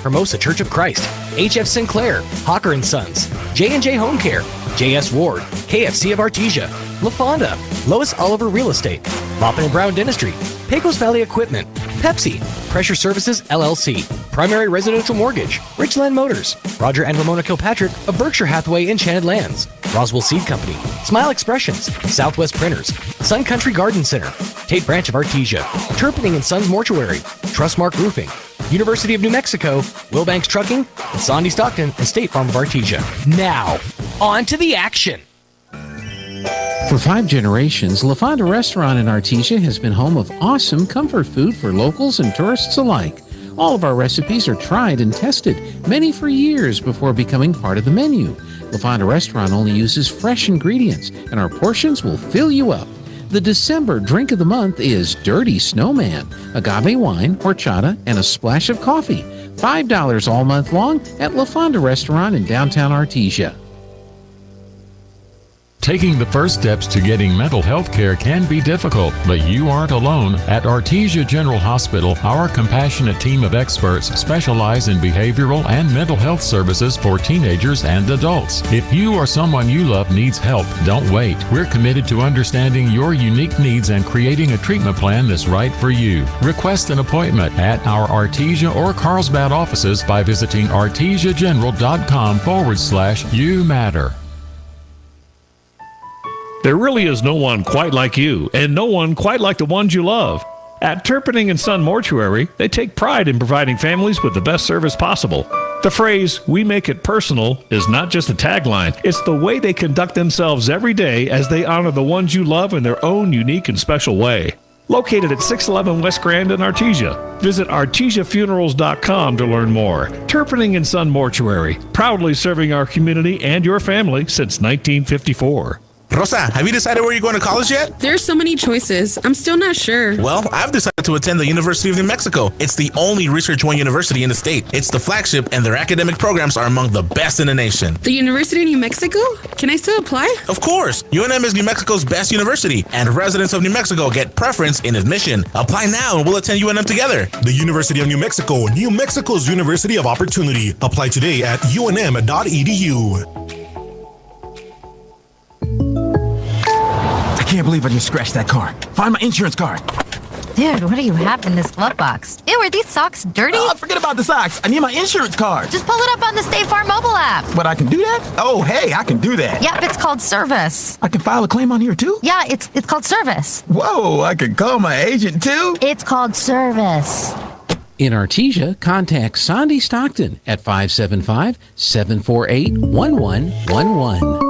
Hermosa Church of Christ, H.F. Sinclair, Hawker & Sons, J&J Home Care, J.S. Ward, KFC of Artesia, LaFonda, Lois Oliver Real Estate, Maupin & Brown Dentistry, Pecos Valley Equipment, Pepsi, Pressure Services LLC, Primary Residential Mortgage, Richland Motors, Roger and Ramona Kilpatrick of Berkshire Hathaway Enchanted Lands, Roswell Seed Company, Smile Expressions, Southwest Printers, Sun Country Garden Center, Tate Branch of Artesia, Turpinning & Sons Mortuary, Trustmark Roofing, University of New Mexico, Wilbanks Trucking, and Sandy Stockton and State Farm of Artesia. Now, on to the action. For 5 generations, LaFonda Restaurant in Artesia has been home of awesome comfort food for locals and tourists alike. All of our recipes are tried and tested, many for years before becoming part of the menu. LaFonda Restaurant only uses fresh ingredients, and our portions will fill you up. The December drink of the month is Dirty Snowman, agave wine, horchata, and a splash of coffee. $5 all month long at LaFonda Restaurant in downtown Artesia. Taking the first steps to getting mental health care can be difficult, but you aren't alone. At Artesia General Hospital, our compassionate team of experts specialize in behavioral and mental health services for teenagers and adults. If you or someone you love needs help, don't wait. We're committed to understanding your unique needs and creating a treatment plan that's right for you. Request an appointment at our Artesia or Carlsbad offices by visiting artesiageneral.com/you matter. There really is no one quite like you, and no one quite like the ones you love. At Turpinning & Son Mortuary, they take pride in providing families with the best service possible. The phrase, "we make it personal," is not just a tagline. It's the way they conduct themselves every day as they honor the ones you love in their own unique and special way. Located at 611 West Grand in Artesia. Visit artesiafunerals.com to learn more. Turpinning & Son Mortuary, proudly serving our community and your family since 1954. Rosa, have you decided where you're going to college yet? There's so many choices. I'm still not sure. Well, I've decided to attend the University of New Mexico. It's the only Research One university in the state. It's the flagship, and their academic programs are among the best in the nation. The University of New Mexico? Can I still apply? Of course. UNM is New Mexico's best university, and residents of New Mexico get preference in admission. Apply now, and we'll attend UNM together. The University of New Mexico, New Mexico's University of Opportunity. Apply today at unm.edu. I can't believe I just scratched that car. Find my insurance card. Dude, what do you have in this glove box? Ew, are these socks dirty? Oh, forget about the socks. I need my insurance card. Just pull it up on the State Farm mobile app. But I can do that? Oh, hey, I can do that. Yep, it's called service. I can file a claim on here, too? Yeah, it's called service. Whoa, I can call my agent, too? It's called service. In Artesia, contact Sandy Stockton at 575-748-1111.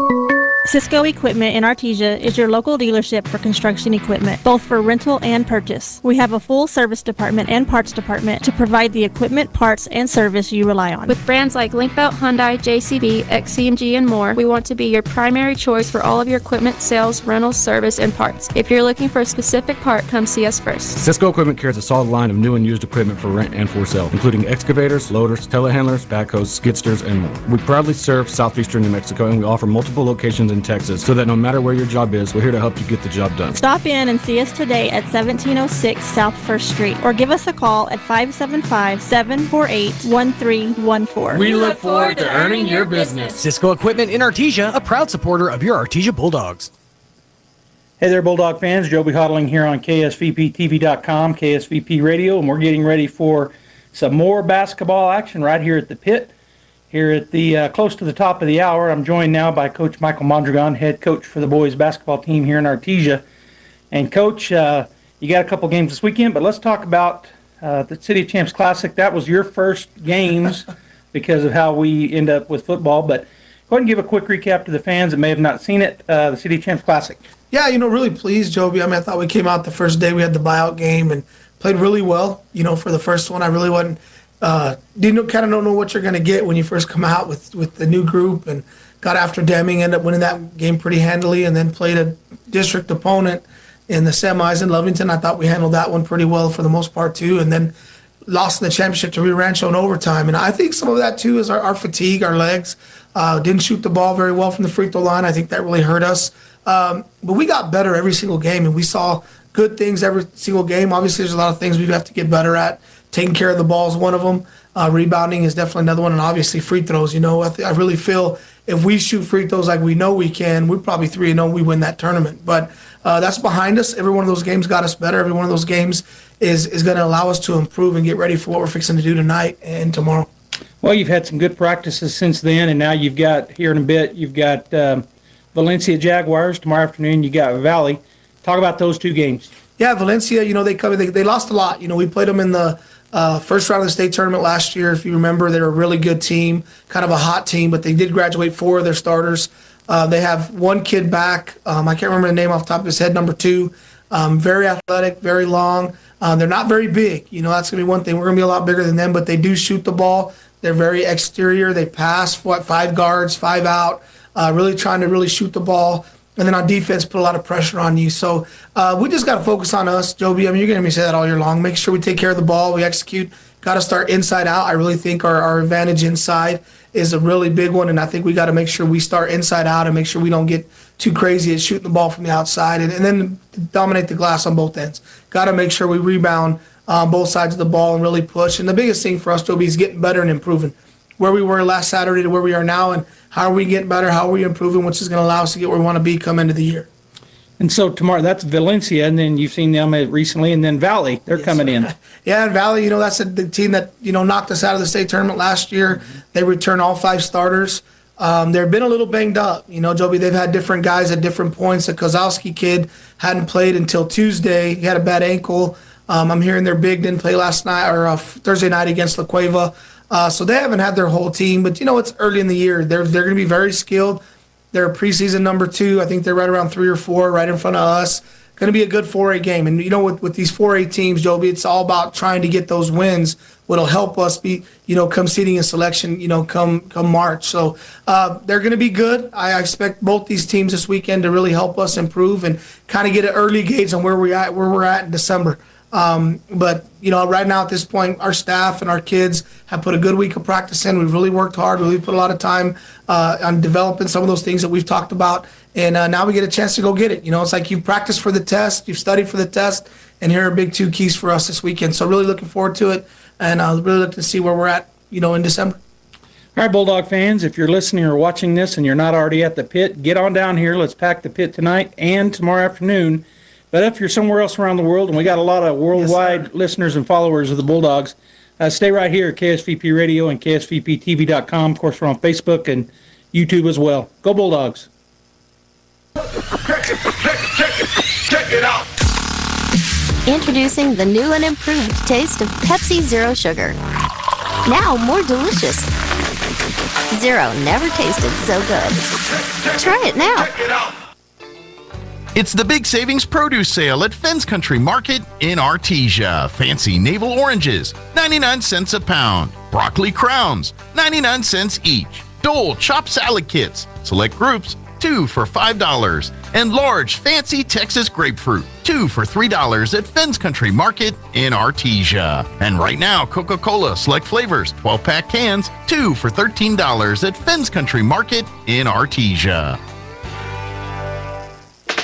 Cisco Equipment in Artesia is your local dealership for construction equipment, both for rental and purchase. We have a full service department and parts department to provide the equipment, parts, and service you rely on. With brands like Linkbelt, Hyundai, JCB, XCMG, and more, we want to be your primary choice for all of your equipment, sales, rentals, service, and parts. If you're looking for a specific part, come see us first. Cisco Equipment carries a solid line of new and used equipment for rent and for sale, including excavators, loaders, telehandlers, backhoes, skidsters, and more. We proudly serve southeastern New Mexico, and we offer multiple locations in Texas, so that no matter where your job is, we're here to help you get the job done. Stop in and see us today at 1706 South 1st Street, or give us a call at 575-748-1314. We look forward to earning your business. Cisco Equipment in Artesia, a proud supporter of your Artesia Bulldogs. Hey there, Bulldog fans. Joby Hodling here on KSVPTV.com, KSVP Radio, and we're getting ready for some more basketball action right here at the pit. Here at the close to the top of the hour, I'm joined now by Coach Michael Mondragon, head coach for the boys basketball team here in Artesia. And Coach, you got a couple games this weekend, but let's talk about the City of Champs Classic. That was your first games because of how we end up with football. But go ahead and give a quick recap to the fans that may have not seen it, the City of Champs Classic. Yeah, really pleased, Joby. I thought we came out the first day. We had the buyout game and played really well. For the first one, I really wasn't. Didn't don't know what you're going to get when you first come out with the new group, and got after Deming, ended up winning that game pretty handily, and then played a district opponent in the semis in Lovington. I thought we handled that one pretty well for the most part too, and then lost in the championship to Rio Rancho in overtime. And I think some of that too is our fatigue, our legs. Didn't shoot the ball very well from the free throw line. I think that really hurt us. But we got better every single game, and we saw good things every single game. Obviously, there's a lot of things we have to get better at Taking care of the ball is one of them. Rebounding is definitely another one, and obviously free throws. I really feel if we shoot free throws like we know we can, we're probably 3-0. We win that tournament. But that's behind us. Every one of those games got us better. Every one of those games is going to allow us to improve and get ready for what we're fixing to do tonight and tomorrow. Well, you've had some good practices since then, and now you've got, here in a bit, you've got Valencia Jaguars. Tomorrow afternoon, you got Valley. Talk about those two games. Yeah, Valencia, they lost a lot. We played them in the first round of the state tournament last year. If you remember, they were a really good team, kind of a hot team, but they did graduate 4 of their starters. They have one kid back. I can't remember the name off the top of his head, number 2. Very athletic, very long. They're not very big. That's going to be one thing. We're going to be a lot bigger than them, but they do shoot the ball. They're very exterior. They pass, 5 guards, 5 out, really trying to really shoot the ball. And then on defense, put a lot of pressure on you. So we just got to focus on us, Joby. You're going to hear me say that all year long. Make sure we take care of the ball. We execute. Got to start inside out. I really think our advantage inside is a really big one, and I think we got to make sure we start inside out and make sure we don't get too crazy at shooting the ball from the outside, and then dominate the glass on both ends. Got to make sure we rebound both sides of the ball and really push. And the biggest thing for us, Joby, is getting better and improving. Where we were last Saturday to where we are now, and how are we getting better, how are we improving, which is going to allow us to get where we want to be come into the year. And so tomorrow, that's Valencia, and then you've seen them recently, and then Valley, they're coming in. Yeah, and Valley, that's the team that, knocked us out of the state tournament last year. They returned all 5 starters. They've been a little banged up. Joby, they've had different guys at different points. The Kozowski kid hadn't played until Tuesday. He had a bad ankle. I'm hearing their big didn't play last night or Thursday night against La Cueva. So they haven't had their whole team, but it's early in the year. They're going to be very skilled. They're a preseason number 2. I think they're right around 3 or 4, right in front of us. Going to be a good 4A game. And with these 4A teams, Joby, it's all about trying to get those wins. What'll help us be, come seeding and selection, come March. So they're going to be good. I expect both these teams this weekend to really help us improve and kind of get an early gauge on where we're at in December. But right now at this point, our staff and our kids have put a good week of practice in. We've really worked hard. We've put a lot of time on developing some of those things that we've talked about. And now we get a chance to go get it. It's like you've practiced for the test, you've studied for the test, and here are big 2 keys for us this weekend. So really looking forward to it, and really looking to see where we're at, in December. All right, Bulldog fans, if you're listening or watching this and you're not already at the pit, get on down here. Let's pack the pit tonight and tomorrow afternoon. But if you're somewhere else around the world, and we got a lot of worldwide listeners and followers of the Bulldogs, stay right here at KSVP Radio and KSVPTV.com. Of course, we're on Facebook and YouTube as well. Go Bulldogs. Check it out. Introducing the new and improved taste of Pepsi Zero Sugar. Now more delicious. Zero never tasted so good. Try it now. It's the Big Savings Produce Sale at Fens Country Market in Artesia. Fancy navel oranges, 99 cents a pound. Broccoli crowns, 99 cents each. Dole chopped salad kits, select groups, 2 for $5. And large fancy Texas grapefruit, 2 for $3 at Fens Country Market in Artesia. And right now, Coca-Cola select flavors, 12-pack cans, 2 for $13 at Fens Country Market in Artesia.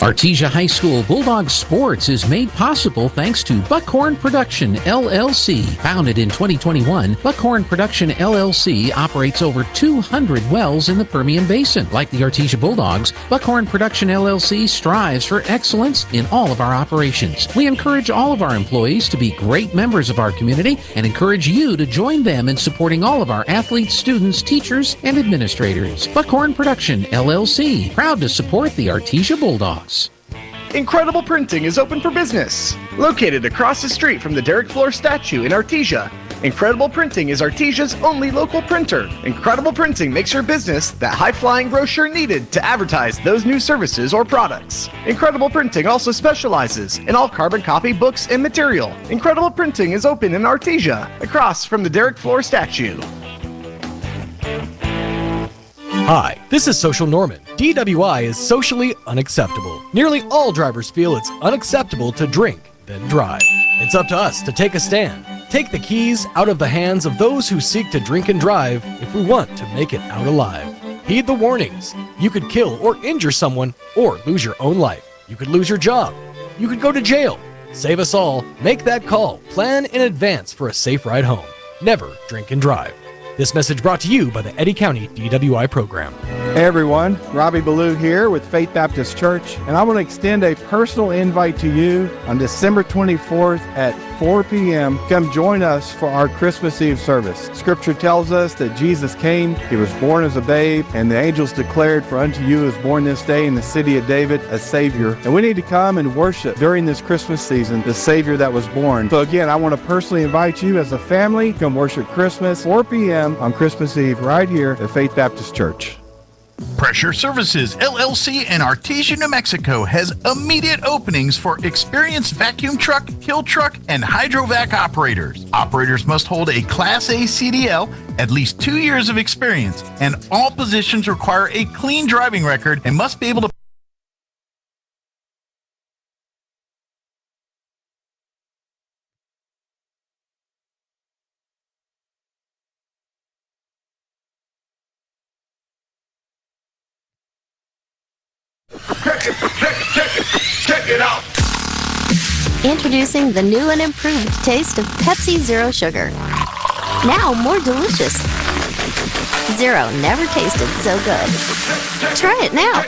Artesia High School Bulldog Sports is made possible thanks to Buckhorn Production, LLC. Founded in 2021, Buckhorn Production, LLC operates over 200 wells in the Permian Basin. Like the Artesia Bulldogs, Buckhorn Production, LLC strives for excellence in all of our operations. We encourage all of our employees to be great members of our community and encourage you to join them in supporting all of our athletes, students, teachers, and administrators. Buckhorn Production, LLC, proud to support the Artesia Bulldogs. Incredible Printing is open for business. Located across the street from the Derek Floor statue in Artesia, Incredible Printing is Artesia's only local printer. Incredible Printing makes your business that high-flying brochure needed to advertise those new services or products. Incredible Printing also specializes in all carbon copy books and material. Incredible Printing is open in Artesia, across from the Derek Floor statue. Hi, this is Social Norman. DWI is socially unacceptable. Nearly all drivers feel it's unacceptable to drink, then drive. It's up to us to take a stand. Take the keys out of the hands of those who seek to drink and drive if we want to make it out alive. Heed the warnings. You could kill or injure someone or lose your own life. You could lose your job. You could go to jail. Save us all. Make that call. Plan in advance for a safe ride home. Never drink and drive. This message brought to you by the Eddy County DWI program. Hey everyone, Robbie Ballou here with Faith Baptist Church, and I want to extend a personal invite to you on December 24th at 4 p.m. Come join us for our Christmas Eve service. Scripture tells us that Jesus came, he was born as a babe, and the angels declared, "For unto you is born this day in the city of David a Savior." And we need to come and worship during this Christmas season the Savior that was born. So again, I want to personally invite you as a family, come worship Christmas, 4 p.m. on Christmas Eve right here at Faith Baptist Church. Pressure Services, LLC in Artesia, New Mexico has immediate openings for experienced vacuum truck, kill truck, and hydrovac operators. Operators must hold a Class A CDL, at least 2 years of experience, and all positions require a clean driving record and must be able to Check it out. Introducing the new and improved taste of Pepsi Zero Sugar. Now more delicious. Zero never tasted so good. Try it now.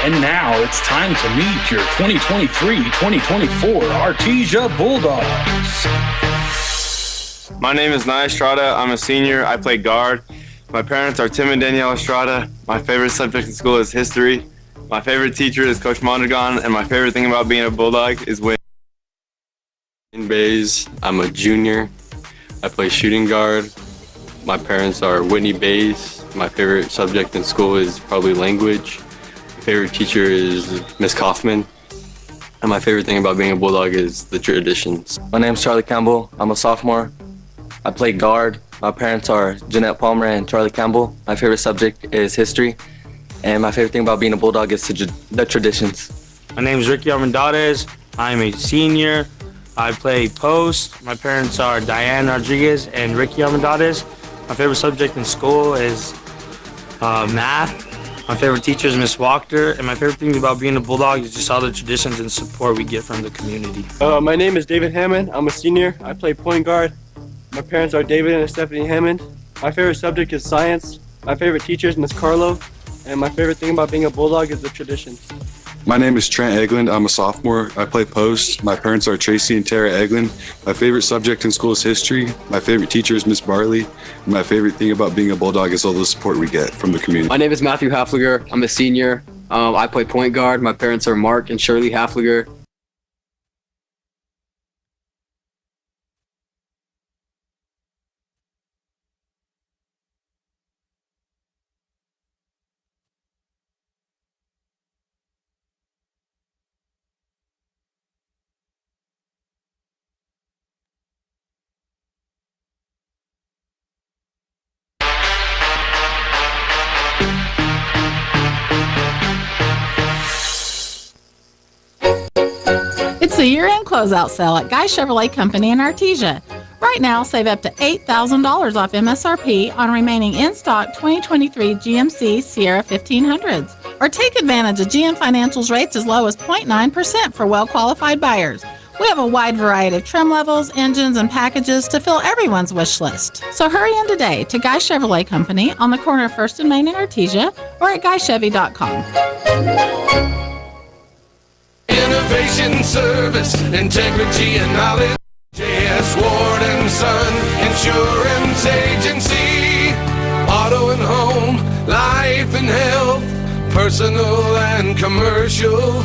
And now it's time to meet your 2023-2024 Artesia Bulldogs. My name is Nia Estrada. I'm a senior. I play guard. My parents are Tim and Danielle Estrada. My favorite subject in school is history. My favorite teacher is Coach Mondragon, and my favorite thing about being a Bulldog is winning. In Bays, I'm a junior. I play shooting guard. My parents are Whitney Bays. My favorite subject in school is probably language. My favorite teacher is Miss Kaufman. And my favorite thing about being a Bulldog is the traditions. My name's Charlie Campbell. I'm a sophomore. I play guard. My parents are Jeanette Palmer and Charlie Campbell. My favorite subject is history. And my favorite thing about being a Bulldog is the traditions. My name is Ricky Armendariz. I'm a senior. I play post. My parents are Diane Rodriguez and Ricky Armendariz. My favorite subject in school is math. My favorite teacher is Miss Wachter. And my favorite thing about being a Bulldog is just all the traditions and support we get from the community. My name is David Hammond. I'm a senior. I play point guard. My parents are David and Stephanie Hammond. My favorite subject is science. My favorite teacher is Miss Carlo. And my favorite thing about being a Bulldog is the traditions. My name is Trent Eglund. I'm a sophomore. I play post. My parents are Tracy and Tara Eglund. My favorite subject in school is history. My favorite teacher is Miss Barley. And my favorite thing about being a Bulldog is all the support we get from the community. My name is Matthew Hafliger. I'm a senior. I play point guard. My parents are Mark and Shirley Hafliger. It's the year-end closeout sale at Guy Chevrolet Company in Artesia. Right now, save up to $8,000 off MSRP on remaining in-stock 2023 GMC Sierra 1500s. Or take advantage of GM Financial's rates as low as 0.9% for well-qualified buyers. We have a wide variety of trim levels, engines, and packages to fill everyone's wish list. So hurry in today to Guy Chevrolet Company on the corner of 1st and Main in Artesia or at GuyChevy.com. Innovation, service, integrity, and knowledge. J.S. Ward and Son Insurance Agency. Auto and home, life and health, personal and commercial.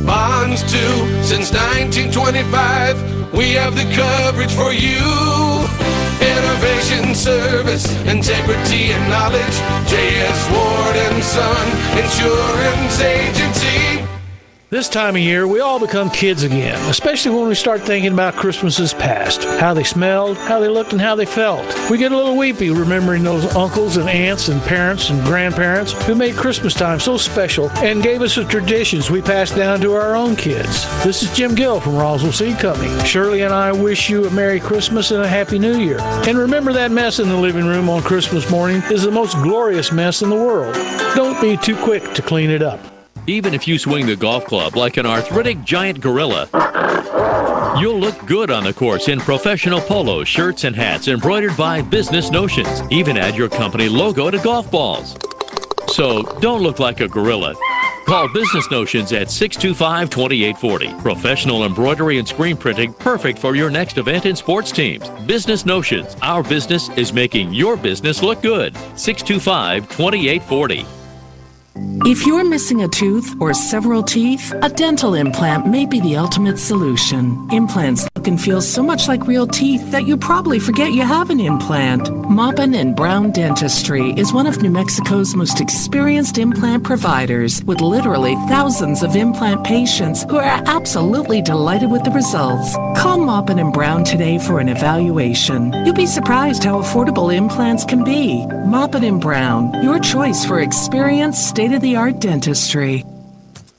Bonds too, since 1925. We have the coverage for you. Innovation, service, integrity, and knowledge. J.S. Ward and Son Insurance Agency. This time of year, we all become kids again, especially when we start thinking about Christmases past, how they smelled, how they looked, and how they felt. We get a little weepy remembering those uncles and aunts and parents and grandparents who made Christmas time so special and gave us the traditions we passed down to our own kids. This is Jim Gill from Roswell Seed Company. Shirley and I wish you a Merry Christmas and a Happy New Year. And remember, that mess in the living room on Christmas morning is the most glorious mess in the world. Don't be too quick to clean it up. Even if you swing the golf club like an arthritic giant gorilla, you'll look good on the course in professional polos, shirts, and hats embroidered by Business Notions. Even add your company logo to golf balls. So don't look like a gorilla. Call Business Notions at 625-2840. Professional embroidery and screen printing, perfect for your next event and sports teams. Business Notions. Our business is making your business look good. 625-2840. If you're missing a tooth or several teeth, a dental implant may be the ultimate solution. Implants look and feel so much like real teeth that you probably forget you have an implant. Maupin & Brown Dentistry is one of New Mexico's most experienced implant providers, with literally thousands of implant patients who are absolutely delighted with the results. Call Maupin & Brown today for an evaluation. You'll be surprised how affordable implants can be. Maupin & Brown, your choice for experienced, state-of-the-art dentistry.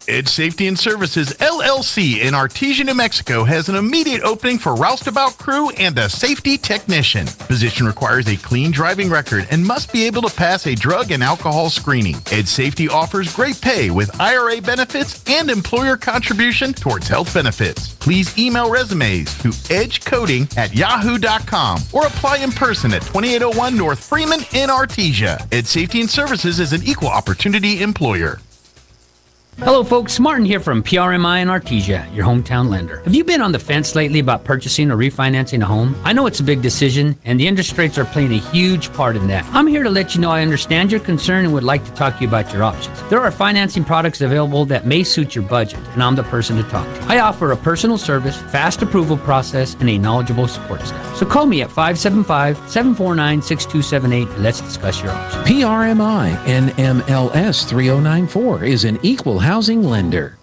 Ed Safety and Services LLC in Artesia, New Mexico has an immediate opening for roustabout crew and a safety technician. Position requires a clean driving record and must be able to pass a drug and alcohol screening. Ed Safety offers great pay with IRA benefits and employer contribution towards health benefits. Please email resumes to edgecoding@yahoo.com or apply in person at 2801 North Freeman in Artesia. Ed Safety and Services is an equal opportunity employer. Hello folks, Martin here from PRMI in Artesia, your hometown lender. Have you been on the fence lately about purchasing or refinancing a home? I know it's a big decision, and the interest rates are playing a huge part in that. I'm here to let you know I understand your concern and would like to talk to you about your options. There are financing products available that may suit your budget, and I'm the person to talk to. I offer a personal service, fast approval process, and a knowledgeable support staff. So call me at 575-749-6278 and let's discuss your options. PRMI NMLS 3094 is an equal housing lender.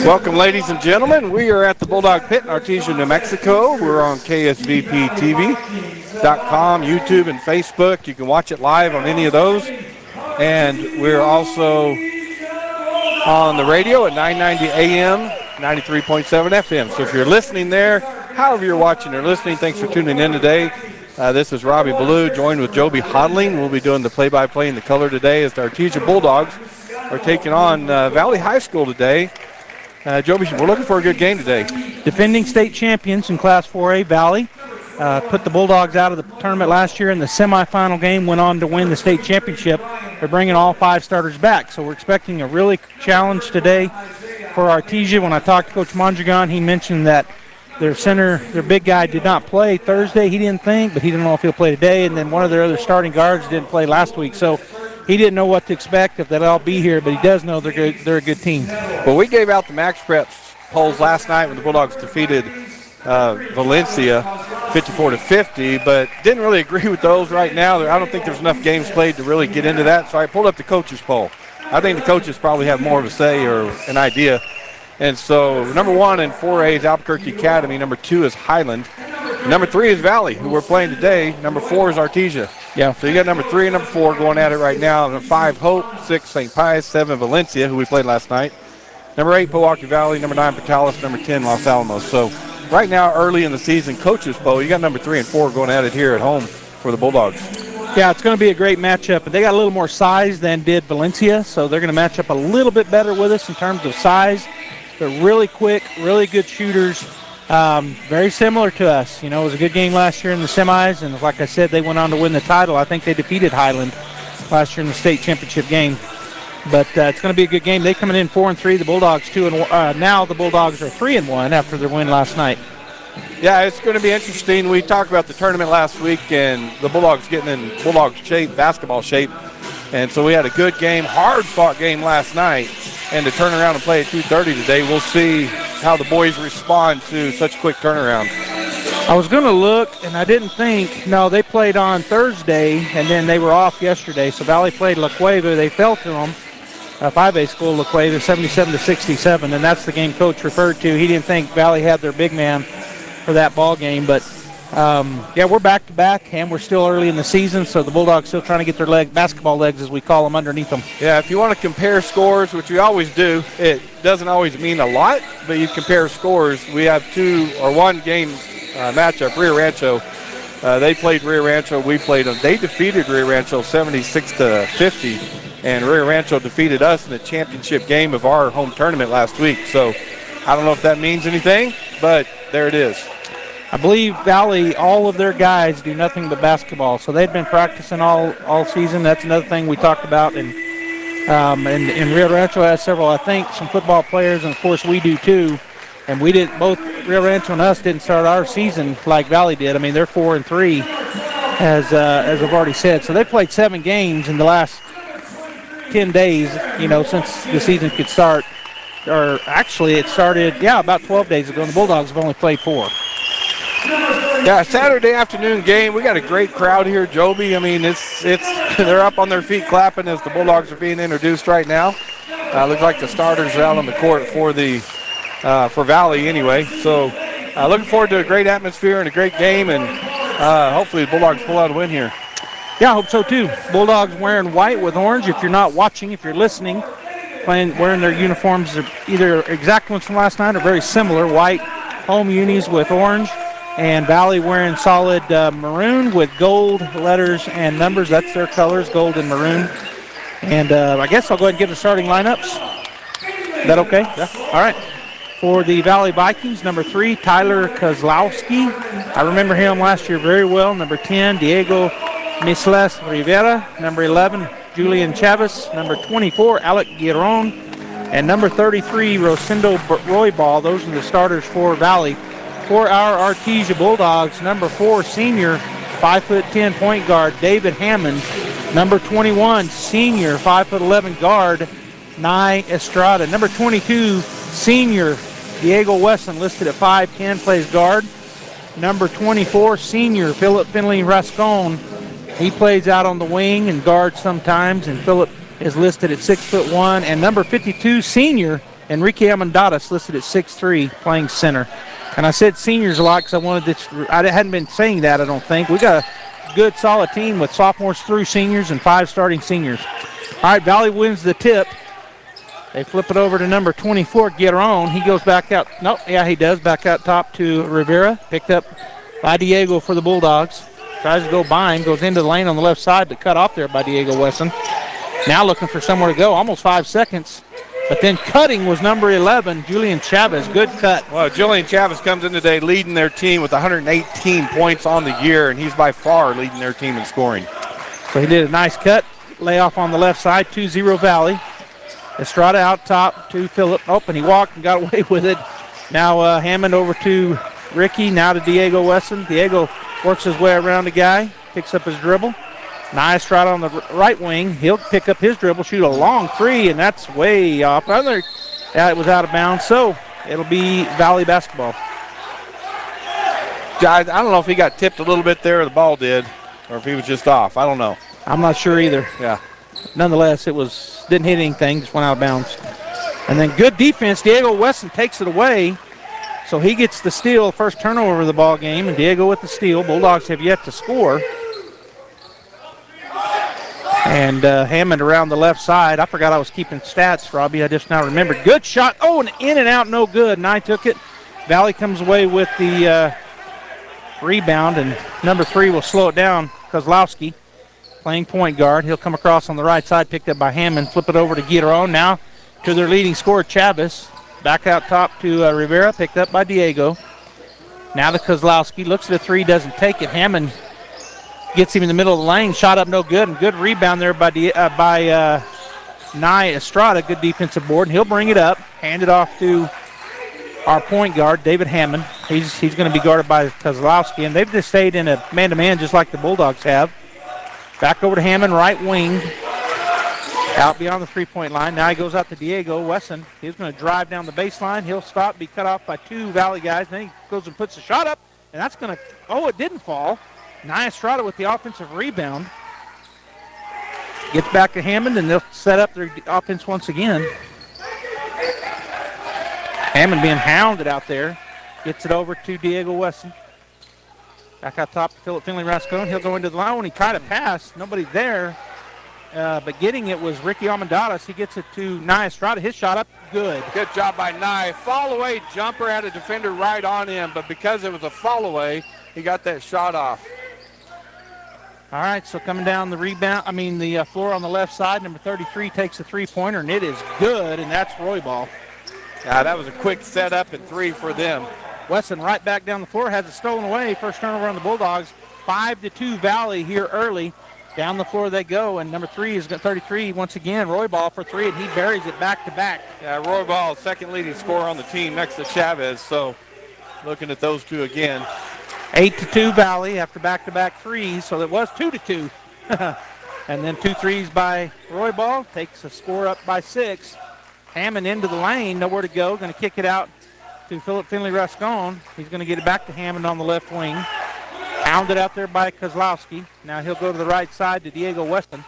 Welcome, ladies and gentlemen. We are at the Bulldog Pit in Artesia, New Mexico. We're on KSVPTV.com, YouTube, and Facebook. You can watch it live on any of those. And we're also on the radio at 990 AM, 93.7 FM. So if you're listening there, however you're watching or listening, thanks for tuning in today. This is Robbie Ballou, joined with Joby Hodling. We'll be doing the play-by-play in the color today as the Artesia Bulldogs are taking on Valley High School today. Joby, we're looking for a good game today. Defending state champions in Class 4A, Valley. Put the Bulldogs out of the tournament last year in the semifinal game, went on to win the state championship. They're bringing all 5 starters back, so we're expecting a really challenge today for Artesia. When I talked to Coach Mondragon, he mentioned that their center, their big guy, did not play Thursday. He didn't think, but he didn't know if he'll play today. And then one of their other starting guards didn't play last week. So he didn't know what to expect, if they'll all be here, but he does know they're good. They're a good team. Well, we gave out the Max Preps polls last night when the Bulldogs defeated Valencia 54-50, but didn't really agree with those right now. I don't think there's enough games played to really get into that, so I pulled up the coaches poll. I think the coaches probably have more of a say or an idea. And so number 1 in 4A is Albuquerque Academy. Number 2 is Highland. Number 3 is Valley, who we're playing today. Number 4 is Artesia. Yeah. So you got number 3 and number 4 going at it right now. Number 5, Hope. 6, St. Pius. 7, Valencia, who we played last night. Number 8, Milwaukee Valley. Number 9, Portales. Number 10, Los Alamos. So right now, early in the season, coaches poll, you got number 3 and 4 going at it here at home for the Bulldogs. Yeah, it's going to be a great matchup. They got a little more size than did Valencia, so they're going to match up a little bit better with us in terms of size. They're really quick, really good shooters, very similar to us. You know, it was a good game last year in the semis, and like I said, they went on to win the title. I think they defeated Highland last year in the state championship game. But it's going to be a good game. They coming in 4-3. The Bulldogs 2-1. Now the Bulldogs are 3-1 after their win last night. Yeah, it's going to be interesting. We talked about the tournament last week and the Bulldogs getting in Bulldog shape, basketball shape. And so we had a good game, hard-fought game last night. And to turn around and play at 2:30 today, we'll see how the boys respond to such a quick turnaround. I was going to look, and I didn't think. No, they played on Thursday, and then they were off yesterday. So Valley played La Cueva. They fell to them. 5A school, La Cueva, 77-67, and that's the game Coach referred to. He didn't think Valley had their big man for that ball game, but yeah, we're back-to-back, and we're still early in the season, so the Bulldogs still trying to get their basketball legs, as we call them, underneath them. Yeah, if you want to compare scores, which we always do, it doesn't always mean a lot, but you compare scores. We have one game matchup, Rio Rancho. They played Rio Rancho, we played them. They defeated Rio Rancho 76-50. And Rio Rancho defeated us in the championship game of our home tournament last week. So I don't know if that means anything, but there it is. I believe Valley, all of their guys do nothing but basketball. So they've been practicing all season. That's another thing we talked about. And Rio Rancho has several, I think, some football players, and of course we do too. And we did both. Rio Rancho and us didn't start our season like Valley did. I mean, they're 4-3, as I've already said. So they played 7 games in the last 10 days, you know, since the season could start. Or actually, it started, about 12 days ago, and the Bulldogs have only played 4. Yeah, Saturday afternoon game. We got a great crowd here, Joby. I mean, it's they're up on their feet clapping as the Bulldogs are being introduced right now. Looks like the starters are out on the court for Valley anyway. So looking forward to a great atmosphere and a great game, and hopefully the Bulldogs pull out a win here. Yeah, I hope so too. Bulldogs wearing white with orange. If you're not watching, if you're listening, wearing their uniforms, they're either exact ones from last night or very similar. White home unis with orange, and Valley wearing solid maroon with gold letters and numbers. That's their colors, gold and maroon. And I guess I'll go ahead and give the starting lineups. Is that okay? Yeah. All right. For the Valley Vikings, number 3, Tyler Kozlowski. I remember him last year very well. Number 10, Diego Misles Rivera. Number 11, Julian Chavez. Number 24, Alec Giron. And number 33, Rosendo Roybal. Those are the starters for Valley. For our Artesia Bulldogs, number 4, senior, 5'10" point guard, David Hammond. Number 21, senior, 5'11" guard, Nye Estrada. Number 22, senior, Diego Wesson, listed at 5'10", plays guard. Number 24, senior, Philip Finley Rascon. He plays out on the wing and guards sometimes, and Philip is listed at 6'1". And number 52, senior, Enrique Amendadas, listed at 6'3", playing center. And I said seniors a lot because I hadn't been saying that, I don't think. We got a good, solid team with sophomores through seniors and 5 starting seniors. All right, Valley wins the tip. They flip it over to number 24, Giron. He goes back out. Nope, yeah, he does. Back out top to Rivera. Picked up by Diego for the Bulldogs. Tries to go by him. Goes into the lane on the left side, but cut off there by Diego Wesson. Now looking for somewhere to go. Almost 5 seconds. But then cutting was number 11, Julian Chavez. Good cut. Well, Julian Chavez comes in today leading their team with 118 points on the year, and he's by far leading their team in scoring. So he did a nice cut. Layoff on the left side, 2-0 Valley. Estrada out top to Phillip. Oh, and he walked and got away with it. Now Hammond over to Ricky. Now to Diego Wesson. Diego works his way around the guy. Picks up his dribble. Nice Estrada on the right wing. He'll pick up his dribble, shoot a long 3, and that's way off. Yeah, it was out of bounds. So it'll be Valley basketball. I don't know if he got tipped a little bit there or the ball did, or if he was just off. I don't know. I'm not sure either. Yeah. Nonetheless, didn't hit anything, just went out of bounds. And then good defense. Diego Wesson takes it away. So he gets the steal, first turnover of the ball game, and Diego with the steal. Bulldogs have yet to score. And Hammond around the left side. I forgot I was keeping stats, Robbie. I just now remembered. Good shot. Oh, and in and out, no good. Nye took it. Valley comes away with the rebound, and number 3 will slow it down, Kozlowski. playing point guard. He'll come across on the right side, picked up by Hammond, flip it over to Guiteron. Now to their leading scorer, Chavez. Back out top to Rivera, picked up by Diego. Now to Kozlowski, looks at the three, doesn't take it. Hammond gets him in the middle of the lane, shot up no good, and good rebound there by Nye Estrada, good defensive board, and he'll bring it up, hand it off to our point guard, David Hammond. He's going to be guarded by Kozlowski, and they've just stayed in a man-to-man just like the Bulldogs have. Back over to Hammond, right wing, out beyond the three-point line. Now he goes out to Diego Wesson. He's going to drive down the baseline. He'll stop, be cut off by two Valley guys. Then he goes and puts a shot up, and that's going to, it didn't fall. Nye Estrada with the offensive rebound. Gets back to Hammond, and they'll set up their offense once again. Hammond being hounded out there. Gets it over to Diego Wesson. Back out top to Philip Finley Rascone. He'll go into the line when he tried to pass. Nobody there. But getting it was Ricky Almendares. He gets it to Nye Estrada. His shot up, good. Good job by Nye. Fall away jumper, had a defender right on him, but because it was a fall away, he got that shot off. All right, so coming down the the floor on the left side, number 33 takes a three-pointer, and it is good, and that's Roybal. Yeah, that was a quick setup and three for them. Wesson right back down the floor, has it stolen away. First turnover on the Bulldogs. 5-2 Valley here early. Down the floor they go, and number 33 once again, Roybal for three, and he buries it back-to-back. Yeah, Roybal, second leading scorer on the team next to Chavez, so looking at those two again. 8-2 Valley after back-to-back threes, so it was 2-2. And then 2 threes by Roybal, takes a score up by 6. Hammond into the lane, nowhere to go, going to kick it out to Philip Finley Rascone. He's going to get it back to Hammond on the left wing. Hounded out there by Kozlowski. Now he'll go to the right side to Diego Weston.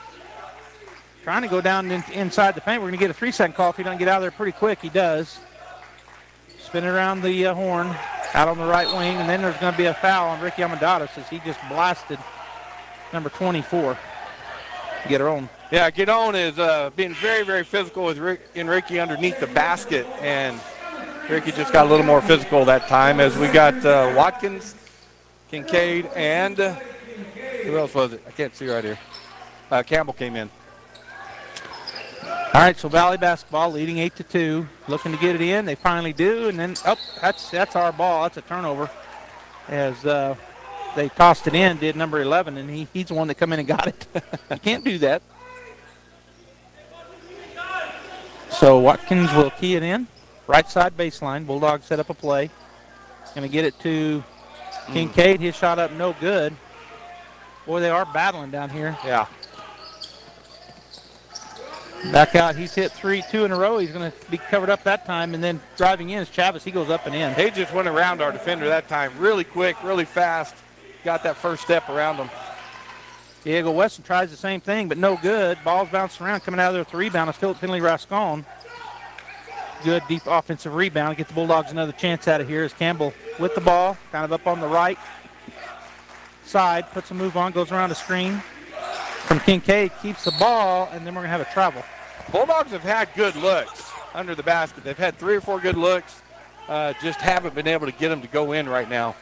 Trying to go down inside the paint. We're going to get a 3-second call if he doesn't get out of there pretty quick. He does. Spin it around the horn, out on the right wing, and then there's going to be a foul on Ricky Almendares as he just blasted number 24. Get her on. Yeah, Guiteron is being very, very physical with Ricky underneath the basket, and Ricky just got a little more physical that time as we got Watkins, Kincaid, and who else was it? I can't see right here. Campbell came in. All right, so Valley basketball leading 8-2, looking to get it in. They finally do, and then that's our ball. That's a turnover as they tossed it in, did number 11, and he's the one that come in and got it. You can't do that. So Watkins will key it in. Right side baseline. Bulldogs set up a play. Going to get it to Kincaid. His shot up no good. Boy, they are battling down here. Yeah. Back out. He's hit 2 in a row. He's going to be covered up that time. And then driving in is Chavez. He goes up and in. He just went around our defender that time. Really quick, really fast. Got that first step around him. Diego Weston tries the same thing, but no good. Ball's bouncing around. Coming out of there with the rebound is Philip Finley Rascone. Good deep offensive rebound. Get the Bulldogs another chance out of here as Campbell with the ball, kind of up on the right side, puts a move on, goes around the screen from Kincaid, keeps the ball, and then we're going to have a travel. Bulldogs have had good looks under the basket. They've had 3 or 4 good looks, just haven't been able to get them to go in right now.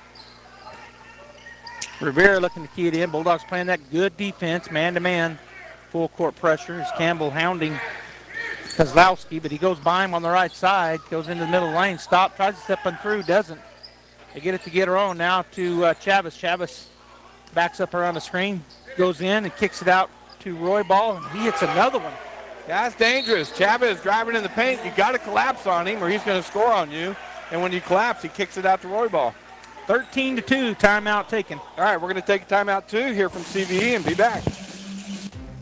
Rivera looking to key it in. Bulldogs playing that good defense, man-to-man, full court pressure. As Campbell hounding Kozlowski, but he goes by him on the right side, goes into the middle of the lane, stop, tries to step on through, doesn't. They get it to Guiteron now to Chavez. Chavez backs up around the screen, goes in and kicks it out to Roybal, and he hits another one. That's dangerous. Chavez driving in the paint. You got to collapse on him or he's going to score on you. And when you collapse, he kicks it out to Roybal. 13-2, timeout taken. All right, we're going to take a timeout too here from CVE and be back.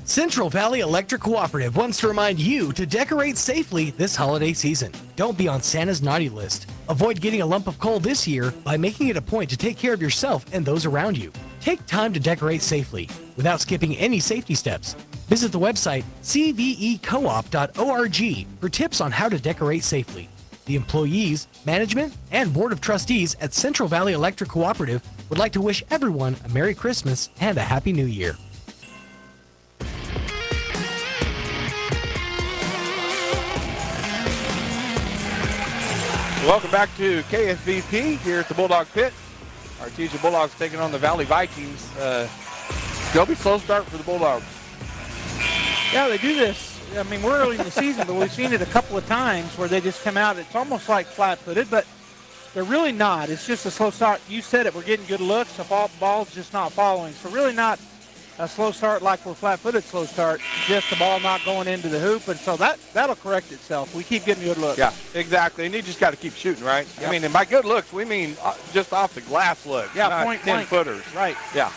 Central Valley Electric Cooperative wants to remind you to decorate safely this holiday season. Don't be on Santa's naughty list. Avoid getting a lump of coal this year by making it a point to take care of yourself and those around you. Take time to decorate safely without skipping any safety steps. Visit the website cvecoop.org for tips on how to decorate safely. The employees, management, and Board of Trustees at Central Valley Electric Cooperative would like to wish everyone a Merry Christmas and a Happy New Year. Welcome back to KSVP here at the Bulldog Pit. Artesia Bulldogs taking on the Valley Vikings. Joby, slow start for the Bulldogs. Yeah, they do this. I mean, we're early in the season, but we've seen it a couple of times where they just come out. It's almost like flat-footed, but they're really not. It's just a slow start. You said it. We're getting good looks. The ball's just not following. So really not a slow start like we're flat-footed slow start. Just the ball not going into the hoop, and so that'll correct itself. We keep getting good looks. Yeah, exactly. And you just got to keep shooting, right? Yep. I mean, and by good looks, we mean just off the glass look. Yeah, not point 10-footers. Right. Yeah.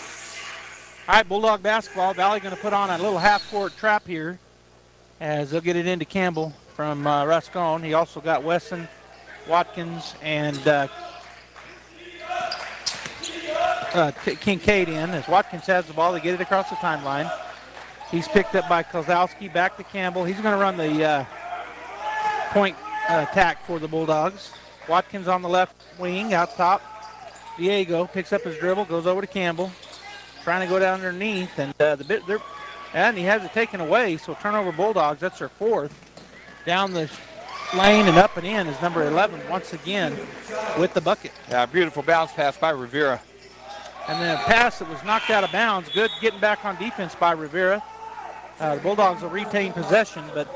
All right, Bulldog basketball. Valley going to put on a little half-court trap here as they'll get it into Campbell from Ruscone. He also got Wesson, Watkins, and Kincaid in. As Watkins has the ball, they get it across the timeline. He's picked up by Kozlowski. Back to Campbell. He's going to run the point attack for the Bulldogs. Watkins on the left wing, out top. Diego picks up his dribble, goes over to Campbell. Trying to go down underneath, and and he has it taken away, so turnover Bulldogs. That's their fourth. Down the lane and up and in is number 11 once again with the bucket. Yeah, beautiful bounce pass by Rivera. And then a pass that was knocked out of bounds. Good getting back on defense by Rivera. The Bulldogs will retain possession, but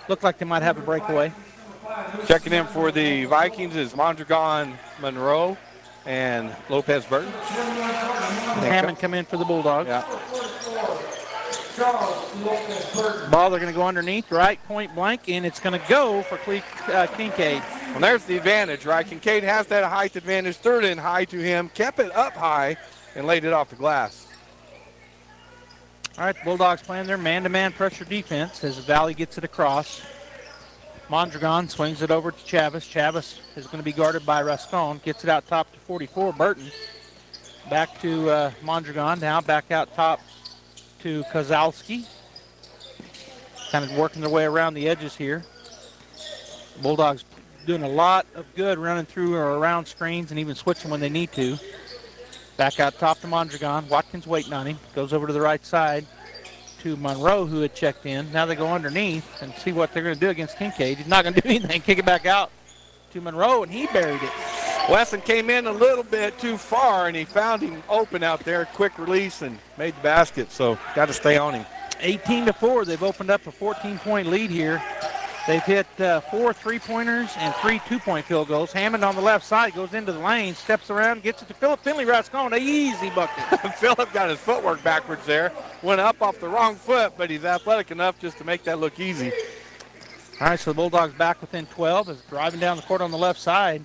look like they might have a breakaway. Checking in for the Vikings is Mondragon Monroe and Lopez Burton. Hammond come in for the Bulldogs. Yeah. Ball, they're going to go underneath, right, point blank, and it's going to go for Kincaid. Well, there's the advantage, right? Kincaid has that height advantage, third in high to him, kept it up high, and laid it off the glass. All right, the Bulldogs playing their man-to-man pressure defense as Valley gets it across. Mondragon swings it over to Chavis. Chavis is going to be guarded by Ruscone. Gets it out top to 44, Burton. Back to Mondragon. Now back out top to Kozlowski. Kind of working their way around the edges here. The Bulldogs doing a lot of good running through or around screens and even switching when they need to. Back out top to Mondragon. Watkins waiting on him. Goes over to the right side to Monroe, who had checked in. Now they go underneath and see what they're going to do against Kincaid. He's not going to do anything. Kick it back out to Monroe, and he buried it. Wesson came in a little bit too far, and he found him open out there. Quick release and made the basket, so got to stay on him. 18-4. They've opened up a 14-point lead here. They've hit 4 3-pointers and 3 two-point field goals. Hammond on the left side goes into the lane, steps around, gets it to Philip Finley. Rascon, an easy bucket. Philip got his footwork backwards there. Went up off the wrong foot, but he's athletic enough just to make that look easy. All right, so the Bulldogs back within 12. As driving down the court on the left side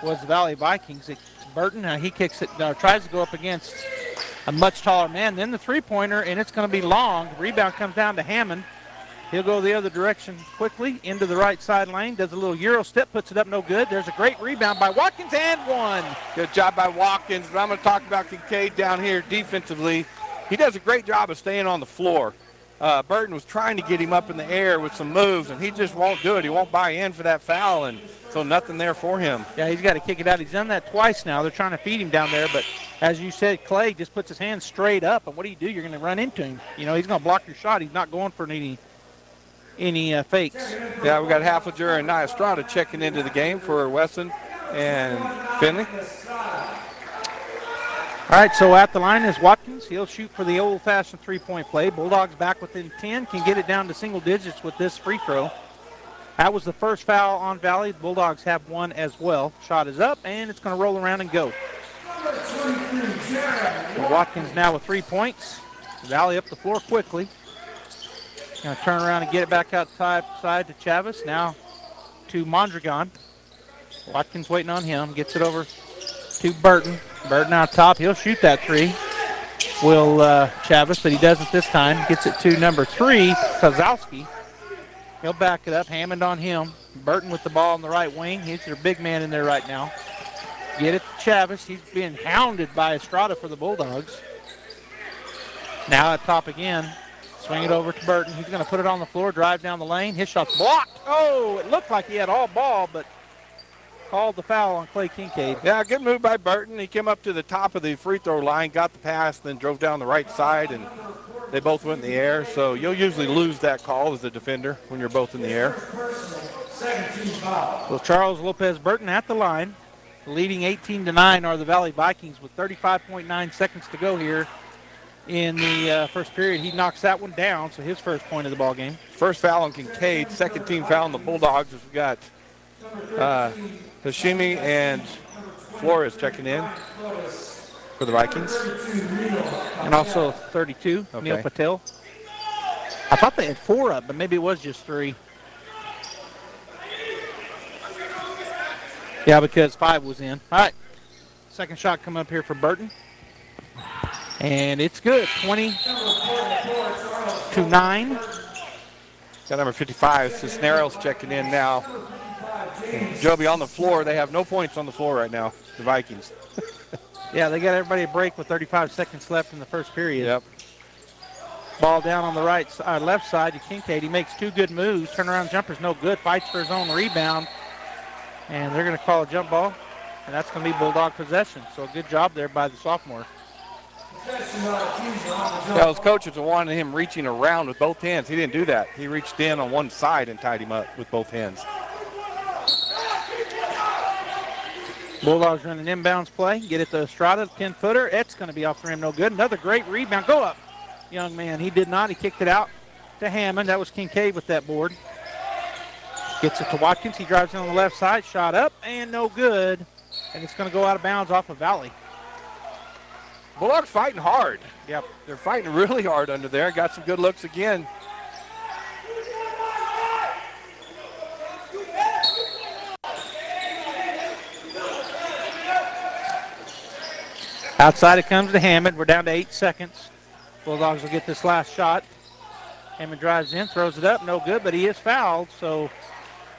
was the Valley Vikings. It's Burton. He kicks it, tries to go up against a much taller man. Then the three-pointer, and it's going to be long. The rebound comes down to Hammond. He'll go the other direction quickly into the right side lane. Does a little Euro step, puts it up no good. There's a great rebound by Watkins and one. Good job by Watkins. But I'm going to talk about Kincaid down here defensively. He does a great job of staying on the floor. Burton was trying to get him up in the air with some moves, and he just won't do it. He won't buy in for that foul, and so nothing there for him. Yeah, he's got to kick it out. He's done that twice now. They're trying to feed him down there, but as you said, Clay just puts his hands straight up, and what do? You're going to run into him. You know, he's going to block your shot. He's not going for any fakes. Yeah, we got Haffliger and Estrada checking into the game for Wesson and Finley. All right, so at the line is Watkins. He'll shoot for the old-fashioned three-point play. Bulldogs back within 10, can get it down to single digits with this free throw. That was the first foul on Valley. The Bulldogs have one as well. Shot is up, and it's going to roll around and go. So Watkins now with 3 points. Valley up the floor quickly. Going to turn around and get it back outside to Chavis. Now to Mondragon. Watkins waiting on him. Gets it over to Burton. Burton out top. He'll shoot that three. Will Chavis, but he doesn't this time. Gets it to number 3, Kozlowski. He'll back it up. Hammond on him. Burton with the ball on the right wing. He's their big man in there right now. Get it to Chavis. He's being hounded by Estrada for the Bulldogs. Now at top again. Swing it over to Burton. He's going to put it on the floor, drive down the lane. His shot's blocked. Oh, it looked like he had all ball, but called the foul on Clay Kincaid. Yeah, good move by Burton. He came up to the top of the free throw line, got the pass, then drove down the right side, and they both went in the air. So you'll usually lose that call as a defender when you're both in the air. Well, Charles Lopez Burton at the line. Leading 18-9 are the Valley Vikings with 35.9 seconds to go here in the first period. He knocks that one down, so his first point of the ball game. First foul on Kincaid, second team foul on the Bulldogs. We've got Hashimi and Flores checking in for the Vikings. And also 32, Okay. Neil Patel. I thought they had 4 up, but maybe it was just 3. Yeah, because 5 was in. All right, second shot coming up here for Burton. And it's good, 20-9. Got number 55, Cisneros checking in now. And Joby on the floor. They have no points on the floor right now, the Vikings. Yeah, they got everybody a break with 35 seconds left in the first period. Yep. Ball down on the left side to Kincaid. He makes 2 good moves. Turnaround jumper's no good. Fights for his own rebound. And they're going to call a jump ball. And that's going to be Bulldog possession. So a good job there by the sophomore. Those coaches wanted him reaching around with both hands. He didn't do that. He reached in on one side and tied him up with both hands. Bulldogs running inbounds play. Get it to Estrada, 10-footer. It's going to be off the rim, no good. Another great rebound. Go up, young man. He did not. He kicked it out to Hammond. That was Kincaid with that board. Gets it to Watkins. He drives in on the left side. Shot up and no good. And it's going to go out of bounds off of Valley. Bulldogs fighting hard. Yep. They're fighting really hard under there. Got some good looks again. Outside it comes to Hammond. We're down to 8 seconds. Bulldogs will get this last shot. Hammond drives in, throws it up, no good, but he is fouled, so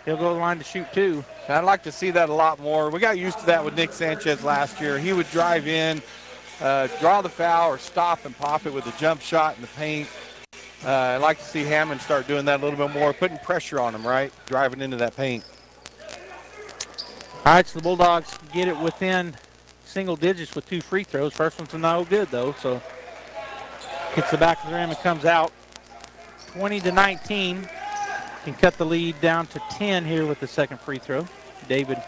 he'll go to the line to shoot 2. I'd like to see that a lot more. We got used to that with Nick Sanchez last year. He would drive in, draw the foul, or stop and pop it with a jump shot in the paint. I'd like to see Hammond start doing that a little bit more, putting pressure on him, right? Driving into that paint. All right, so the Bulldogs get it within single digits with 2 free throws. First one's no good, though, so hits the back of the rim and comes out. 20-19. Can cut the lead down to 10 here with the second free throw. David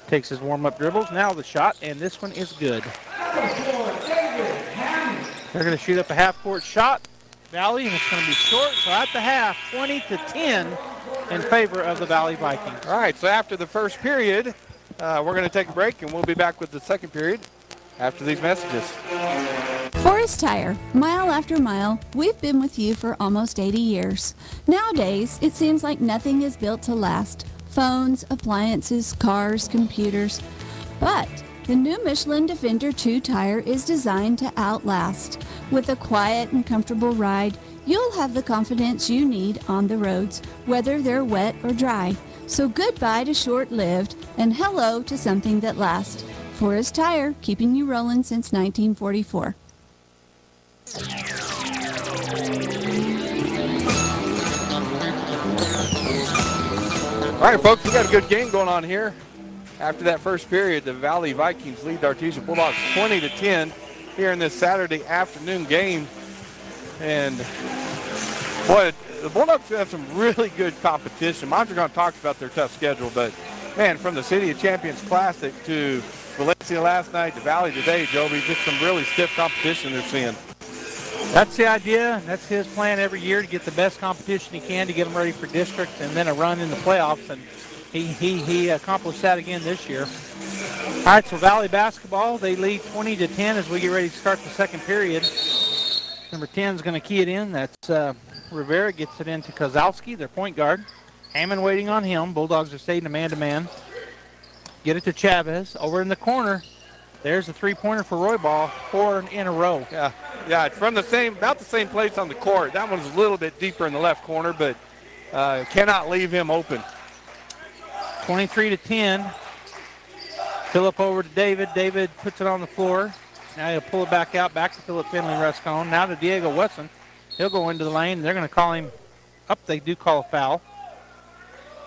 takes his warm-up dribbles. Now the shot, and this one is good. They're going to shoot up a half-court shot. Valley, and it's going to be short. So at the half, 20-10 in favor of the Valley Vikings. All right, so after the first period, we're going to take a break, and we'll be back with the second period after these messages. Forest Tire, mile after mile, we've been with you for almost 80 years. Nowadays, it seems like nothing is built to last. Phones, appliances, cars, computers. But the new Michelin Defender 2 tire is designed to outlast. With a quiet and comfortable ride, you'll have the confidence you need on the roads, whether they're wet or dry. So goodbye to short-lived and hello to something that lasts. Forest Tire, keeping you rolling since 1944. All right, folks, we got a good game going on here. After that first period, the Valley Vikings lead the Artesia Bulldogs 20-10 here in this Saturday afternoon game. And, boy, the Bulldogs have some really good competition. Mondragon talks about their tough schedule, but, man, from the City of Champions Classic to Valencia last night to Valley today, Joby, just some really stiff competition they're seeing. That's the idea. That's his plan every year, to get the best competition he can to get them ready for district and then a run in the playoffs. And he accomplished that again this year. All right, so Valley basketball, they lead 20-10 as we get ready to start the second period. Number 10 is going to key it in. That's Rivera gets it into Kozlowski, their point guard. Hammond waiting on him. Bulldogs are staying man-to-man. Get it to Chavez. Over in the corner, there's the three-pointer for Roybal, 4 in a row. Yeah, it's from about the same place on the court. That one's a little bit deeper in the left corner, but cannot leave him open. 23-10. Phillip over to David. David puts it on the floor. Now he'll pull it back out, back to Phillip Finley Ruscone. Now to Diego Wesson. He'll go into the lane. They're going to call him up. They do call a foul.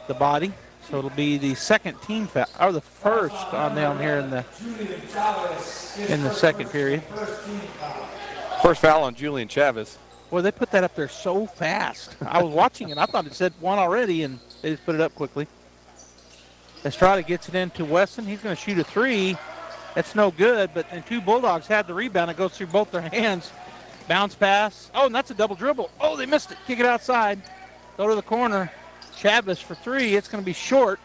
The body. So it'll be the second team foul, or the first on down here in the second period. First foul on Julian Chavez. Boy, they put that up there so fast. I was watching it. I thought it said one already, and they just put it up quickly. Estrada gets it into Wesson. He's going to shoot a three. That's no good, but then 2 Bulldogs had the rebound. It goes through both their hands, Bounce pass. Oh, and that's a double dribble. Oh, they missed it. Kick it outside. Go to the corner. Chavez for three. It's going to be short.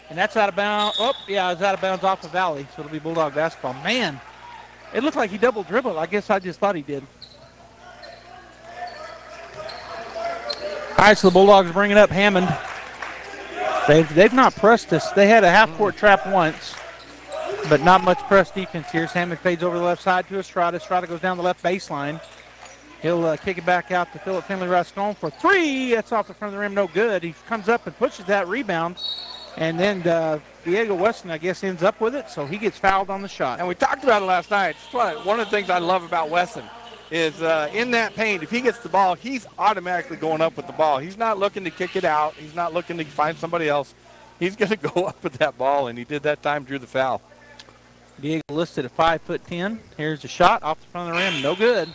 And that's out of bounds. Oh, yeah, it's out of bounds off of Valley. So it'll be Bulldog basketball. Man, it looked like he double dribbled. I guess I just thought he did. All right, so the Bulldogs bring it up. Hammond. They've not pressed us. They had a half-court trap once, but not much press defense here. Hammond fades over the left side to Estrada. Estrada goes down the left baseline. He'll kick it back out to Philip Finley Rascon for three. That's off the front of the rim, no good. He comes up and pushes that rebound, and then Diego Weston, I guess, ends up with it, so he gets fouled on the shot. And we talked about it last night. One of the things I love about Weston is in that paint, if he gets the ball, he's automatically going up with the ball. He's not looking to kick it out. He's not looking to find somebody else. He's going to go up with that ball, and he did that time, drew the foul. Diego listed at 5'10". Here's the shot off the front of the rim, no good.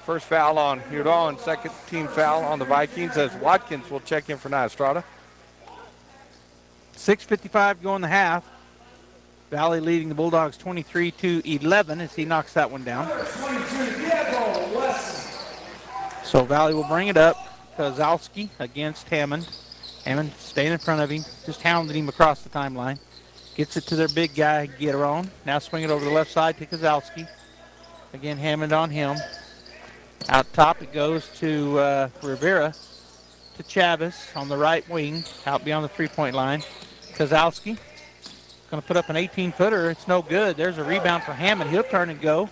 First foul on Udall, second team foul on the Vikings as Watkins will check in for Estrada. 6:55 going the half. Valley leading the Bulldogs 23-11 as he knocks that one down. So Valley will bring it up. Kozlowski against Hammond. Hammond staying in front of him, just hounding him across the timeline. Gets it to their big guy, Guerrero. Now swing it over the left side to Kozlowski. Again, Hammond on him. Out top it goes to Rivera, to Chavez on the right wing, out beyond the three-point line. Kozlowski going to put up an 18-footer. It's no good. There's a rebound for Hammond. He'll turn and go.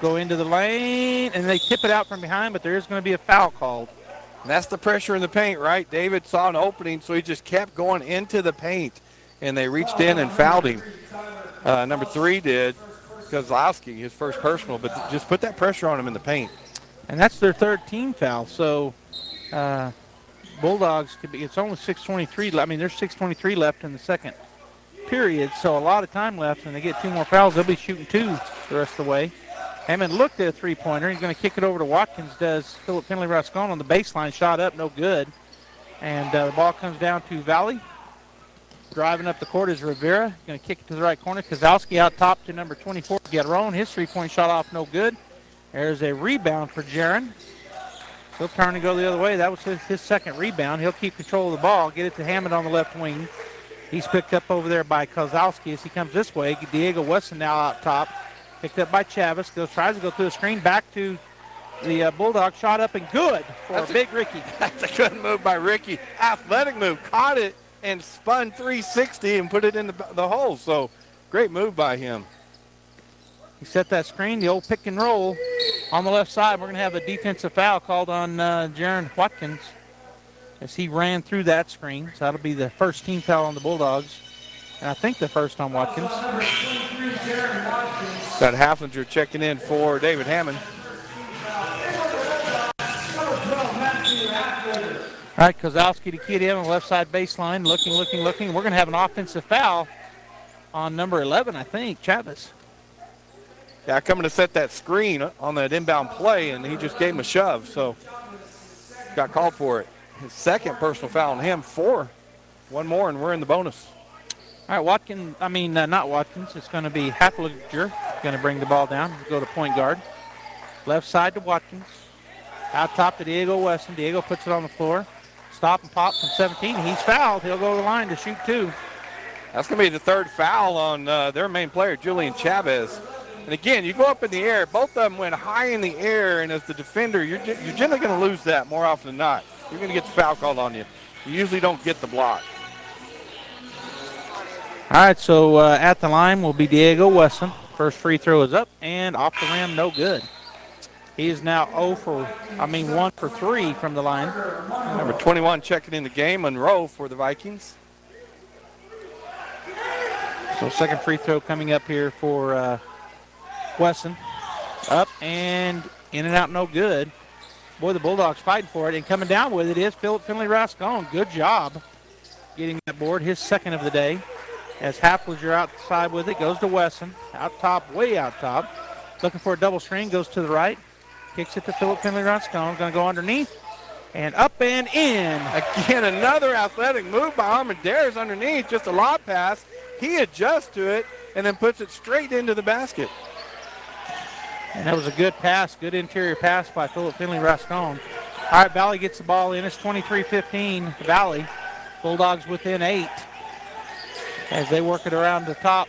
Go into the lane, and they tip it out from behind, but there is going to be a foul called. And that's the pressure in the paint, right? David saw an opening, so he just kept going into the paint, and they reached in and fouled him. Number 3 did, Kozlowski, his first personal, but just put that pressure on him in the paint. And that's their third team foul, so Bulldogs could be, it's only 6:23. I mean, there's 6:23 left in the second period, so a lot of time left, and they get 2 more fouls. They'll be shooting 2 the rest of the way. Hammond looked at a three-pointer. He's going to kick it over to Watkins, does Philip Finley Rascon on the baseline, shot up, no good. And the ball comes down to Valley. Driving up the court is Rivera. Going to kick it to the right corner. Kozlowski out top to number 24, Guerrero. His three-point shot off, no good. There's a rebound for Jaron. He'll turn and go the other way. That was his second rebound. He'll keep control of the ball, get it to Hammond on the left wing. He's picked up over there by Kozlowski as he comes this way. Diego Weston now out top. Picked up by Chavez. Tries to go through the screen. Back to the Bulldog. Shot up and good for Big Ricky. That's a good move by Ricky. Athletic move. Caught it and spun 360 and put it in the hole. So great move by him. He set that screen, the old pick and roll on the left side. We're going to have a defensive foul called on Jaron Watkins as he ran through that screen. So that'll be the first team foul on the Bulldogs. And I think the first on Watkins. Got Haflinger checking in for David Hammond. All right, Kozlowski to kid in on the left side baseline. Looking. We're going to have an offensive foul on number 11, I think, Chavez. Yeah, coming to set that screen on that inbound play, and he just gave him a shove, so got called for it. His second personal foul on him, 4. One more, and we're in the bonus. All right, not Watkins. It's going to be Haflinger going to bring the ball down, go to point guard. Left side to Watkins. Out top to Diego Weston. Diego puts it on the floor. Stop and pop from 17. He's fouled. He'll go to the line to shoot 2. That's going to be the third foul on their main player, Julian Chavez. And again, you go up in the air. Both of them went high in the air, and as the defender, you're generally going to lose that more often than not. You're going to get the foul called on you. You usually don't get the block. All right, so at the line will be Diego Weston. First free throw is up and off the rim, no good. He is now 1 for 3 from the line. Number 21 checking in the game, Monroe for the Vikings. So second free throw coming up here for Weston. Up and in and out, no good. Boy, the Bulldogs fighting for it, and coming down with it is Philip Finley Rascon. Good job getting that board, his second of the day. As Haflinger outside with it, goes to Weston. Out top, way out top. Looking for a double screen, goes to the right. Kicks it to Philip Finley Rascon. Going to go underneath. And up and in. Again, another athletic move by Armendariz underneath. Just a lob pass. He adjusts to it and then puts it straight into the basket. And that was a good pass, good interior pass by Philip Finley Rascon. All right, Valley gets the ball in. It's 23-15, Valley. Bulldogs within 8 as they work it around the top.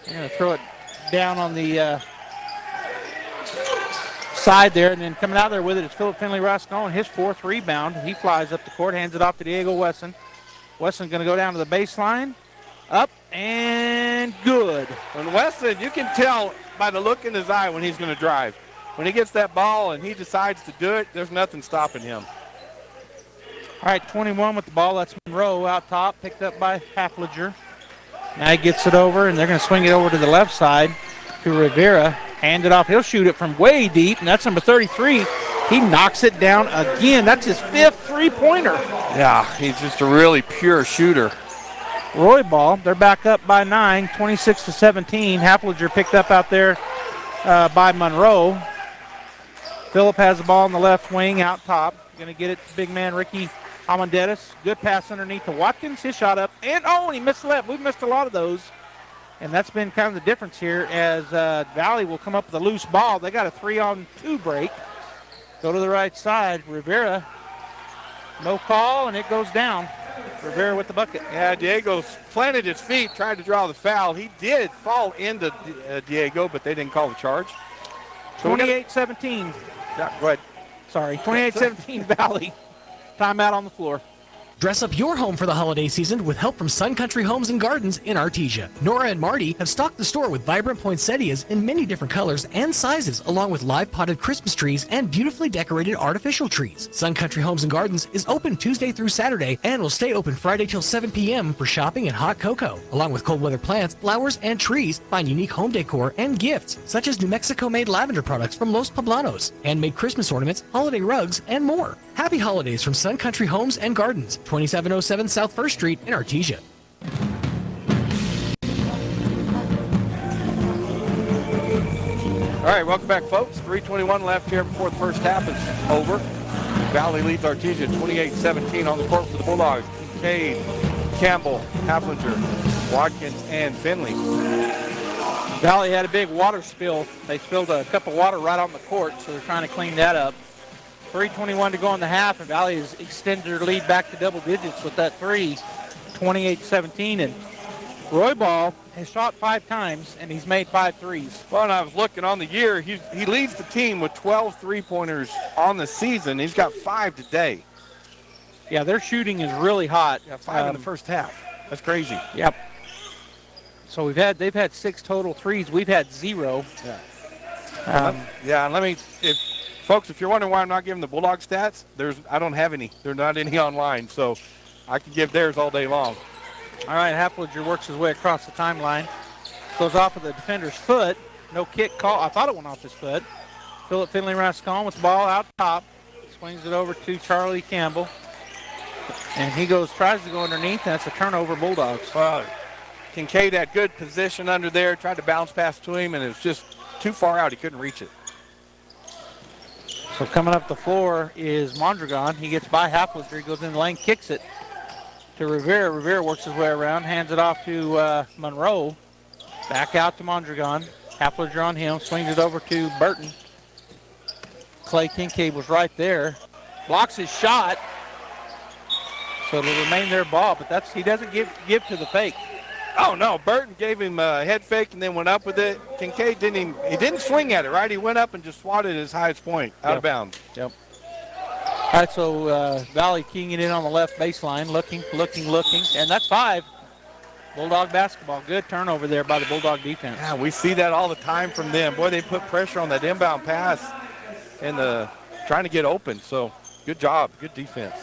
They're going to throw it down on the side there, and then coming out there with it is Philip Finley Rascon, his 4th rebound. He flies up the court, hands it off to Diego Wesson. Wesson's going to go down to the baseline. Up and good. And Wesson, you can tell by the look in his eye when he's going to drive. When he gets that ball and he decides to do it, there's nothing stopping him. All right, 21 with the ball. That's Monroe out top, picked up by Hafliger. Now he gets it over, and they're going to swing it over to the left side to Rivera. Hand it off. He'll shoot it from way deep, and that's number 33. He knocks it down again. That's his 5th three-pointer. Yeah, he's just a really pure shooter. Roy ball. They're back up by 9, 26-17. Hafliger picked up out there by Monroe. Phillip has the ball in the left wing out top. Going to get it to big man Ricky Almendares. Good pass underneath to Watkins. His shot up. And he missed the left. We've missed a lot of those. And that's been kind of the difference here as Valley will come up with a loose ball. They got a 3-on-2 break. Go to the right side. Rivera, no call, and it goes down. Rivera with the bucket. Yeah, Diego's planted his feet, tried to draw the foul. He did fall into Diego, but they didn't call the charge. 28-17. Yeah, go ahead. Sorry, 28-17 Valley. Timeout on the floor. Dress up your home for the holiday season with help from Sun Country Homes and Gardens in Artesia. Nora and Marty have stocked the store with vibrant poinsettias in many different colors and sizes, along with live potted Christmas trees and beautifully decorated artificial trees. Sun Country Homes and Gardens is open Tuesday through Saturday and will stay open Friday till 7 p.m. for shopping and hot cocoa. Along with cold weather plants, flowers, and trees, find unique home decor and gifts, such as New Mexico-made lavender products from Los Poblanos, handmade Christmas ornaments, holiday rugs, and more. Happy holidays from Sun Country Homes and Gardens, 2707 South 1st Street in Artesia. All right, welcome back, folks. 3:21 left here before the first half is over. Valley leads Artesia 28-17 on the court for the Bulldogs. Kincaid, Campbell, Haflinger, Watkins, and Finley. Valley had a big water spill. They spilled a cup of water right on the court, so they're trying to clean that up. 3:21 to go in the half, and Valley has extended their lead back to double digits with that 28-17. And Roy Ball has shot 5 times, and he's made 5 threes. Well, and I was looking on the year. He leads the team with 12 three-pointers on the season. He's got 5 today. Yeah, their shooting is really hot. Yeah, 5 in the first half. That's crazy. Yep. So they've had 6 total threes. We've had 0. Yeah. And let me, folks, if you're wondering why I'm not giving the Bulldog stats, I don't have any. They're not any online, so I can give theirs all day long. All right, Hafliger works his way across the timeline. Goes off of the defender's foot. No kick call. I thought it went off his foot. Philip Finley Rascon with the ball out top. Swings it over to Charlie Campbell. And he tries to go underneath, and that's a turnover, Bulldogs. Well, Kincaid had good position under there, tried to bounce pass to him, and it was just too far out. He couldn't reach it. So coming up the floor is Mondragon. He gets by Hafliger. He goes in the lane, kicks it to Rivera. Rivera works his way around, hands it off to Monroe. Back out to Mondragon. Hafliger on him, swings it over to Burton. Clay Kincaid was right there. Blocks his shot. So it'll remain their ball, but he doesn't give to the fake. Oh, no. Burton gave him a head fake and then went up with it. Kincaid didn't swing at it, right? He went up and just swatted his highest point out of bounds. Yep. All right, so Valley keying it in on the left baseline, looking, and that's 5. Bulldog basketball. Good turnover there by the Bulldog defense. Yeah, we see that all the time from them. Boy, they put pressure on that inbound pass and trying to get open. So good job, good defense.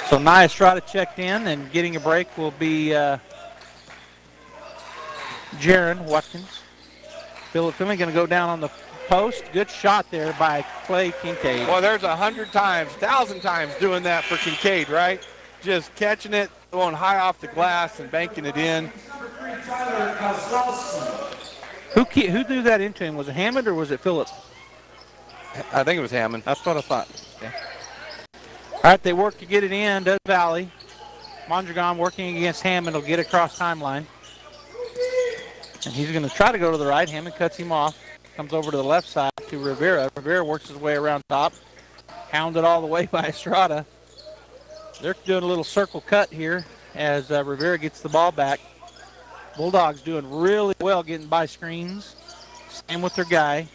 So Nia Estrada checked in, and getting a break will be Jaron Watkins. Philip Finley going to go down on the post. Good shot there by Clay Kincaid. Well, there's 100 times, 1,000 times doing that for Kincaid, right? Just catching it, going high off the glass and banking it in. Who threw that into him? Was it Hammond or was it Phillips? I think it was Hammond. That's what I thought. Okay. All right, they work to get it in, does Valley. Mondragon working against Hammond will get across timeline. And he's going to try to go to the right. Hammond cuts him off. Comes over to the left side to Rivera. Rivera works his way around top. Hounded all the way by Estrada. They're doing a little circle cut here as Rivera gets the ball back. Bulldogs doing really well getting by screens. Same with their guy.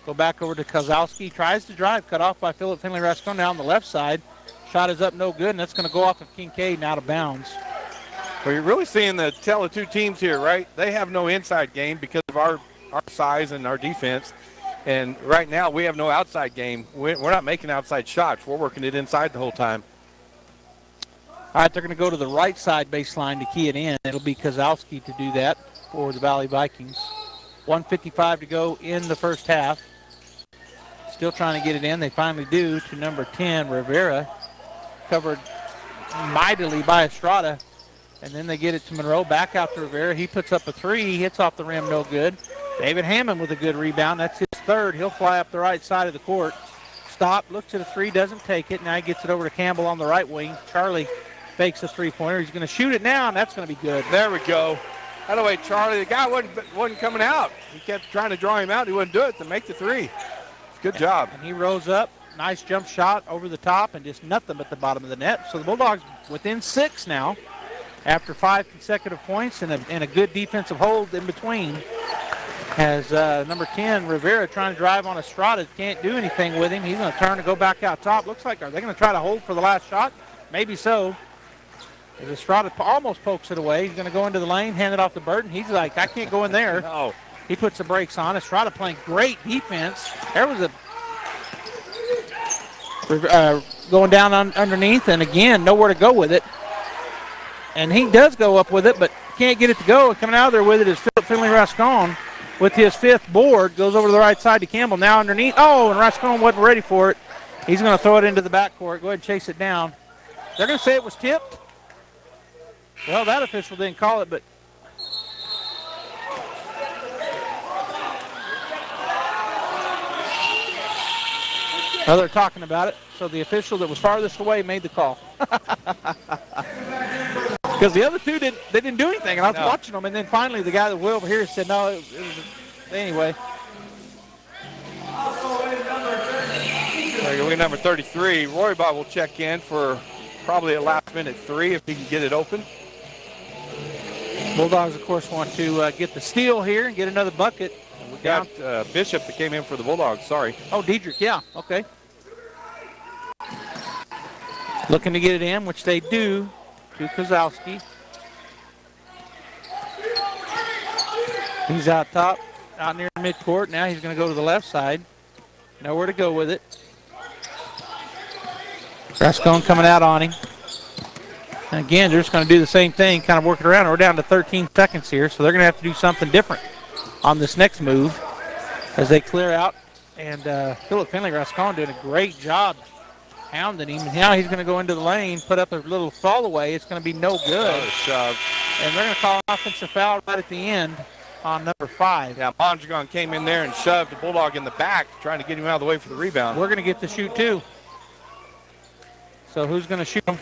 Go back over to Kozlowski. Tries to drive. Cut off by Philip Finley Rascon down the left side. Shot is up, no good, and that's going to go off of Kincaid and out of bounds. Well, you're really seeing the tell of two teams here, right? They have no inside game because of our size and our defense. And right now we have no outside game. We're not making outside shots. We're working it inside the whole time. All right, they're going to go to the right side baseline to key it in. It'll be Kozlowski to do that for the Valley Vikings. 1:55 to go in the first half. Still trying to get it in. They finally do to number 10, Rivera. Covered mightily by Estrada. And then they get it to Monroe. Back out to Rivera. He puts up a three. He hits off the rim, no good. David Hammond with a good rebound. That's his third. He'll fly up the right side of the court. Stop, looks at a three, doesn't take it. Now he gets it over to Campbell on the right wing. Charlie fakes a three-pointer. He's going to shoot it now, and that's going to be good. There we go. By the way, Charlie, the guy wasn't coming out. He kept trying to draw him out. He wouldn't do it to make the three. Good job. And he rose up. Nice jump shot over the top and just nothing but the bottom of the net. So the Bulldogs within 6 now after 5 consecutive points and a good defensive hold in between. As number 10, Rivera, trying to drive on Estrada. Can't do anything with him. He's going to turn and go back out top. Looks like, are they going to try to hold for the last shot? Maybe so. As Estrada almost pokes it away. He's going to go into the lane, hand it off to Burton. He's like, I can't go in there. No. He puts the brakes on. Estrada playing great defense. There was a going down underneath, and again, nowhere to go with it. And he does go up with it, but can't get it to go. Coming out of there with it is Philip Finley Rascon with his 5th board. Goes over to the right side to Campbell. Now underneath. Oh, and Rascon wasn't ready for it. He's going to throw it into the backcourt. Go ahead and chase it down. They're going to say it was tipped. Well, that official didn't call it, but well, they're talking about it. So the official that was farthest away made the call. Because the other two didn't do anything, and I was watching them, and then finally the guy that was over here said, no, it was anyway. There you go, number 33. Roybach will check in for probably a last-minute three if he can get it open. Bulldogs, of course, want to get the steal here and get another bucket. We got Bishop that came in for the Bulldogs, sorry. Oh, Diedrich, yeah, okay. Looking to get it in, which they do, to Kozlowski. He's out top, out near midcourt. Now he's going to go to the left side. Nowhere to go with it. Rascon coming out on him. And again, they're just going to do the same thing, kind of work it around. We're down to 13 seconds here, so they're going to have to do something different on this next move as they clear out. And Philip Finley Rascon doing a great job hounding him. Now he's going to go into the lane, put up a little fall away. It's going to be no good. Shove. And they're going to call an offensive foul right at the end on number 5. Yeah, Mondragon came in there and shoved the Bulldog in the back, trying to get him out of the way for the rebound. We're going to get to shoot too. So who's going to shoot him?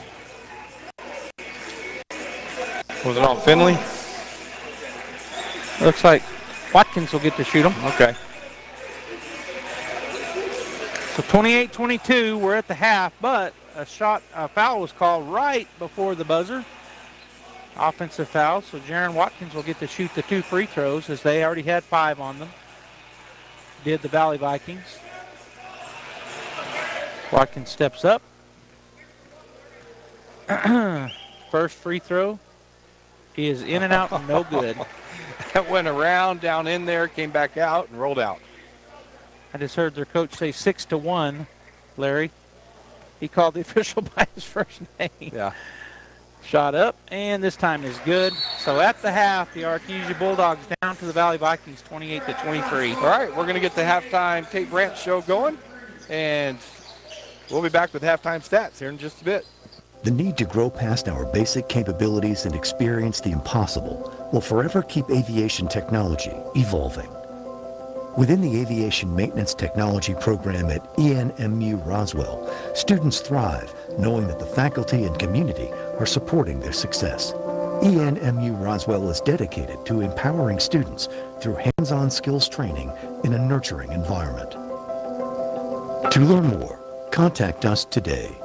Was it on Finley? Looks like Watkins will get to shoot him. Okay. So 28-22, we're at the half, but a foul was called right before the buzzer. Offensive foul, so Jaron Watkins will get to shoot the 2 free throws as they already had 5 on them. Did the Valley Vikings. Watkins steps up. First free throw is in and out and no good. That went around, down in there, came back out, and rolled out. I just heard their coach say 6-1, Larry. He called the official by his first name. Yeah. Shot up, and this time is good. So at the half, the Artesia Bulldogs down to the Valley Vikings, 28-23. All right, we're going to get the halftime Tate Branch show going, and we'll be back with halftime stats here in just a bit. The need to grow past our basic capabilities and experience the impossible will forever keep aviation technology evolving. Within the Aviation Maintenance Technology program at ENMU Roswell, students thrive knowing that the faculty and community are supporting their success. ENMU Roswell is dedicated to empowering students through hands-on skills training in a nurturing environment. To learn more, contact us today.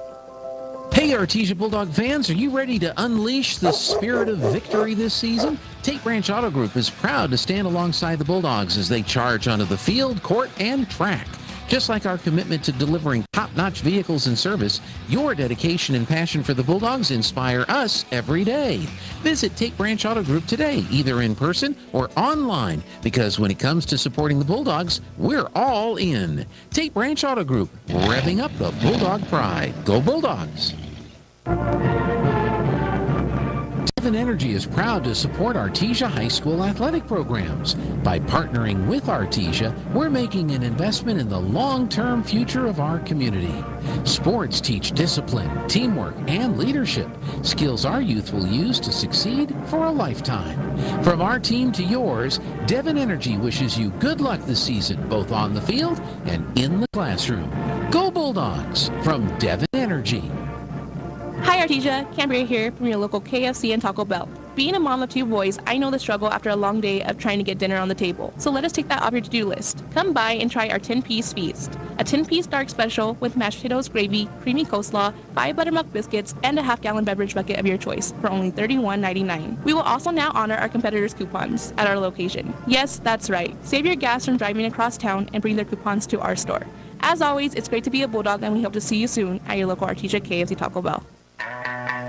Hey, Artesia Bulldog fans, are you ready to unleash the spirit of victory this season? Tate Branch Auto Group is proud to stand alongside the Bulldogs as they charge onto the field, court, and track. Just like our commitment to delivering top-notch vehicles and service, your dedication and passion for the Bulldogs inspire us every day. Visit Tate Branch Auto Group today, either in person or online, because when it comes to supporting the Bulldogs, we're all in. Tate Branch Auto Group, revving up the Bulldog pride. Go Bulldogs! Devon Energy is proud to support Artesia High School athletic programs. By partnering with Artesia, we're making an investment in the long-term future of our community. Sports teach discipline, teamwork, and leadership, skills our youth will use to succeed for a lifetime. From our team to yours, Devon Energy wishes you good luck this season, both on the field and in the classroom. Go Bulldogs from Devon Energy. Hi Artesia, Cambria here from your local KFC and Taco Bell. Being a mom of two boys, I know the struggle after a long day of trying to get dinner on the table. So let us take that off your to-do list. Come by and try our 10-piece feast. A 10-piece dark special with mashed potatoes, gravy, creamy coleslaw, 5 buttermilk biscuits, and a half-gallon beverage bucket of your choice for only $31.99. We will also now honor our competitors' coupons at our location. Yes, that's right. Save your gas from driving across town and bring their coupons to our store. As always, it's great to be a Bulldog, and we hope to see you soon at your local Artesia KFC Taco Bell.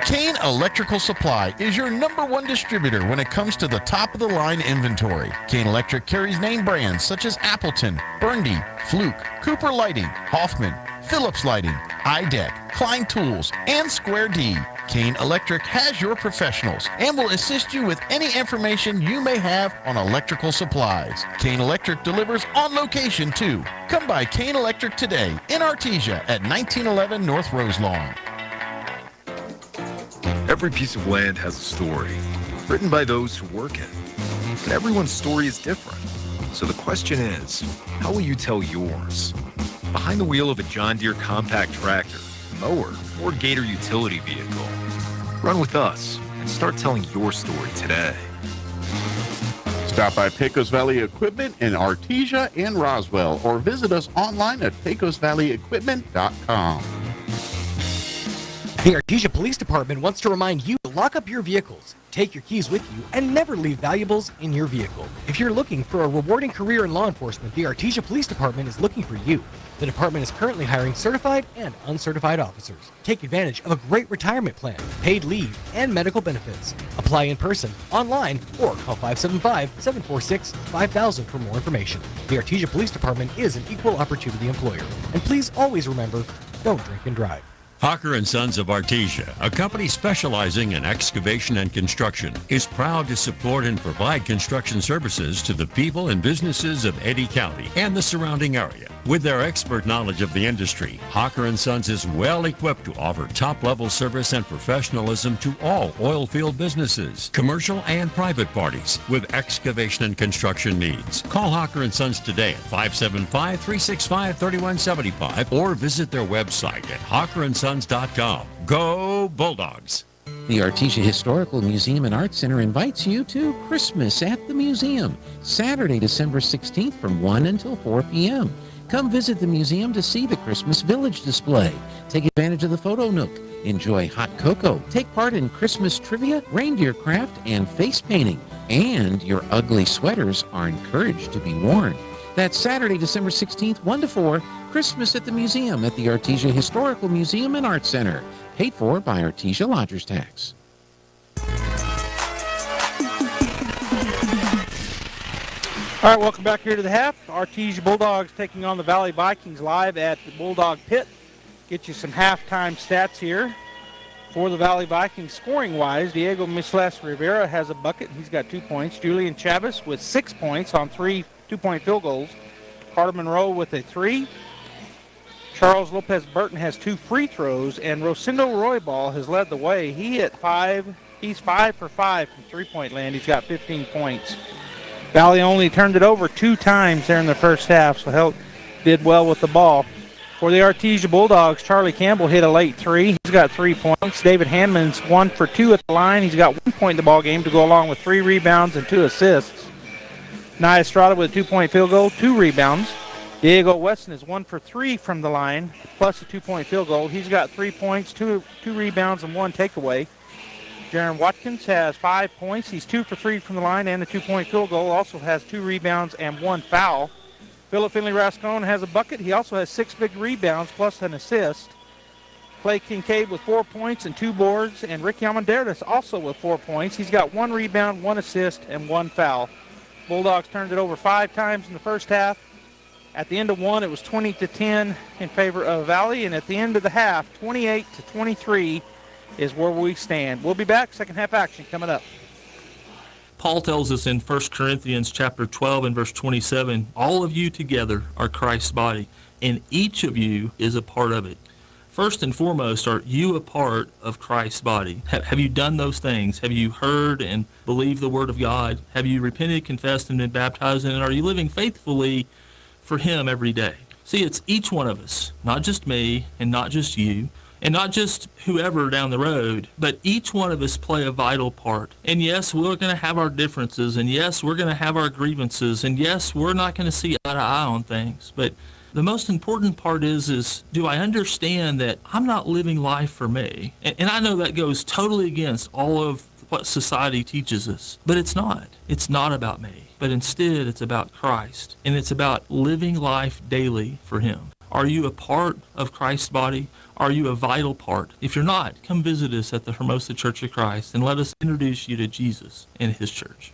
Kane Electrical Supply is your #1 distributor when it comes to the top-of-the-line inventory. Kane Electric carries name brands such as Appleton, Burndy, Fluke, Cooper Lighting, Hoffman, Phillips Lighting, IDEC, Klein Tools, and Square D. Kane Electric has your professionals and will assist you with any information you may have on electrical supplies. Kane Electric delivers on location too. Come by Kane Electric today in Artesia at 1911 North Roselawn. Every piece of land has a story, written by those who work it. And everyone's story is different. So the question is, how will you tell yours? Behind the wheel of a John Deere compact tractor, mower, or Gator utility vehicle. Run with us and start telling your story today. Stop by Pecos Valley Equipment in Artesia and Roswell, or visit us online at pecosvalleyequipment.com. The Artesia Police Department wants to remind you to lock up your vehicles, take your keys with you, and never leave valuables in your vehicle. If you're looking for a rewarding career in law enforcement, the Artesia Police Department is looking for you. The department is currently hiring certified and uncertified officers. Take advantage of a great retirement plan, paid leave, and medical benefits. Apply in person, online, or call 575-746-5000 for more information. The Artesia Police Department is an equal opportunity employer. And please always remember, don't drink and drive. Hawker & Sons of Artesia, a company specializing in excavation and construction, is proud to support and provide construction services to the people and businesses of Eddy County and the surrounding area. With their expert knowledge of the industry, Hawker & Sons is well equipped to offer top-level service and professionalism to all oil field businesses, commercial and private parties with excavation and construction needs. Call Hawker & Sons today at 575-365-3175 or visit their website at hawkerandsons.com. Go Bulldogs! The Artesia Historical Museum and Art Center invites you to Christmas at the Museum, Saturday, December 16th from 1 until 4 p.m. Come visit the museum to see the Christmas Village display. Take advantage of the photo nook. Enjoy hot cocoa. Take part in Christmas trivia, reindeer craft, and face painting. And your ugly sweaters are encouraged to be worn. That's Saturday, December 16th, 1 to 4, Christmas at the Museum at the Artesia Historical Museum and Art Center. Paid for by Artesia Lodgers Tax. All right, welcome back here to the half. Artesia Bulldogs taking on the Valley Vikings live at the Bulldog Pit. Get you some halftime stats here for the Valley Vikings scoring-wise. Diego Misles Rivera has a bucket. He's got 2 points. Julian Chavez with 6 points on 3 two-point field goals. Carter Monroe with a 3. Charles Lopez Burton has 2 free throws, and Rosendo Roybal has led the way. He hit 5. He's 5 for 5 from three-point land. He's got 15 points. Valley only turned it over 2 times there in the first half, so did well with the ball. For the Artesia Bulldogs, Charlie Campbell hit a late 3. He's got 3 points. David Hanman's 1 for 2 at the line. He's got 1 point in the ball game to go along with 3 rebounds and 2 assists. Nia Estrada with a 2-point field goal, 2 rebounds. Diego Weston is 1 for 3 from the line, plus a 2-point field goal. He's got 3 points, 2 rebounds, and 1 takeaway. Jaron Watkins has 5 points. He's 2 for 3 from the line and a 2-point field goal. Also has 2 rebounds and 1 foul. Philip Finley Rascone has a bucket. He also has 6 big rebounds plus an assist. Clay Kincaid with 4 points and 2 boards, and Ricky Almendarez also with 4 points. He's got 1 rebound, 1 assist, and 1 foul. Bulldogs turned it over 5 times in the first half. At the end of one, it was 20-10 in favor of Valley, and at the end of the half, 28-23 is where we stand. We'll be back. Second half action coming up. Paul tells us in 1 Corinthians chapter 12 and verse 27, all of you together are Christ's body, and each of you is a part of it. First and foremost, are you a part of Christ's body? Have you done those things? Have you heard and believed the Word of God? Have you repented, confessed, and been baptized? And are you living faithfully for Him every day? See, it's each one of us, not just me and not just you, and not just whoever down the road, but each one of us play a vital part. And yes, we're going to have our differences, and yes, we're going to have our grievances, and yes, we're not going to see eye to eye on things. But the most important part is do I understand that I'm not living life for me? And I know that goes totally against all of what society teaches us, but it's not. It's not about me, but instead it's about Christ, and it's about living life daily for Him. Are you a part of Christ's body? Are you a vital part? If you're not, come visit us at the Hermosa Church of Christ and let us introduce you to Jesus and His church.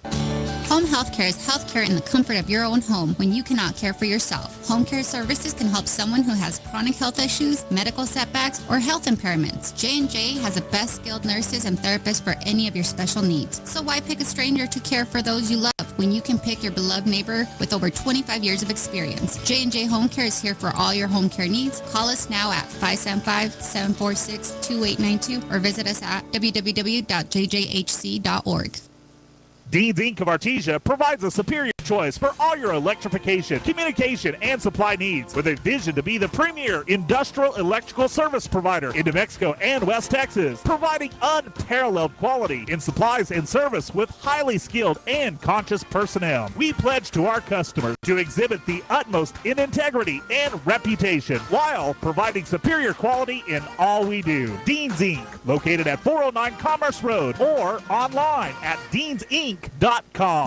Home health care is health care in the comfort of your own home when you cannot care for yourself. Home care services can help someone who has chronic health issues, medical setbacks, or health impairments. J&J has the best skilled nurses and therapists for any of your special needs. So why pick a stranger to care for those you love when you can pick your beloved neighbor with over 25 years of experience? J&J Home Care is here for all your home care needs. Call us now at 575-746-2892 or visit us at www.jjhc.org. Dean's Inc. of Artesia provides a superior choice for all your electrification, communication, and supply needs, with a vision to be the premier industrial electrical service provider in New Mexico and West Texas, providing unparalleled quality in supplies and service with highly skilled and conscious personnel. We pledge to our customers to exhibit the utmost in integrity and reputation while providing superior quality in all we do. Dean's Inc., located at 409 Commerce Road or online at deansinc.com.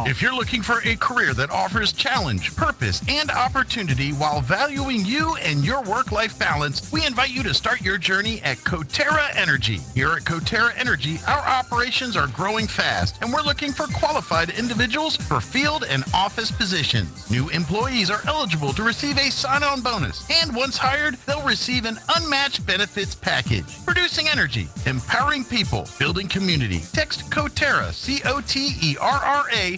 If you're looking for a career that offers challenge, purpose, and opportunity while valuing you and your work-life balance, we invite you to start your journey at Coterra Energy. Here at Coterra Energy, our operations are growing fast, and we're looking for qualified individuals for field and office positions. New employees are eligible to receive a sign-on bonus, and once hired, they'll receive an unmatched benefits package. Producing energy, empowering people, building community. Text Coterra, COTERRA,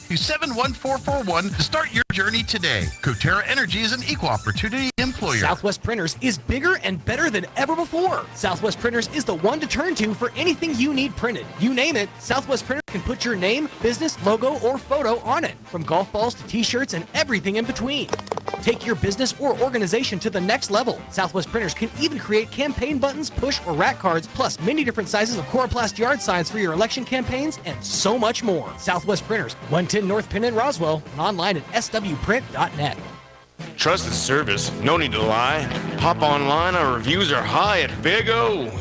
to 71441 to start your journey today. Coterra Energy is an equal opportunity employer. Southwest Printers is bigger and better than ever before. Southwest Printers is the one to turn to for anything you need printed. You name it, Southwest Printers can put your name, business, logo, or photo on it. From golf balls to t-shirts and everything in between. Take your business or organization to the next level. Southwest Printers can even create campaign buttons, push or rack cards, plus many different sizes of Coroplast yard signs for your election campaigns, and so much more. Southwest Printers, 110 North Penn in Roswell, and online at swprint.net. Trusted service, no need to lie. Hop online, our reviews are high at Big O.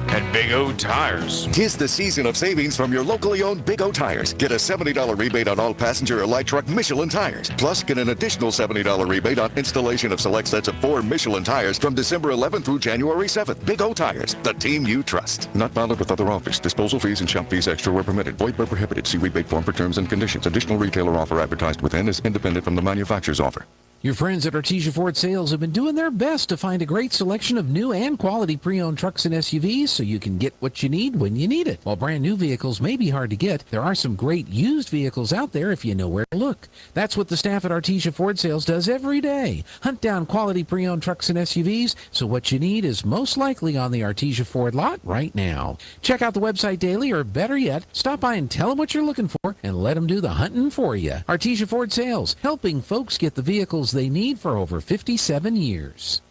At Big O Tires. 'Tis the season of savings from your locally owned Big O Tires. Get a $70 rebate on all passenger or light truck Michelin tires. Plus, get an additional $70 rebate on installation of select sets of 4 Michelin tires from December 11th through January 7th. Big O Tires, the team you trust. Not bounded with other offers. Disposal fees and shop fees extra were permitted. Void where prohibited. See rebate form for terms and conditions. Additional retailer offer advertised within is independent from the manufacturer's offer. Your friends at Artesia Ford Sales have been doing their best to find a great selection of new and quality pre-owned trucks and SUVs so you can get what you need when you need it. While brand new vehicles may be hard to get, there are some great used vehicles out there if you know where to look. That's what the staff at Artesia Ford Sales does every day. Hunt down quality pre-owned trucks and SUVs so what you need is most likely on the Artesia Ford lot right now. Check out the website daily, or better yet, stop by and tell them what you're looking for and let them do the hunting for you. Artesia Ford Sales, helping folks get the vehicles they need for over 57 years.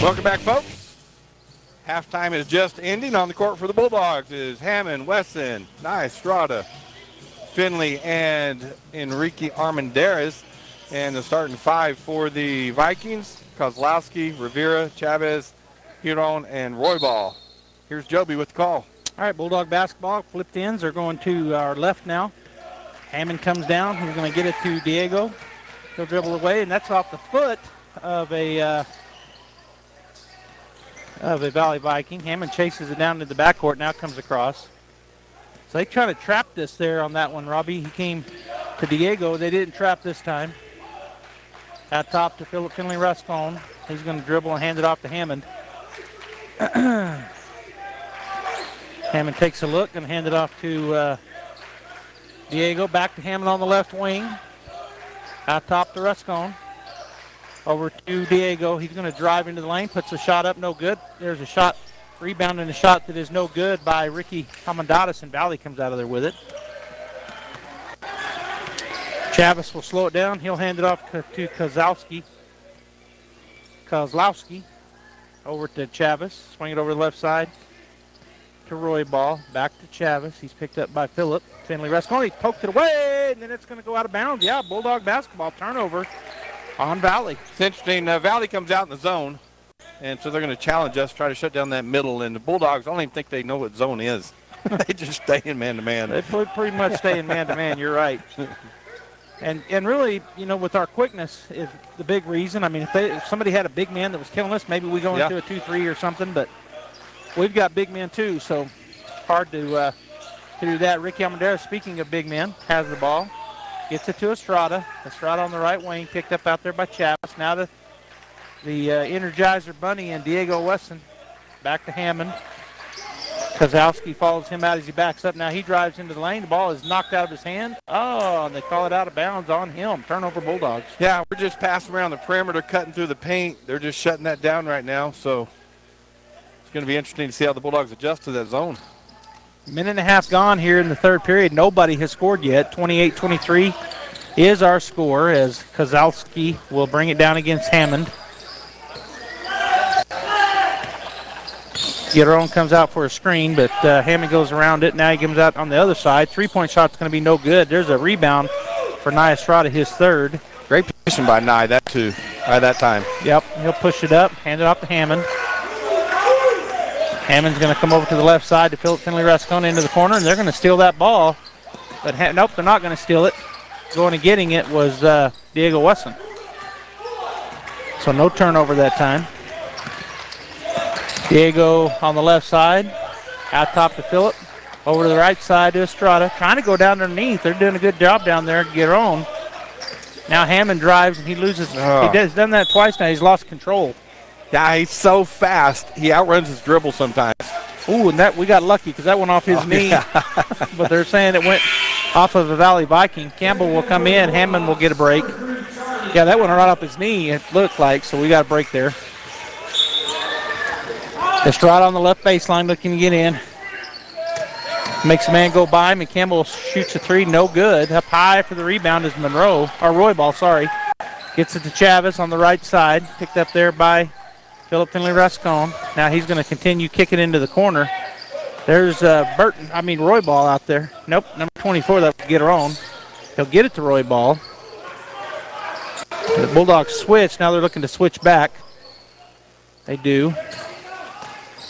Welcome back, folks. Halftime is just ending. On the court for the Bulldogs is Hammond, Wesson, Estrada, Finley, and Enrique Armendariz. And the starting five for the Vikings, Kozlowski, Rivera, Chavez, Huron, and Roybal. Here's Joby with the call. All right, Bulldog basketball. Flipped ends are going to our left now. Hammond comes down. He's going to get it to Diego. He'll dribble away, and that's off the foot of a Valley Viking. Hammond chases it down to the backcourt. Now comes across. So they try to trap this there on that one, Robbie. He came to Diego. They didn't trap this time. Out top to Philip Finley Ruscone. He's going to dribble and hand it off to Hammond. Hammond takes a look and hand it off to Diego. Back to Hammond on the left wing. Out top to Ruscone. Over to Diego. He's going to drive into the lane. Puts a shot up. No good. There's a shot. Rebound and a shot that is no good by Ricky Hamandatis, and Valley comes out of there with it. Chavez will slow it down. He'll hand it off to Kozlowski. Over to Chavez. Swing it over the left side to Roybal. Back to Chavez. He's picked up by Phillip. Finley Ruscone. He poked it away, and then it's going to go out of bounds. Yeah, Bulldog basketball turnover on Valley. It's interesting. Valley comes out in the zone, and so they're going to challenge us, try to shut down that middle. And the Bulldogs, I don't even think they know what zone is. They just stay in man-to-man. They pretty much stay in man-to-man. You're right. And really, you know, with our quickness is the big reason. I mean, if somebody had a big man that was killing us, maybe we go into a 2-3 or something. But we've got big men too, so hard to do that. Ricky Almendarez, speaking of big men, has the ball, gets it to Estrada. Estrada on the right wing, picked up out there by Chavez. Now the Energizer Bunny and Diego Wesson. Back to Hammond. Kozlowski follows him out as he backs up. Now he drives into the lane. The ball is knocked out of his hand. Oh, and they call it out of bounds on him. Turnover Bulldogs. Yeah, we're just passing around the perimeter, cutting through the paint. They're just shutting that down right now. So it's going to be interesting to see how the Bulldogs adjust to that zone. Minute and a half gone here in the third period. Nobody has scored yet. 28-23 is our score as Kozlowski will bring it down against Hammond. Guerrero comes out for a screen, but Hammond goes around it. Now he comes out on the other side. Three-point shot's going to be no good. There's a rebound for Nye Estrada, his third. Great position by Nye, that time. Yep, he'll push it up, hand it off to Hammond. Hammond's going to come over to the left side to Philip Finley Ruscone into the corner, and they're going to steal that ball. But nope, they're not going to steal it. Going and getting it was Diego Wesson. So no turnover that time. Diego on the left side, out top to Phillip, over to the right side to Estrada, trying to go down underneath. They're doing a good job down there. Guerrero. Now Hammond drives and he loses. He's done that twice now. He's lost control. Yeah, he's so fast. He outruns his dribble sometimes. Ooh, and that we got lucky because that went off his knee. Yeah. But they're saying it went off of a Valley Viking. Campbell will come in. Hammond will get a break. Yeah, that went right off his knee, it looked like, so we got a break there. Estrada on the left baseline looking to get in. Makes a man go by. McCampbell shoots a three, no good. Up high for the rebound is Roybal, sorry. Gets it to Chavez on the right side. Picked up there by Philip Finley Ruscone. Now he's going to continue kicking into the corner. There's Roybal out there. Nope, number 24, that'll get her on. He'll get it to Roybal. The Bulldogs switch. Now they're looking to switch back. They do.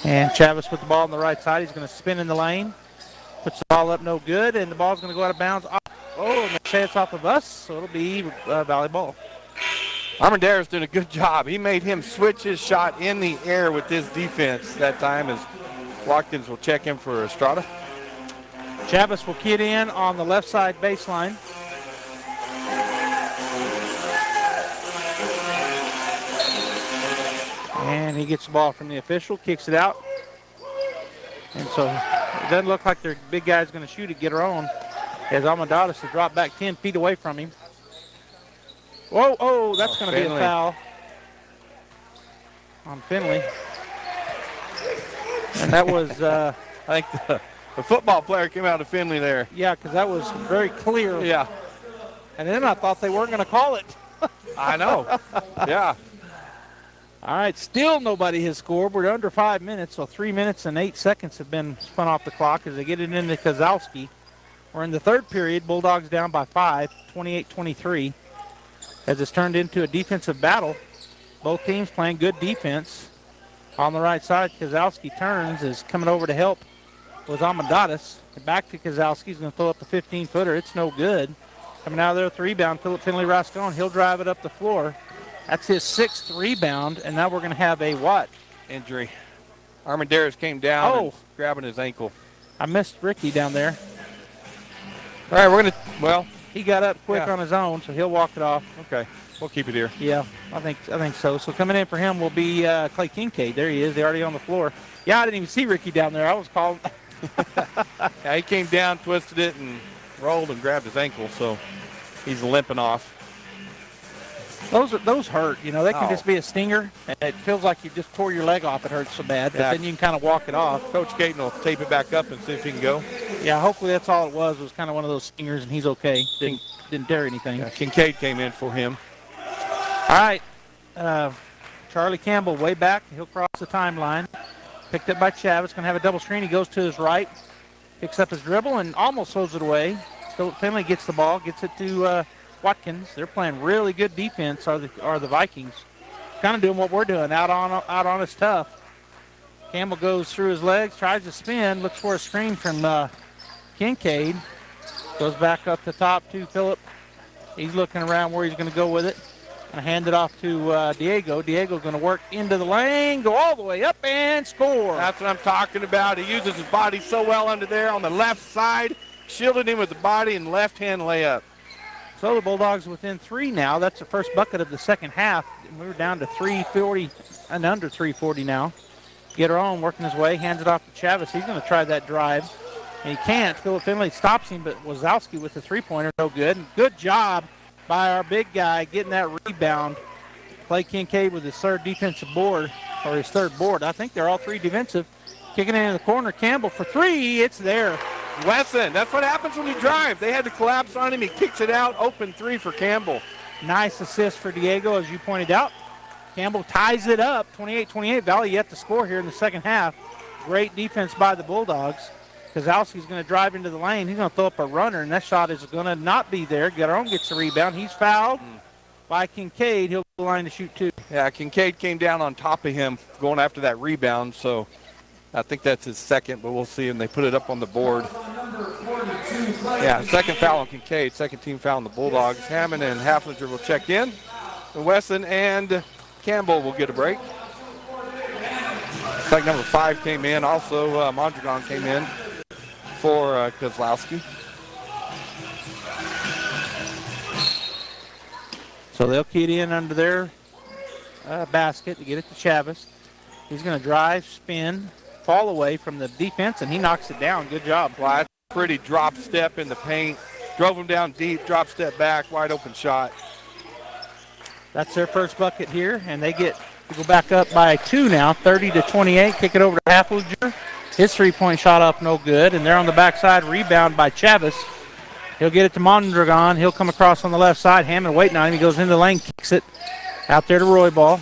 And Chavez with the ball on the right side. He's going to spin in the lane. Puts the ball up, no good, and the ball's going to go out of bounds. Oh, and they say it's off of us, so it'll be Valley ball. Armendariz doing a good job. He made him switch his shot in the air with his defense that time as Watkins will check in for Estrada. Chavez will kid in on the left side baseline. And he gets the ball from the official, kicks it out. And so it doesn't look like their big guy's going to shoot it, get her on. As Almendaris to drop back 10 feet away from him. Whoa, oh, that's going to be a foul on Finley. And that was... I think the football player came out of Finley there. Yeah, because that was very clear. Yeah. And then I thought they weren't going to call it. I know. Yeah. All right, still nobody has scored. We're under 5 minutes, so 3 minutes and 8 seconds have been spun off the clock as they get it into Kozlowski. We're in the third period. Bulldogs down by 5, 28-23, as it's turned into a defensive battle. Both teams playing good defense. On the right side, Kozlowski turns, is coming over to help with Amadatis. Back to Kozlowski. He's going to throw up the 15-footer. It's no good. Coming out of there with the rebound, Philip Finley Rascon. He'll drive it up the floor. That's his 6th rebound, and now we're going to have a what? Injury. Armendariz came down and grabbing his ankle. I missed Ricky down there. All right, we're going to, well. He got up quick on his own, so he'll walk it off. Okay, we'll keep it here. Yeah, I think so. So coming in for him will be Clay Kincaid. There he is. They're already on the floor. Yeah, I didn't even see Ricky down there. I was calling. Yeah, he came down, twisted it, and rolled and grabbed his ankle, so he's limping off. Those hurt, you know. They can just be a stinger. It feels like you just tore your leg off. It hurts so bad, but then you can kind of walk it off. Coach Caton will tape it back up and see if he can go. Yeah, hopefully that's all it was kind of one of those stingers, and he's okay. Didn't tear anything. Yeah, Kincaid came in for him. All right. Charlie Campbell way back. He'll cross the timeline. Picked up by Chavez. Going to have a double screen. He goes to his right. Picks up his dribble and almost throws it away. Philip Finley gets the ball. Gets it to Watkins. They're playing really good defense, are the Vikings. Kind of doing what we're doing, out on us tough. Campbell goes through his legs, tries to spin, looks for a screen from Kincaid. Goes back up the top to Philip. He's looking around where he's going to go with it. Going to hand it off to Diego. Diego's going to work into the lane, go all the way up and score. That's what I'm talking about. He uses his body so well under there on the left side, shielded him with the body and left-hand layup. So the Bulldogs within 3 now. That's the first bucket of the second half. We're down to 340 and under 340 now. Guerrero working his way, hands it off to Chavez. He's going to try that drive. And he can't. Philip Finley stops him, but Wazowski with the three-pointer, no good. And good job by our big guy getting that rebound. Clay Kincaid with his third defensive board, or his third board. I think they're all 3 defensive. Kicking it in the corner. Campbell for 3. It's there. Wesson, that's what happens when you drive. They had to collapse on him. He kicks it out. Open 3 for Campbell. Nice assist for Diego, as you pointed out. Campbell ties it up. 28-28. Valley yet to score here in the second half. Great defense by the Bulldogs. Kozlowski's going to drive into the lane. He's going to throw up a runner, and that shot is going to not be there. Guerrero gets the rebound. He's fouled by Kincaid. He'll go to the line to shoot 2. Yeah, Kincaid came down on top of him going after that rebound, so I think that's his second, but we'll see. And they put it up on the board. Yeah, second foul on Kincaid, second team foul on the Bulldogs. Hammond and Haflinger will check in. And Wesson and Campbell will get a break. Looks like number 5 came in. Also, Mondragon came in for Kozlowski. So they'll key it in under their basket to get it to Chavez. He's going to drive, spin, fall away from the defense, and he knocks it down. Good job. Well, that's a pretty drop step in the paint. Drove him down deep, drop step back, wide open shot. That's their first bucket here, and they go back up by 2 now, 30-28. Kick it over to Haflinger. His three-point shot up, no good, and they're on the backside. Rebound by Chavez. He'll get it to Mondragon. He'll come across on the left side. Hammond waiting on him. He goes into the lane, kicks it out there to Roybal.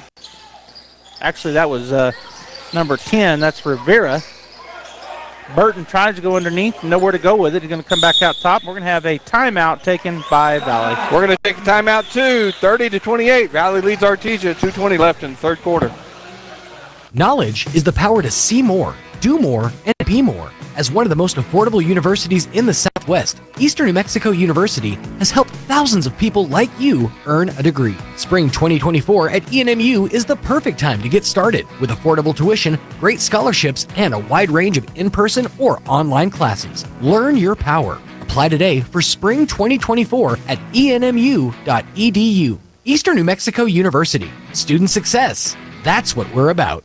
Actually, that was number 10. That's Rivera. Burton tries to go underneath, nowhere to go with it. He's going to come back out top. We're going to have a timeout taken by Valley. We're going to take a timeout too, 30-28. Valley leads Artesia, 2:20 left in the third quarter. Knowledge is the power to see more, do more, and be more. As one of the most affordable universities in the Southwest, Eastern New Mexico University has helped thousands of people like you earn a degree. Spring 2024 at ENMU is the perfect time to get started with affordable tuition, great scholarships, and a wide range of in-person or online classes. Learn your power. Apply today for spring 2024 at enmu.edu. Eastern New Mexico University. Student success. That's what we're about.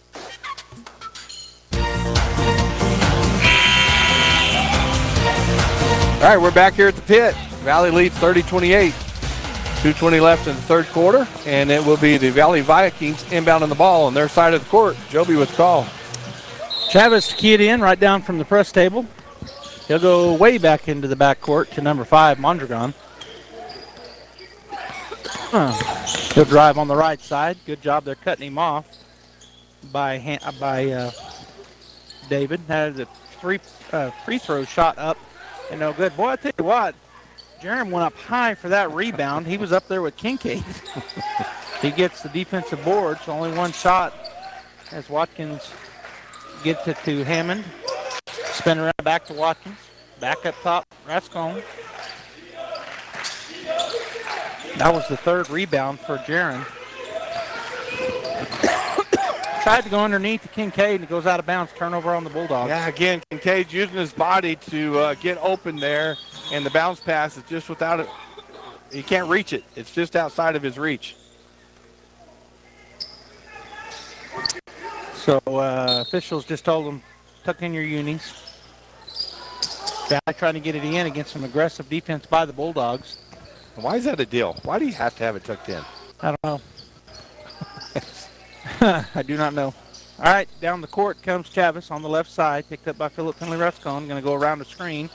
All right, we're back here at the pit. Valley leads 30-28. 2:20 left in the third quarter, and it will be the Valley Vikings inbounding the ball on their side of the court. Joby with the call. Chavez keyed in right down from the press table. He'll go way back into the backcourt to number 5, Mondragon. He'll drive on the right side. Good job there cutting him off. by David. Had the free throw shot up and no good. Boy, I tell you what, Jerem went up high for that rebound. He was up there with Kincaid. He gets the defensive board, so only one shot as Watkins gets it to Hammond. Spin around back to Watkins. Back up top, Rascon. That was the third rebound for Jerem. Tried to go underneath to Kincaid, and it goes out of bounds. Turnover on the Bulldogs. Yeah, again, Kincaid's using his body to get open there, and the bounce pass is just without it. He can't reach it. It's just outside of his reach. So officials just told him, tuck in your unis. Valley trying to get it in against some aggressive defense by the Bulldogs. Why is that a deal? Why do you have to have it tucked in? I don't know. I do not know. All right, down the court comes Chavis on the left side, picked up by Philip Finley-Ruscon. Going to go around the screen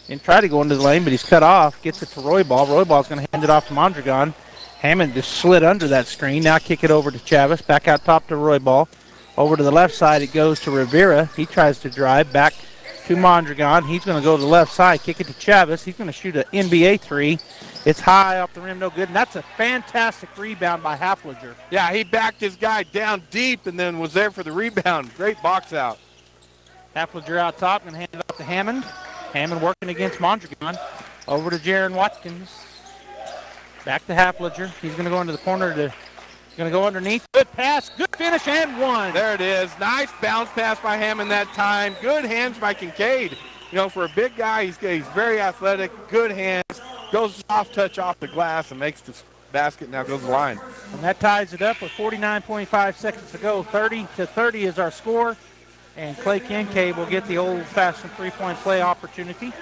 and try to go into the lane, but he's cut off. Gets it to Roybal. Roybal's going to hand it off to Mondragon. Hammond just slid under that screen. Now kick it over to Chavis. Back out top to Roybal. Over to the left side, it goes to Rivera. He tries to drive back to Mondragon. He's going to go to the left side, kick it to Chavis. He's going to shoot an NBA three. It's high off the rim, no good. And that's a fantastic rebound by Hafliger. Yeah, he backed his guy down deep and then was there for the rebound. Great box out. Hafliger out top, going to hand it off to Hammond. Hammond working against Mondragon. Over to Jaron Watkins. Back to Hafliger. He's going to go into the corner to... Going to go underneath. Good pass. Good finish and one. There it is. Nice bounce pass by Hammond that time. Good hands by Kincaid. You know, for a big guy, he's very athletic. Good hands. Goes soft touch off the glass and makes the basket. Now goes the line. And that ties it up with 49.5 seconds to go. 30-30 is our score. And Clay Kincaid will get the old-fashioned three-point play opportunity.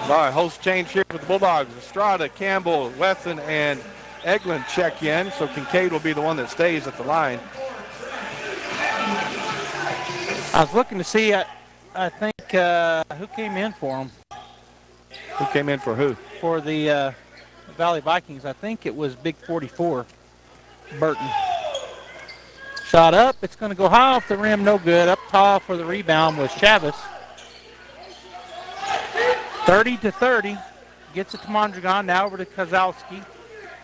All right, host change here for the Bulldogs. Estrada, Campbell, Wesson, and Eglin check in, so Kincaid will be the one that stays at the line. I was looking to see, I think, who came in for him. Who came in for who? For the Valley Vikings. I think it was Big 44, Burton. Shot up. It's going to go high off the rim. No good. Up tall for the rebound was Chavis. 30-30. Gets it to Mondragon. Now over to Kozlowski.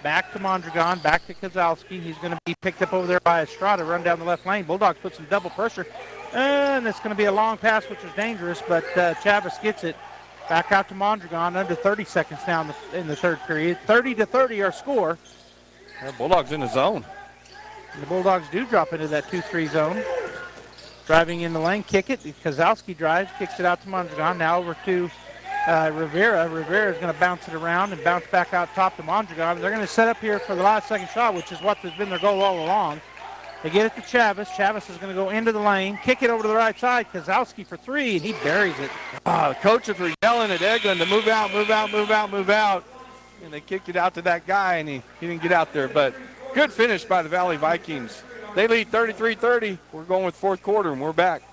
Back to Mondragon, back to Kozlowski. He's going to be picked up over there by Estrada, run down the left lane. Bulldogs put some double pressure. And it's going to be a long pass, which is dangerous, but Chavis gets it. Back out to Mondragon, under 30 seconds now in the third period. 30-30 our score. The Bulldogs in the zone. And the Bulldogs do drop into that 2-3 zone. Driving in the lane, kick it. Kozlowski drives, kicks it out to Mondragon. Now over to Rivera. Rivera is going to bounce it around and bounce back out top to Mondragon. They're going to set up here for the last second shot, which is what has been their goal all along. They get it to Chavis. Chavis is going to go into the lane, kick it over to the right side. Kozlowski for three, and he buries it. The coaches were yelling at Eglin to move out, move out, move out, move out. And they kicked it out to that guy, and he didn't get out there. But good finish by the Valley Vikings. They lead 33-30. We're going with fourth quarter, and we're back.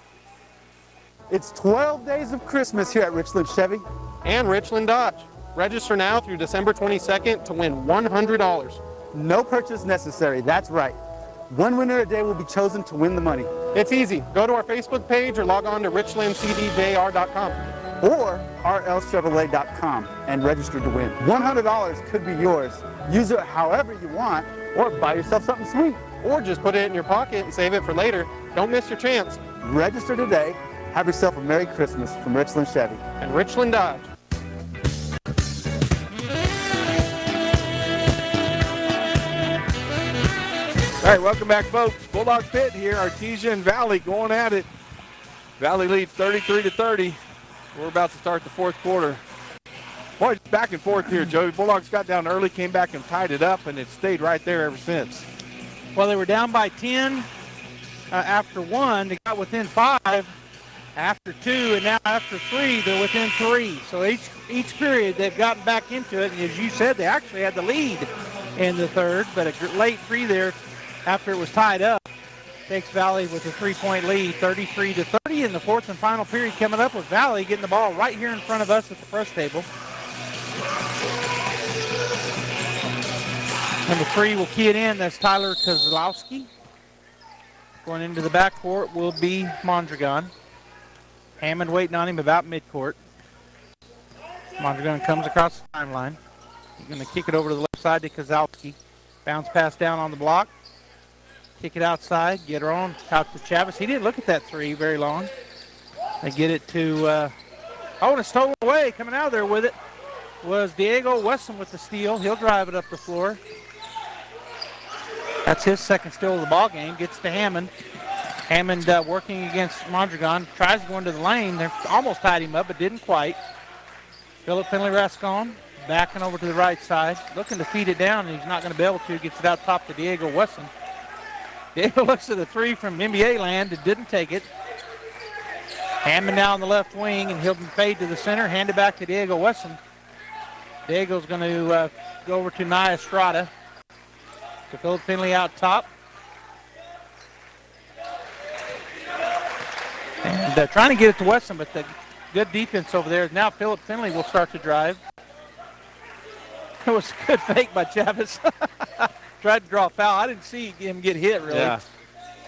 It's 12 days of Christmas here at Richland Chevy and Richland Dodge. Register now through December 22nd to win $100. No purchase necessary, that's right. One winner a day will be chosen to win the money. It's easy. Go to our Facebook page or log on to richlandcdjr.com. Or rlchevrolet.com and register to win. $100 could be yours. Use it however you want, or buy yourself something sweet. Or just put it in your pocket and save it for later. Don't miss your chance. Register today. Have yourself a Merry Christmas from Richland Chevy. And Richland Dodge. All right, welcome back, folks. Bulldog Pit here, Artesia and Valley going at it. Valley leads 33-30. We're about to start the fourth quarter. Boy, it's back and forth here, Joey. Bulldogs got down early, came back and tied it up, and it stayed right there ever since. Well, they were down by 10 after 1. They got within 5 after 2, and now after 3, they're within 3. So each period, they've gotten back into it. And as you said, they actually had the lead in the third, but a late 3 there after it was tied up takes Valley with a 3-point lead, 33-30. In the fourth and final period coming up with Valley getting the ball right here in front of us at the press table. Number 3 will key it in. That's Tyler Kozlowski. Going into the backcourt will be Mondragon. Hammond waiting on him about midcourt. Mondragon comes across the timeline. He's going to kick it over to the left side to Kozlowski. Bounce pass down on the block. Kick it outside. Get her on out to Chavez. He didn't look at that three very long. They get it to, and it's stolen away. Coming out of there with it was Diego Wesson with the steal. He'll drive it up the floor. That's his second steal of the ball game. Gets to Hammond. Hammond working against Mondragon. Tries to go into the lane. They almost tied him up, but didn't quite. Philip Finley-Rascon backing over to the right side. Looking to feed it down, and he's not going to be able to. Gets it out top to Diego Wesson. Diego looks at the three from NBA land and didn't take it. Hammond now on the left wing, and he'll fade to the center. Hand it back to Diego Wesson. Diego's going to go over to Nia Estrada. To Philip Finley out top. And trying to get it to Wesson, but the good defense over there. Now Philip Finley will start to drive. It was a good fake by Chavez. Tried to draw a foul. I didn't see him get hit, really. Yeah.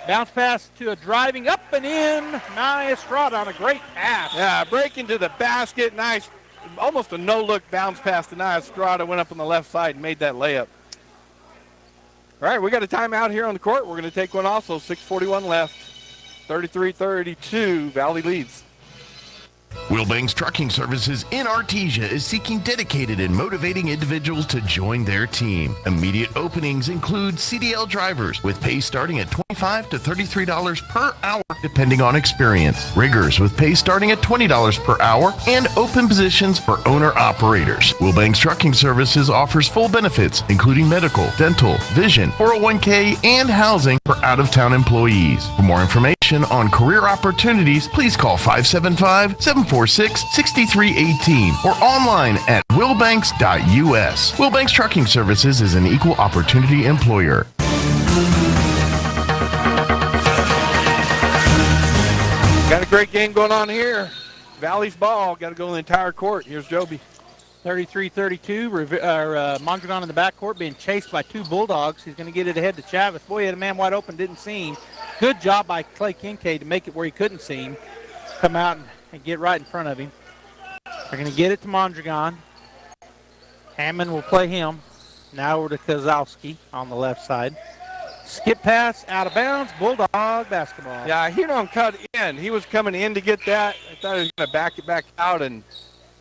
Bounce pass to a driving up and in. Nia Estrada on a great pass. Yeah, break into the basket. Nice, almost a no-look bounce pass to Nia Estrada. Went up on the left side and made that layup. All right, we got a timeout here on the court. We're going to take one also. 6:41 left. 33-32, Valley leads. Wilbanks Trucking Services in Artesia is seeking dedicated and motivating individuals to join their team. Immediate openings include CDL drivers with pay starting at $25 to $33 per hour depending on experience. Riggers with pay starting at $20 per hour and open positions for owner-operators. Wilbanks Trucking Services offers full benefits including medical, dental, vision, 401k, and housing for out-of-town employees. For more information on career opportunities, please call 575-746-6318 or online at wilbanks.us. Wilbanks Trucking Services is an equal opportunity employer. Got a great game going on here. Valley's ball. Got to go in the entire court. Here's Joby. 33-32. Mondragon in the backcourt being chased by two Bulldogs. He's going to get it ahead to Chavez. Boy, he had a man wide open, didn't see him. Good job by Clay Kincaid to make it where he couldn't see him. Come out and get right in front of him. They're going to get it to Mondragon. Hammond will play him. Now over to Kozlowski on the left side. Skip pass, out of bounds, Bulldog basketball. Yeah, he don't cut in. He was coming in to get that. I thought he was going to back it back out and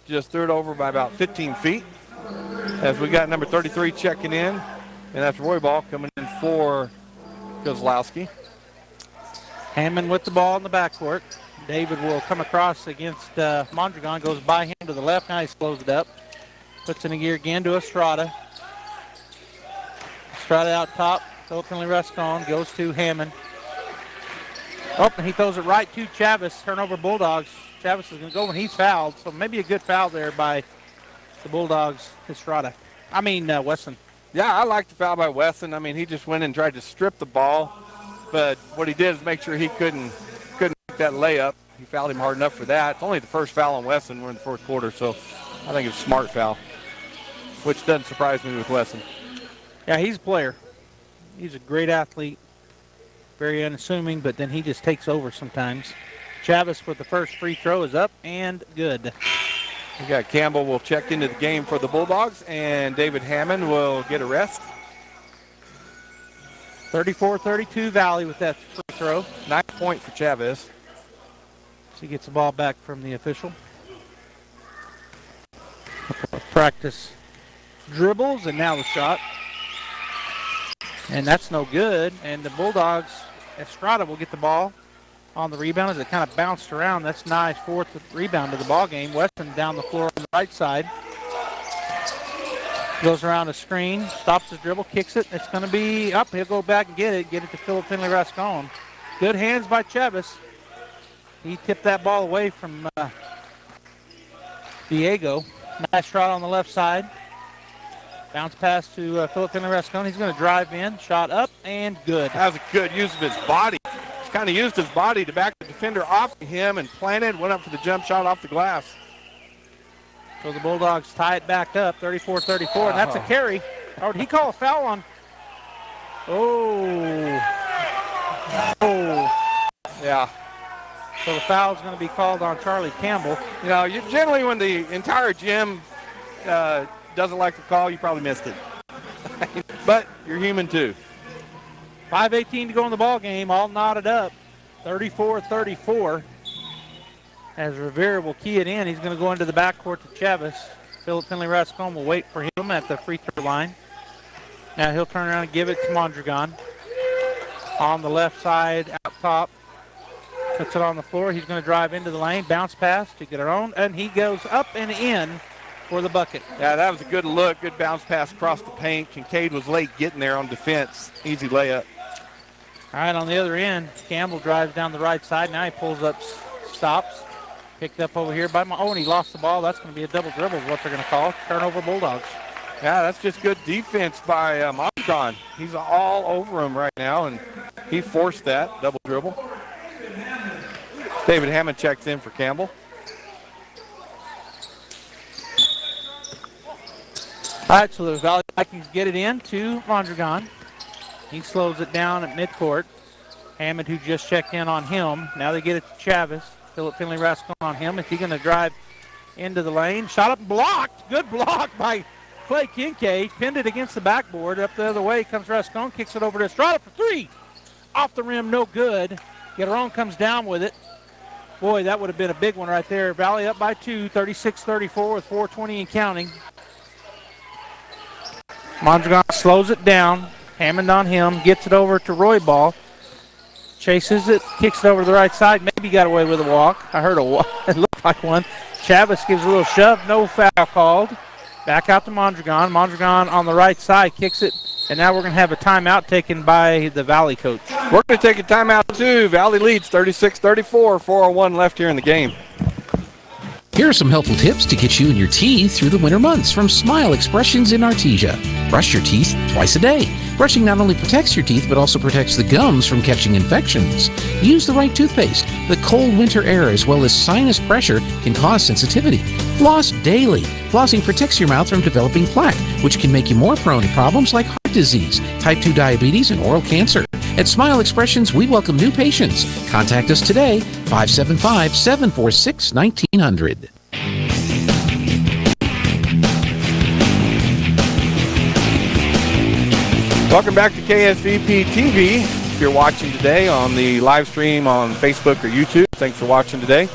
just threw it over by about 15 feet. As we got number 33 checking in. And that's Roy Ball coming in for Kozlowski. Hammond with the ball in the backcourt. David will come across against Mondragon, goes by him to the left. Now he slows it up. Puts in a gear again to Estrada. Estrada out top. Philip Finley-Rascon goes to Hammond. Oh, and he throws it right to Chavez. Turnover Bulldogs. Chavez is going to go when he's fouled. So maybe a good foul there by the Bulldogs, Wesson. Yeah, I like the foul by Wesson. I mean, he just went and tried to strip the ball. But what he did is make sure he couldn't make that layup. He fouled him hard enough for that. It's only the first foul on Wesson. We're in the fourth quarter, so I think it's a smart foul, which doesn't surprise me with Wesson. Yeah, he's a player. He's a great athlete, very unassuming, but then he just takes over sometimes. Chavez with the first free throw is up and good. We got Campbell will check into the game for the Bulldogs, and David Hammond will get a rest. 34-32 Valley with that free throw. Nice point for Chavez. So he gets the ball back from the official. Practice dribbles, and now the shot. And that's no good. And the Bulldogs, Estrada will get the ball on the rebound as it kind of bounced around. That's Nye's fourth rebound of the ball game. Weston down the floor on the right side. Goes around the screen, stops his dribble, kicks it. It's going to be up. He'll go back and get it to Philip Finley-Rascon. Good hands by Chavez. He tipped that ball away from Diego. Nice shot on the left side. Bounce pass to Philip Finley-Rascon. He's going to drive in. Shot up and good. That was a good use of his body. He's kind of used his body to back the defender off of him and planted. Went up for the jump shot off the glass. So the Bulldogs tie it back up, 34-34, and that's a carry. Oh, did he call a foul on? Oh. Oh, Yeah. so the foul's going to be called on Charlie Campbell. You know, generally when the entire gym doesn't like the call, you probably missed it. But you're human too. 5:18 to go in the ball game, all knotted up, 34-34. As Rivera will key it in, he's going to go into the backcourt to Chavez. Philip Finley Rascon will wait for him at the free throw line. Now he'll turn around and give it to Mondragon. On the left side, out top. Puts it on the floor. He's going to drive into the lane, bounce pass to get her own, and he goes up and in for the bucket. Yeah, that was a good look. Good bounce pass across the paint. Kincaid was late getting there on defense. Easy layup. All right, on the other end, Campbell drives down the right side. Now he pulls up, stops. Picked up over here by and he lost the ball. That's going to be a double dribble is what they're going to call it. Turnover Bulldogs. Yeah, that's just good defense by Mondragon. He's all over him right now, and he forced that double dribble. David Hammond checks in for Campbell. All right, so the Valley Vikings get it in to Mondragon. He slows it down at midcourt. Hammond, who just checked in on him. Now they get it to Chavez. Philip Finley Rascon on him. Is he going to drive into the lane? Shot up and blocked. Good block by Clay Kincaid. Pinned it against the backboard. Up the other way comes Rascon. Kicks it over to Estrada for three. Off the rim, no good. Guerrero comes down with it. Boy, that would have been a big one right there. Valley up by 2, 36-34 with 4:20 and counting. Mondragon slows it down. Hammond on him. Gets it over to Roybal. Chases it, kicks it over to the right side. Maybe got away with a walk. I heard a walk. It looked like one. Chavez gives a little shove. No foul called. Back out to Mondragon. Mondragon on the right side kicks it. And now we're going to have a timeout taken by the Valley coach. We're going to take a timeout too. Valley leads 36-34. 4:01 left here in the game. Here are some helpful tips to get you and your teeth through the winter months from Smile Expressions in Artesia. Brush your teeth twice a day. Brushing not only protects your teeth, but also protects the gums from catching infections. Use the right toothpaste. The cold winter air as well as sinus pressure can cause sensitivity. Floss daily. Flossing protects your mouth from developing plaque, which can make you more prone to problems like heart disease, type 2 diabetes, and oral cancer. At Smile Expressions, we welcome new patients. Contact us today, 575-746-1900. Welcome back to KSVP TV. If you're watching today on the live stream on Facebook or YouTube, thanks for watching today.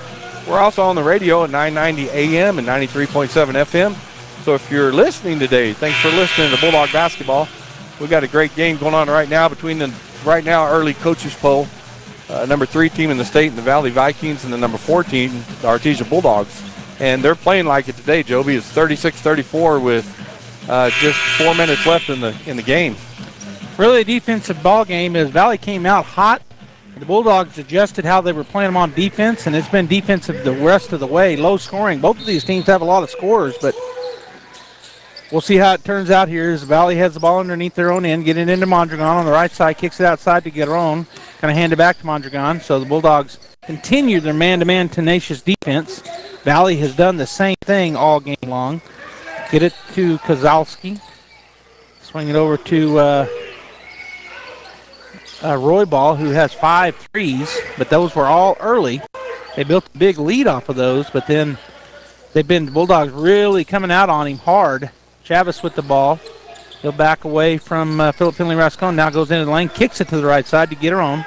We're also on the radio at 990 AM and 93.7 FM. So if you're listening today, thanks for listening to Bulldog basketball. We've got a great game going on right now between the early coaches poll, number 3 team in the state, and the Valley Vikings, and the number 4 team, the Artesia Bulldogs. And they're playing like it today, Joby. It's 36-34 with just 4 minutes left in the game. Really a defensive ball game as Valley came out hot. The Bulldogs adjusted how they were playing them on defense, and it's been defensive the rest of the way. Low scoring. Both of these teams have a lot of scorers, but we'll see how it turns out here as Valley has the ball underneath their own end, getting into Mondragon on the right side, kicks it outside to Guerrero. Kind of hand it back to Mondragon. So the Bulldogs continue their man-to-man tenacious defense. Valley has done the same thing all game long. Get it to Kozalski. Swing it over to Roybal, who has 5 threes, but those were all early. They built a big lead off of those, but then the Bulldogs really coming out on him hard. Chavez with the ball. He'll back away from Philip Finley Rascon. Now goes into the lane, kicks it to the right side to get her on.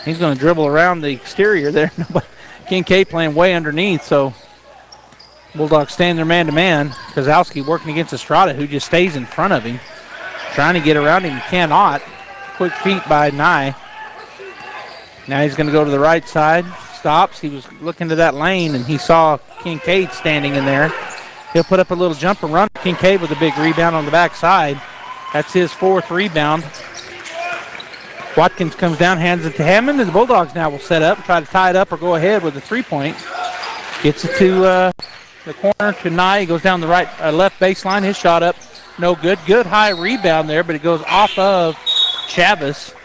He's going to dribble around the exterior there. Kincaid playing way underneath, so Bulldogs stand their man-to-man. Kozlowski working against Estrada, who just stays in front of him. Trying to get around him, cannot. Quick feet by Nye. Now he's going to go to the right side. Stops. He was looking to that lane, and he saw Kincaid standing in there. He'll put up a little jumper run. Kincaid with a big rebound on the backside. That's his 4th rebound. Watkins comes down, hands it to Hammond, and the Bulldogs now will set up, try to tie it up or go ahead with a 3-point. Gets it to the corner to Nye. He goes down the left baseline. His shot up, no good. Good high rebound there, but it goes off of Chavez.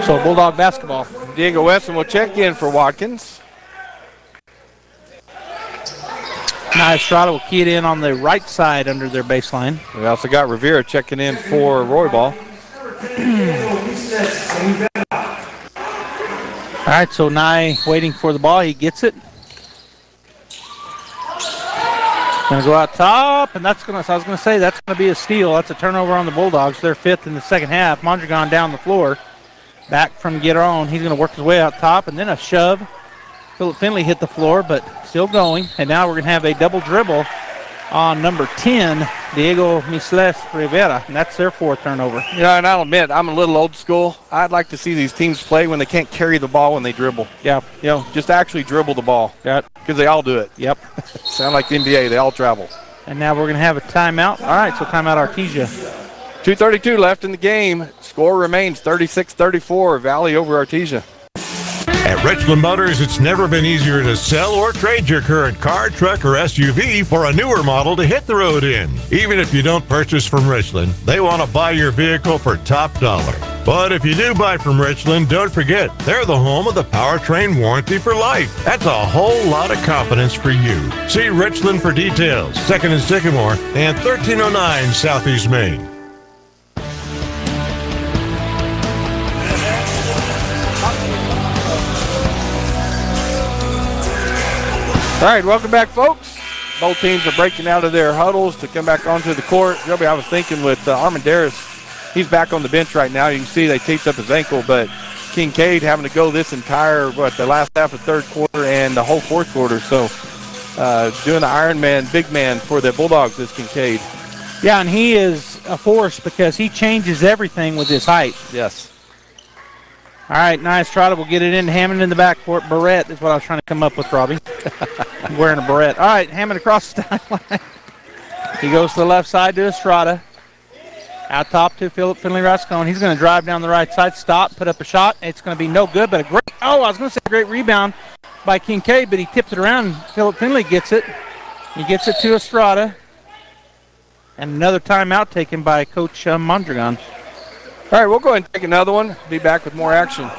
So Bulldog basketball. Diego Weston will check in for Watkins. Now Estrada will key it in on the right side under their baseline. We also got Rivera checking in for Roybal. All right, so Nye waiting for the ball. He gets it. Going to go out top, and that's going to, I was going to say, that's going to be a steal. That's a turnover on the Bulldogs. They're 5th in the second half. Mondragon down the floor. Back from Guiteron. He's going to work his way out top, and then a shove. Philip Finley hit the floor, but still going. And now we're going to have a double dribble on number 10, Diego Misles Rivera, and that's their 4th turnover. Yeah, and I'll admit, I'm a little old school. I'd like to see these teams play when they can't carry the ball when they dribble. Yeah. You know, just actually dribble the ball. Yeah. Because they all do it. Yep. Sound like the NBA. They all travel. And now we're going to have a timeout. All right, so timeout Artesia. 2:32 left in the game. Score remains 36-34, Valley over Artesia. At Richland Motors, it's never been easier to sell or trade your current car, truck, or SUV for a newer model to hit the road in. Even if you don't purchase from Richland, they want to buy your vehicle for top dollar. But if you do buy from Richland, don't forget, they're the home of the powertrain warranty for life. That's a whole lot of confidence for you. See Richland for details. 2nd and Sycamore and 1309 Southeast Main. All right, welcome back, folks. Both teams are breaking out of their huddles to come back onto the court. Joby, I was thinking with Armandaris, he's back on the bench right now. You can see they taped up his ankle, but Kincaid having to go this entire, the last half of third quarter and the whole fourth quarter. So doing the Iron Man, big man for the Bulldogs is Kincaid. Yeah, and he is a force because he changes everything with his height. Yes. All right, nice try. We'll get it in. Hammond in the backcourt. Barrett is what I was trying to come up with, Robbie. Wearing a barrette. All right, Hammond across the timeline. He goes to the left side to Estrada. Out top to Philip Finley Rascone. He's going to drive down the right side, stop, put up a shot. It's going to be no good, but I was going to say a great rebound by Kincaid, but he tipped it around. Philip Finley gets it. He gets it to Estrada. And another timeout taken by Coach Mondragon. All right, we'll go ahead and take another one. Be back with more action.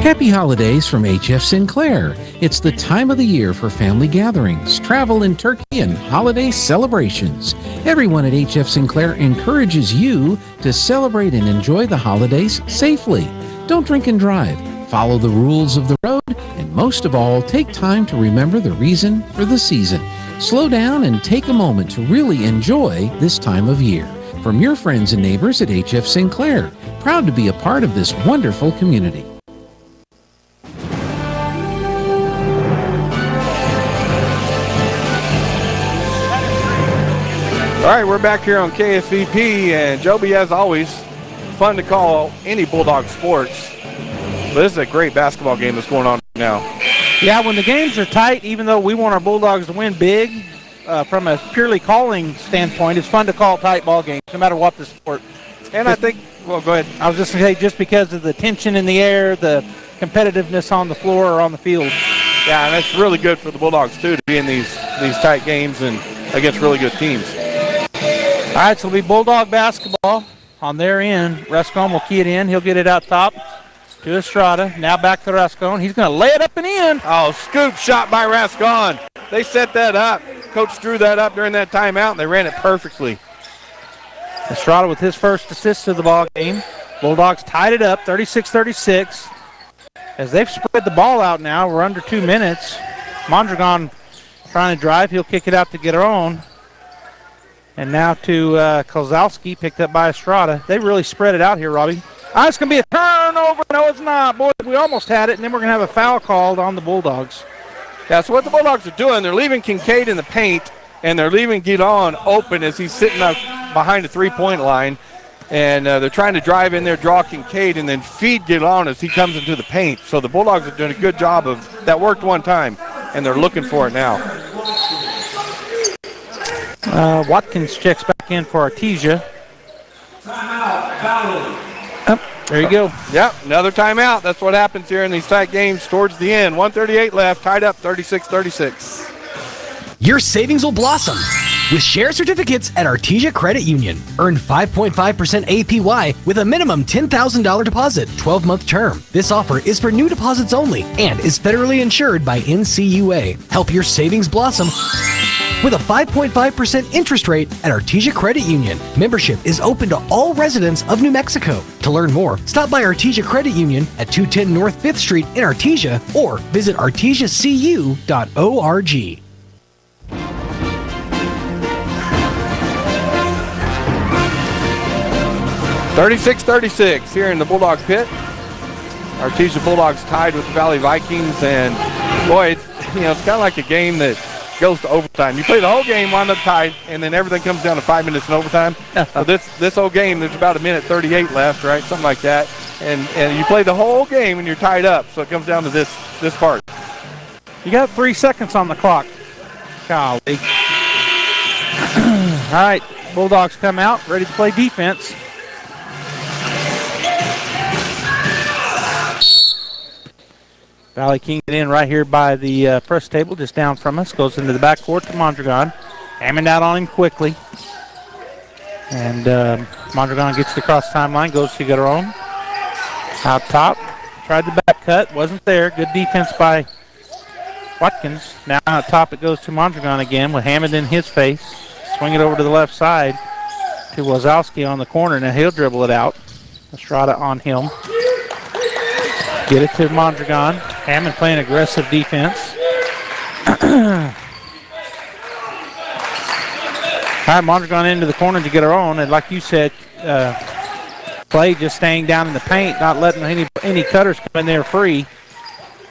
Happy holidays from HF Sinclair. It's the time of the year for family gatherings, travel in Turkey, and holiday celebrations. Everyone at HF Sinclair encourages you to celebrate and enjoy the holidays safely. Don't drink and drive. Follow the rules of the road, and most of all, take time to remember the reason for the season. Slow down and take a moment to really enjoy this time of year. From your friends and neighbors at HF Sinclair, proud to be a part of this wonderful community. All right, we're back here on KSVP, and Joby, as always, fun to call any Bulldog sports. But this is a great basketball game that's going on now. Yeah, when the games are tight, even though we want our Bulldogs to win big, from a purely calling standpoint, it's fun to call tight ball games, no matter what the sport. And I think, well, go ahead. I was just going to say, just because of the tension in the air, the competitiveness on the floor or on the field. Yeah, and that's really good for the Bulldogs, too, to be in these tight games and against really good teams. All right, so it'll be Bulldog basketball on their end. Rascone will key it in. He'll get it out top to Estrada. Now back to Rascone. He's going to lay it up and in. Oh, scoop shot by Rascone. They set that up. Coach drew that up during that timeout, and they ran it perfectly. Estrada with his first assist of the ball game. Bulldogs tied it up, 36-36. As they've spread the ball out now, we're under 2 minutes. Mondragon trying to drive. He'll kick it out to Guiteron. And now to Kozlowski, picked up by Estrada. They really spread it out here, Robbie. Oh, it's going to be a turnover. No, it's not. Boy, we almost had it, and then we're going to have a foul called on the Bulldogs. Yeah, so what the Bulldogs are doing, they're leaving Kincaid in the paint, and they're leaving Guiteron open as he's sitting up behind the three-point line. And they're trying to drive in there, draw Kincaid, and then feed Guiteron as he comes into the paint. So the Bulldogs are doing a good job of that. Worked one time, and they're looking for it now. Watkins checks back in for Artesia. There you go. Yep, another timeout. That's what happens here in these tight games towards the end. 1:38 left, tied up 36-36. Your savings will blossom with share certificates at Artesia Credit Union. Earn 5.5% APY with a minimum $10,000 deposit, 12-month term. This offer is for new deposits only and is federally insured by NCUA. Help your savings blossom with a 5.5% interest rate at Artesia Credit Union. Membership is open to all residents of New Mexico. To learn more, stop by Artesia Credit Union at 210 North 5th Street in Artesia or visit artesiacu.org. "36-36 here in the Bulldog pit. Artesia Bulldogs tied with the Valley Vikings, and boy, it's kind of like a game that goes to overtime. You play the whole game, wind up tied, and then everything comes down to 5 minutes in overtime. So this whole game, there's about 1:38 left, right? Something like that. And you play the whole game and you're tied up, so it comes down to this part. You got 3 seconds on the clock. Golly. All right, Bulldogs come out, ready to play defense. Valley King in right here by the press table, just down from us. Goes into the backcourt to Mondragon. Hammond out on him quickly. And Mondragon gets the cross timeline, goes to Garon. Out top. Tried the back cut, wasn't there. Good defense by Watkins. Now out top it goes to Mondragon again with Hammond in his face. Swing it over to the left side to Wazowski on the corner. Now he'll dribble it out. Estrada on him. Get it to Mondragon. Hammond playing aggressive defense. All right, Mondragon into the corner to get her own. And like you said, Clay just staying down in the paint, not letting any cutters come in there free.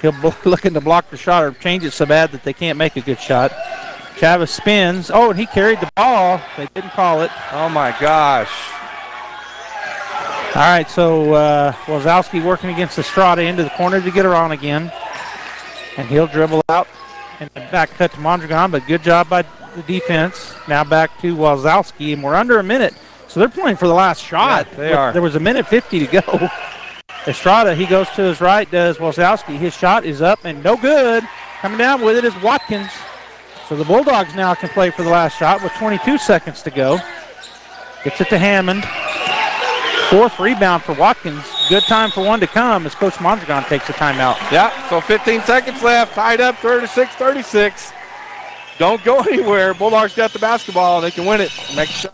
He'll looking to block the shot or change it so bad that they can't make a good shot. Chavez spins. Oh, and he carried the ball. They didn't call it. Oh, my gosh. All right, so Wazowski working against Estrada into the corner to get her on again. And he'll dribble out and back cut to Mondragon, but good job by the defense. Now back to Wazowski, and we're under a minute. So they're playing for the last shot. Yeah, they are. There was 1:50 to go. Estrada, he goes to his right, does Wazowski. His shot is up and no good. Coming down with it is Watkins. So the Bulldogs now can play for the last shot with 22 seconds to go. Gets it to Hammond. Fourth rebound for Watkins. Good time for one to come as Coach Mondragon takes a timeout. Yeah, so 15 seconds left. Tied up 36-36. Don't go anywhere. Bulldogs got the basketball. They can win it. Next shot.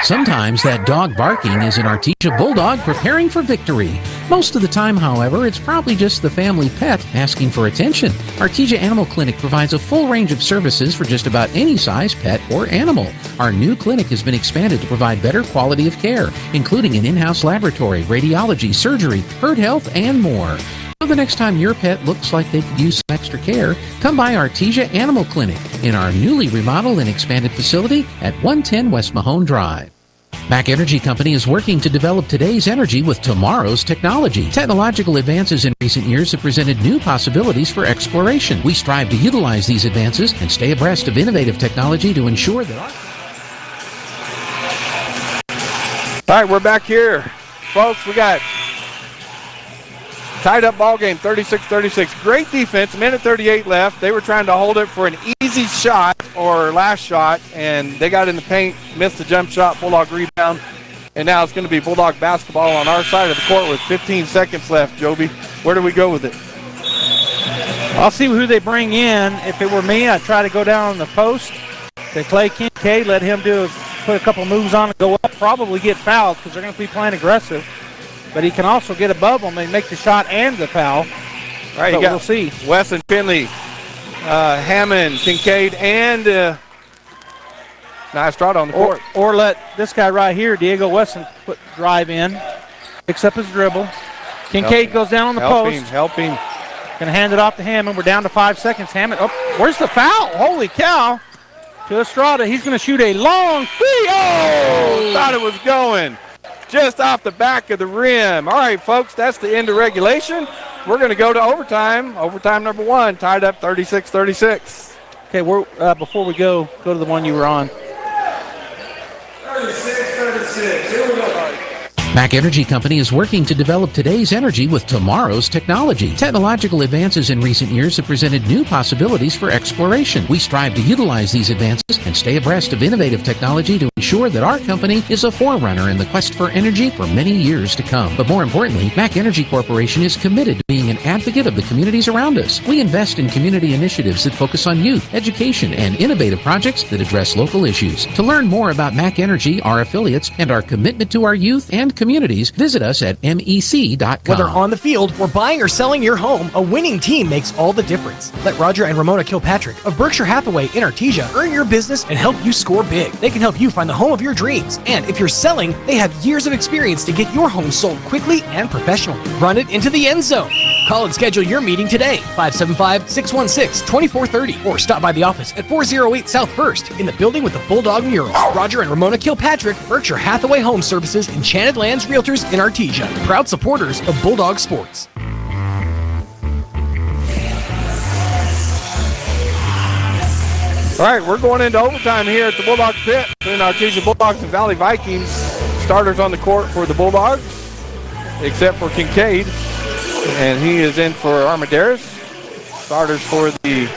Sometimes that dog barking is an Artesia Bulldog preparing for victory. Most of the time, however, it's probably just the family pet asking for attention. Artesia Animal Clinic provides a full range of services for just about any size pet or animal. Our new clinic has been expanded to provide better quality of care, including an in-house laboratory, radiology, surgery, herd health, and more. So the next time your pet looks like they could use some extra care, come by Artesia Animal Clinic in our newly remodeled and expanded facility at 110 West Mahone Drive. Mac Energy Company is working to develop today's energy with tomorrow's technology. Technological advances in recent years have presented new possibilities for exploration. We strive to utilize these advances and stay abreast of innovative technology to ensure that All right, we're back here. Folks, we got tied up ball game, 36-36. Great defense, 1:38 left. They were trying to hold it for an easy shot or last shot, and they got in the paint, missed the jump shot, Bulldog rebound. And now it's going to be Bulldog basketball on our side of the court with 15 seconds left, Joby. Where do we go with it? I'll see who they bring in. If it were me, I'd try to go down on the post to Clay Kincaid, let him put a couple moves on and go up, probably get fouled because they're going to be playing aggressive. But he can also get above them and make the shot and the foul. All right, we'll see. Wesson, Finley, Hammond, Kincaid, and Estrada on the court. Or let this guy right here, Diego Wesson, drive in, picks up his dribble. Kincaid goes down on the post. Help him. Going to hand it off to Hammond. We're down to 5 seconds. Hammond, where's the foul? Holy cow. To Estrada. He's going to shoot a long three. Oh, thought it was going. Just off the back of the rim. All right, folks, that's the end of regulation. We're going to go to overtime. Overtime number one, tied up 36-36. Okay, before we go to the one you were on. 36-36. Here we go. Mac Energy Company is working to develop today's energy with tomorrow's technology. Technological advances in recent years have presented new possibilities for exploration. We strive to utilize these advances and stay abreast of innovative technology to ensure that our company is a forerunner in the quest for energy for many years to come. But more importantly, MAC Energy Corporation is committed to being an advocate of the communities around us. We invest in community initiatives that focus on youth, education, and innovative projects that address local issues. To learn more about MAC Energy, our affiliates, and our commitment to our youth and communities, visit us at mec.com. Whether on the field or buying or selling your home, a winning team makes all the difference. Let Roger and Ramona Kilpatrick of Berkshire Hathaway in Artesia earn your business and help you score big. They can help you find the home of your dreams. And if you're selling, they have years of experience to get your home sold quickly and professionally. Run it into the end zone. Call and schedule your meeting today, 575-616-2430, or stop by the office at 408 South 1st in the building with the Bulldog mural. Roger and Ramona Kilpatrick, Berkshire Hathaway Home Services, Enchanted Lands Realtors in Artesia, proud supporters of Bulldog Sports. All right, we're going into overtime here at the Bulldog Pit between Artesia Bulldogs and Valley Vikings. Starters on the court for the Bulldogs, except for Kincaid, and he is in for Armendariz. Starters for the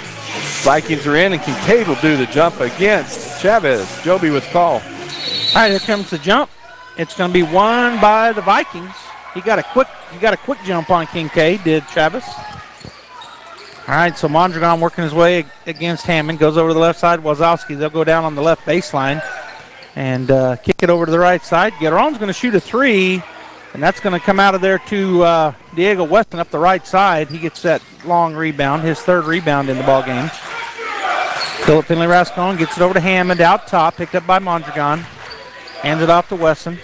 Vikings are in, and Kincaid will do the jump against Chavez. Joby with the call. All right, here comes the jump. It's going to be won by the Vikings. He got a quick jump on Kincaid, did Chavez. All right, so Mondragon working his way against Hammond. Goes over to the left side. Wazowski, they'll go down on the left baseline and kick it over to the right side. Guerrero's going to shoot a three, and that's going to come out of there to Diego Weston up the right side. He gets that long rebound, his third rebound in the ball game. Philip Finley Rascon gets it over to Hammond out top, picked up by Mondragon. Hands it off to Weston.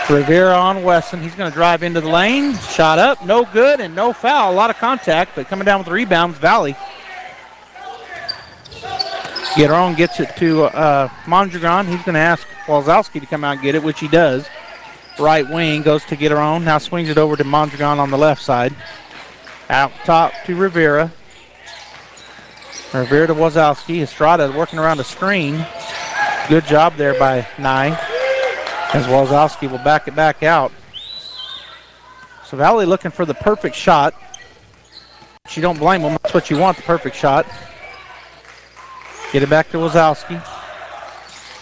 Rivera on Weston. He's going to drive into the lane. Shot up, no good, and no foul. A lot of contact, but coming down with the rebounds, Valley. Guerrero gets it to Mondragon. He's going to ask Walzowski to come out and get it, which he does. Right wing goes to Guerrero. Now swings it over to Mondragon on the left side. Out top to Rivera. Rivera to Wazowski. Estrada working around the screen. Good job there by Nye. As Wazowski will back it back out. So Valley looking for the perfect shot. But you don't blame them. That's what you want, the perfect shot. Get it back to Wazowski.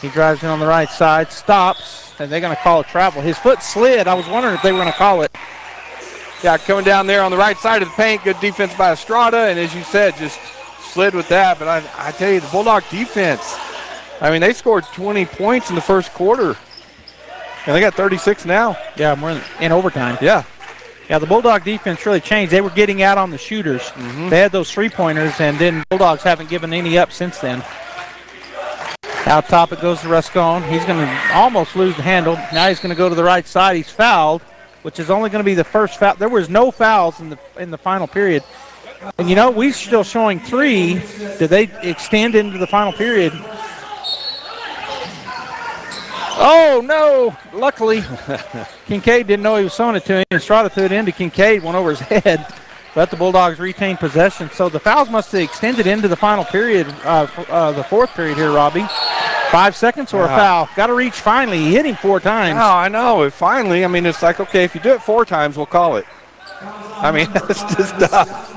He drives in on the right side, stops, and they're going to call a travel. His foot slid. I was wondering if they were going to call it. Yeah, coming down there on the right side of the paint. Good defense by Estrada, and as you said, just slid with that. But I tell you, the Bulldog defense, I mean, they scored 20 points in the first quarter. And they got 36 now. Yeah, we're in overtime. Yeah. Yeah, the Bulldog defense really changed. They were getting out on the shooters. Mm-hmm. They had those three-pointers, and then Bulldogs haven't given any up since then. Out top it goes to Rascon. He's going to almost lose the handle. Now he's going to go to the right side. He's fouled, which is only going to be the first foul. There was no fouls in the final period. And, you know, we're still showing three. Did they extend into the final period? Oh, no. Luckily, Kincaid didn't know he was throwing it to him. Estrada threw it into Kincaid, went over his head. But the Bulldogs retained possession. So the fouls must have extended into the final period, the fourth period here, Robbie. 5 seconds or a foul. Got to reach finally. He hit him 4 times. No, I know. Finally, I mean, it's like, okay, if you do it 4 times, we'll call it. I mean, that's just tough.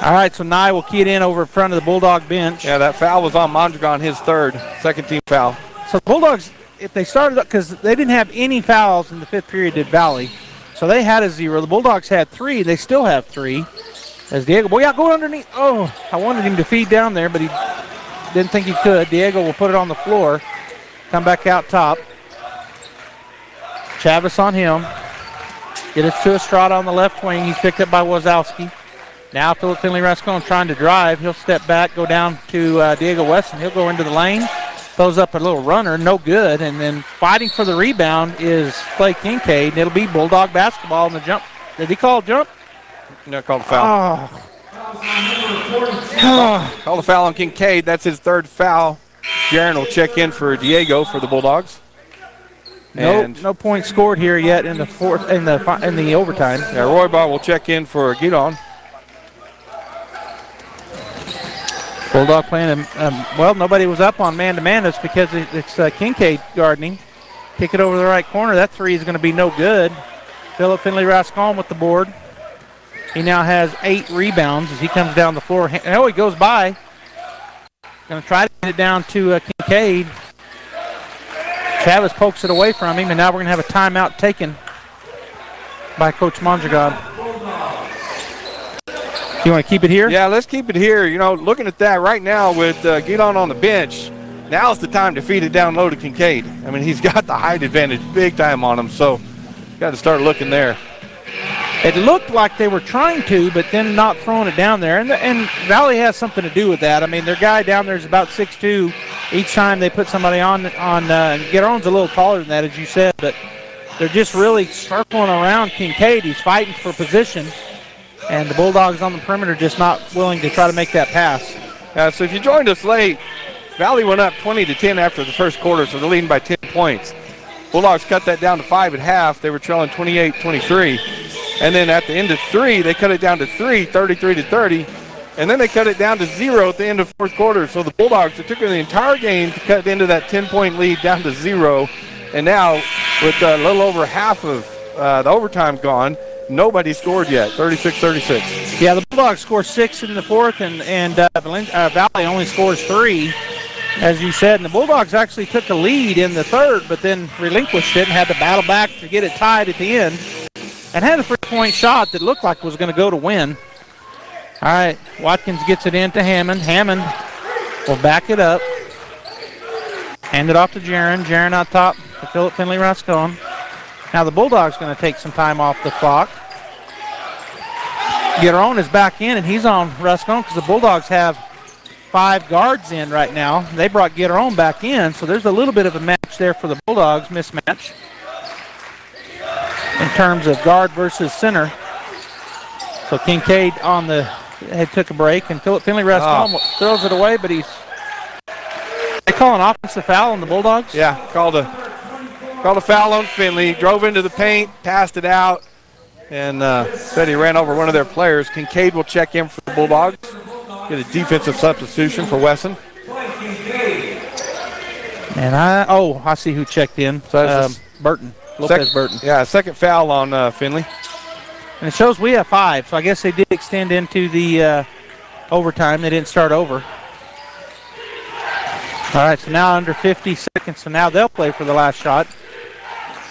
All right, so Nye will key it in over in front of the Bulldog bench. Yeah, that foul was on Mondragon, his third, second team foul. So the Bulldogs, if they started up, because they didn't have any fouls in the fifth period at Valley, so they had a 0. The Bulldogs had 3. They still have 3. As Diego, boy, go underneath. Oh, I wanted him to feed down there, but he didn't think he could. Diego will put it on the floor. Come back out top. Chavez on him. Get it to Estrada on the left wing. He's picked up by Wazowski. Now Philip Finley Rascon trying to drive. He'll step back, go down to Diego Weston. He'll go into the lane. Throws up a little runner, no good. And then fighting for the rebound is Clay Kincaid. And it'll be Bulldog basketball in the jump. Did he call a jump? No, called a foul. Called a foul on Kincaid. That's his third foul. Jaron will check in for Diego for the Bulldogs. No point scored here yet in the fourth in the overtime. Yeah, Roy Bar will check in for Guidon. Bulldog playing, well, nobody was up on man-to-man. That's because it's Kincaid guarding. Kick it over the right corner. That 3 is going to be no good. Philip Finley Rascon with the board. He now has 8 rebounds as he comes down the floor. Oh, he goes by. Going to try to get it down to Kincaid. Chavez pokes it away from him, and now we're going to have a timeout taken by Coach Mondragon. You want to keep it here? Yeah, let's keep it here. You know, looking at that right now with Guidon on the bench, now's the time to feed it down low to Kincaid. I mean, he's got the height advantage big time on him, so got to start looking there. It looked like they were trying to, but then not throwing it down there. And Valley has something to do with that. I mean, their guy down there is about 6'2". Each time they put somebody on Guidon's a little taller than that, as you said, but they're just really circling around Kincaid. He's fighting for position, and the Bulldogs on the perimeter just not willing to try to make that pass. So if you joined us late, Valley went up 20-10 after the first quarter, so they're leading by 10 points. Bulldogs cut that down to 5 at half. They were trailing 28-23. And then at the end of 3, they cut it down to 3, 33-30. And then they cut it down to 0 at the end of fourth quarter. So the Bulldogs, it took them the entire game to cut into that 10-point lead down to 0. And now with a little over half of the overtime gone, nobody scored yet, 36-36. Yeah, the Bulldogs score 6 in the fourth, and Valley only scores 3, as you said. And the Bulldogs actually took a lead in the third, but then relinquished it and had to battle back to get it tied at the end. And had a 3-point shot that looked like was going to go to win. All right, Watkins gets it into Hammond. Hammond will back it up. Hand it off to Jaron. Jaron out top to Philip Finley Rascon. Now the Bulldogs going to take some time off the clock. Guidon is back in, and he's on Rascon because the Bulldogs have 5 guards in right now. They brought Guidon back in, so there's a little bit of a match there for the Bulldogs, mismatch, in terms of guard versus center. So Kincaid took a break, and Philip Finley Rascon throws it away, but they call an offensive foul on the Bulldogs? Yeah, called a foul on Finley. He drove into the paint, passed it out, and said he ran over one of their players. Kincaid will check in for the Bulldogs. Get a defensive substitution for Wesson. And I see who checked in. So Burton. Lopez Burton. Yeah, second foul on Finley. And it shows we have 5, so I guess they did extend into the overtime. They didn't start over. All right, so now under 50 seconds, so now they'll play for the last shot.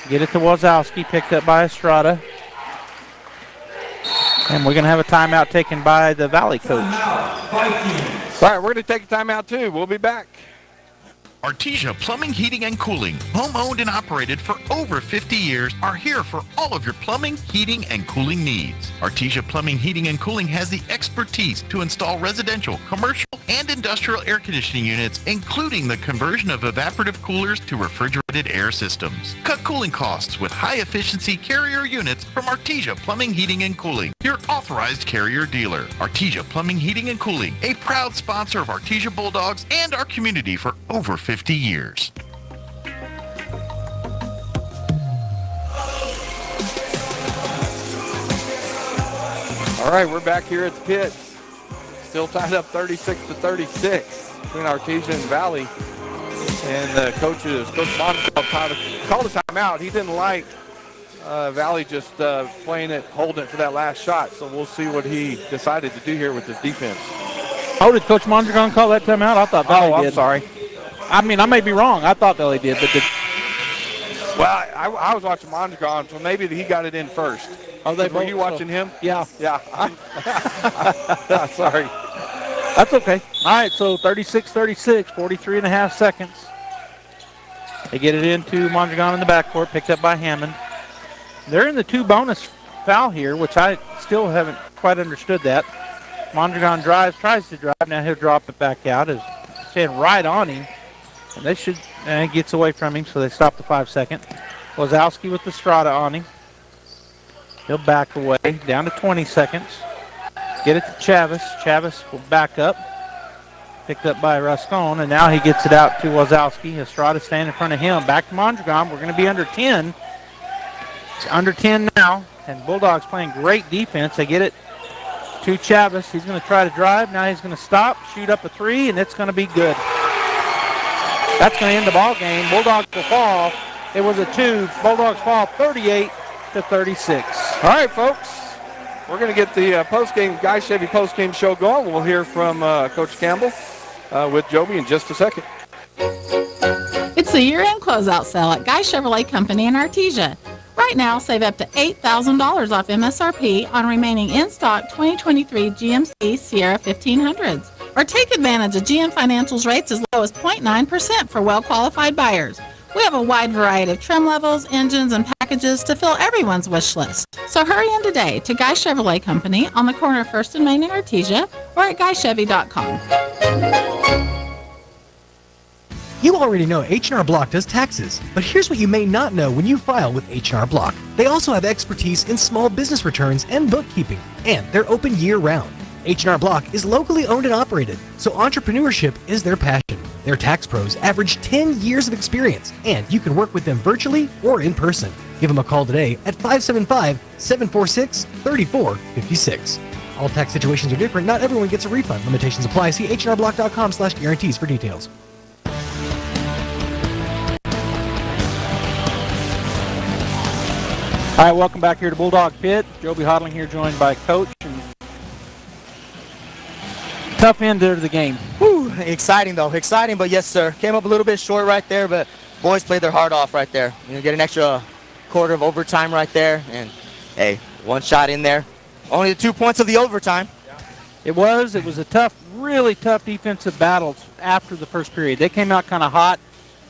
Get it to Wazowski, picked up by Estrada. And we're going to have a timeout taken by the Valley coach. All right, we're going to take a timeout too. We'll be back. Artesia Plumbing, Heating, and Cooling, home-owned and operated for over 50 years, are here for all of your plumbing, heating, and cooling needs. Artesia Plumbing, Heating, and Cooling has the expertise to install residential, commercial, and industrial air conditioning units, including the conversion of evaporative coolers to refrigerated air systems. Cut cooling costs with high-efficiency Carrier units from Artesia Plumbing, Heating, and Cooling, your authorized Carrier dealer. Artesia Plumbing, Heating, and Cooling, a proud sponsor of Artesia Bulldogs and our community for over 50 years. All right, we're back here at the pit. Still tied up 36-36 between Artesia and Valley. And Coach Montel called a timeout. He didn't like Valley just playing it, holding it for that last shot. So we'll see what he decided to do here with his defense. Oh, did Coach Mondragon call that timeout? I thought Valley did. I'm sorry. I mean, I may be wrong. I thought Valley did, but Well, I was watching Mondragon, so maybe he got it in first. Oh, were you watching him? Yeah. Yeah. Sorry. That's okay. All right, so 36-36, 43 and a half seconds. They get it into Mondragon in the backcourt, picked up by Hammond. They're in the 2 bonus foul here, which I still haven't quite understood that. Mondragon tries to drive. Now he'll drop it back out. Is staying right on him. And they should, and he gets away from him, so they stop the 5 second. Wazowski with the Strata on him. He'll back away, down to 20 seconds. Get it to Chavez. Chavez will back up. Picked up by Rascon, and now he gets it out to Wazowski. Estrada standing in front of him. Back to Mondragon. We're going to be under 10. It's under 10 now, and Bulldogs playing great defense. They get it to Chavez. He's going to try to drive. Now he's going to stop, shoot up a 3, and it's going to be good. That's going to end the ball game. Bulldogs will fall. It was a 2. Bulldogs fall 38-36. All right, folks. We're going to get the post-game, Guy Chevy post-game show going. We'll hear from Coach Campbell. with Joby in just a second. It's the year-end closeout sale at Guy Chevrolet Company in Artesia. Right now, save up to $8,000 off MSRP on remaining in-stock 2023 GMC Sierra 1500s. Or take advantage of GM Financial's rates as low as 0.9% for well-qualified buyers. We have a wide variety of trim levels, engines, and packages to fill everyone's wish list. So hurry in today to Guy Chevrolet Company on the corner of 1st and Main in Artesia or at GuyChevy.com. You already know H&R Block does taxes, but here's what you may not know when you file with H&R Block. They also have expertise in small business returns and bookkeeping, and they're open year-round. H&R Block is locally owned and operated, so entrepreneurship is their passion. Their tax pros average 10 years of experience, and you can work with them virtually or in person. Give them a call today at 575-746-3456. All tax situations are different. Not everyone gets a refund. Limitations apply. See hrblock.com/guarantees for details. All right, welcome back here to Bulldog Pit. Joby Hodling here, joined by Coach. Tough end to the game. Whew, exciting though, exciting, but yes sir. Came up a little bit short right there, but boys played their heart off right there. You know, get an extra quarter of overtime right there, and hey, one shot in there. Only the 2 points of the overtime. It was a tough, really tough defensive battle after the first period. They came out kind of hot,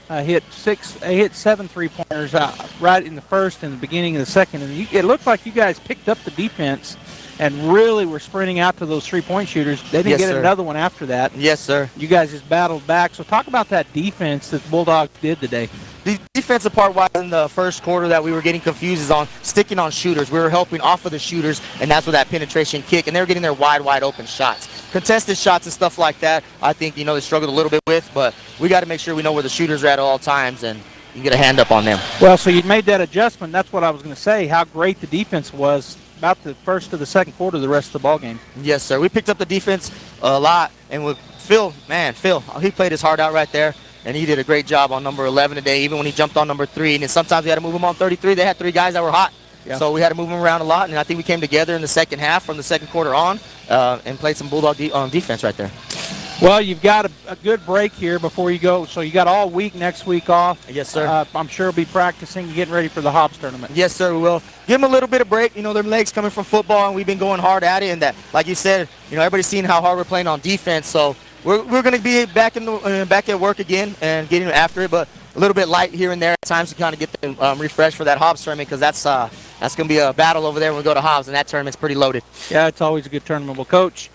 hit 7 3-pointers right in the first and the beginning of the second, and it looked like you guys picked up the defense and really were sprinting out to those 3-point shooters. They didn't get another one after that. Yes, sir. You guys just battled back. So talk about that defense that the Bulldogs did today. The defensive part was in the first quarter that we were getting confused is on sticking on shooters. We were helping off of the shooters, and that's where that penetration kick, and they were getting their wide open shots. Contested shots and stuff like that, I think, they struggled a little bit with, but we got to make sure we know where the shooters are at all times, and you get a hand up on them. Well, so you made that adjustment. That's what I was going to say, how great the defense was about the first to the second quarter of the rest of the ball game. Yes, sir. We picked up the defense a lot, and with Phil, he played his heart out right there, and he did a great job on number 11 today, even when he jumped on number 3. And then sometimes we had to move him on 33. They had 3 guys that were hot, so we had to move them around a lot, and I think we came together in the second half from the second quarter on and played some Bulldog defense right there. Well, you've got a good break here before you go, so you got all week next week off. Yes, sir. I'm sure you'll be practicing and getting ready for the Hobbs tournament. Yes, sir, we will. Give them a little bit of break. Their legs coming from football, and we've been going hard at it. And that, like you said, everybody's seeing how hard we're playing on defense. So we're going to be back at work again and getting after it, but a little bit light here and there at times to kind of get them refreshed for that Hobbs tournament, because that's going to be a battle over there when we go to Hobbs, and that tournament's pretty loaded. Yeah, it's always a good tournament. Well, Coach,